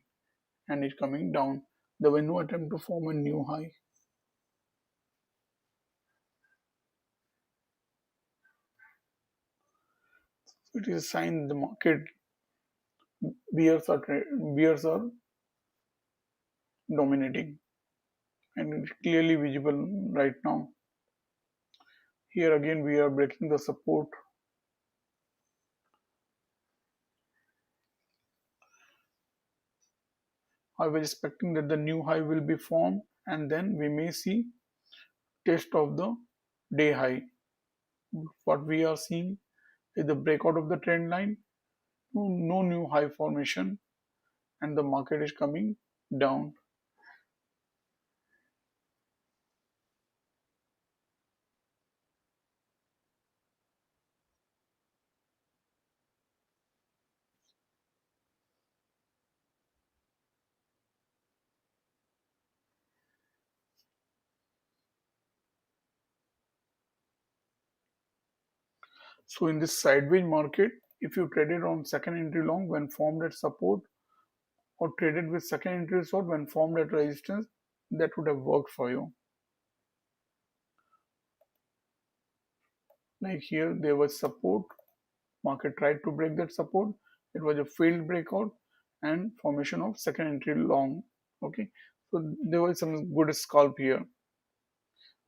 and is coming down. There was no attempt to form a new high. It is a sign the market bears are dominating, and it's clearly visible right now. Here again we are breaking the support. I was expecting that the new high will be formed, and then we may see test of the day high. What we are seeing is the breakout of the trend line, no new high formation, and the market is coming down. So in this sideways market, if you traded on second entry long when formed at support, or traded with second entry short when formed at resistance, that would have worked for you. Like here, there was support. Market tried to break that support. It was a failed breakout and formation of second entry long. Okay, so there was some good scalp here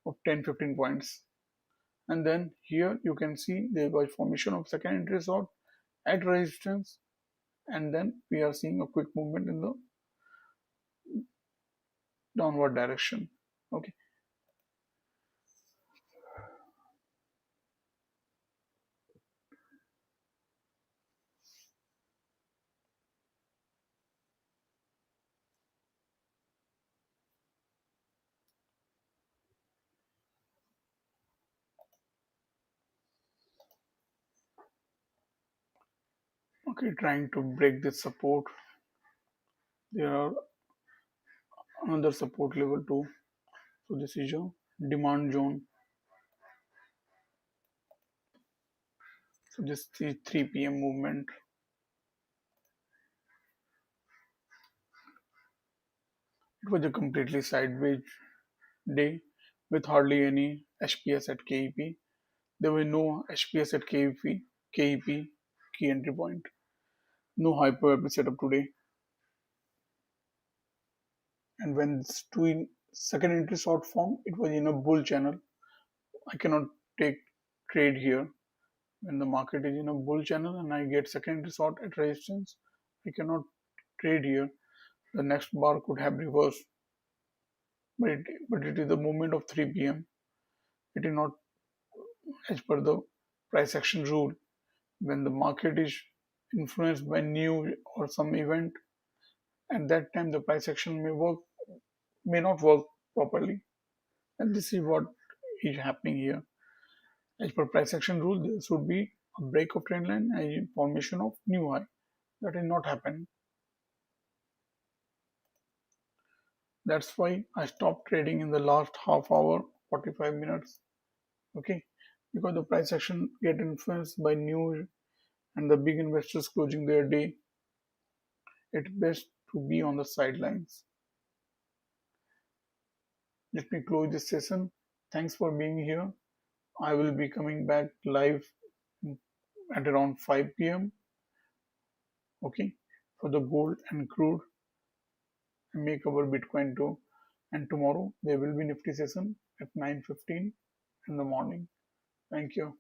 of 10-15 points. And then here you can see there was formation of second entry short at resistance, and then we are seeing a quick movement in the downward direction. Okay, okay, trying to break this support. There are another support level too. So this is your demand zone. So this is 3 p.m. movement. It was a completely sideways day with hardly any HPS at KEP. There were no HPS at KEP, key entry point. No hyper epi setup today. And when this second entry short form, it was in a bull channel. I cannot take trade here. When the market is in a bull channel and I get second entry short at resistance, I cannot trade here. The next bar could have reversed, but it is the movement of 3 p.m. It is not as per the price action rule. When the market is influenced by new or some event, at that time the price action may not work properly. And this is what is happening here. As per price action rule, there should be a break of trend line and formation of new high. That is not happening. That's why I stopped trading in the last half hour, 45 minutes. Okay, because the price action get influenced by news and the big investors closing their day. It's best to be on the sidelines. Let me close this session. Thanks for being here. I will be coming back live at around 5 p.m. Okay, for the gold and crude and make our Bitcoin too. And tomorrow there will be Nifty session at 9:15 in the morning. Thank you.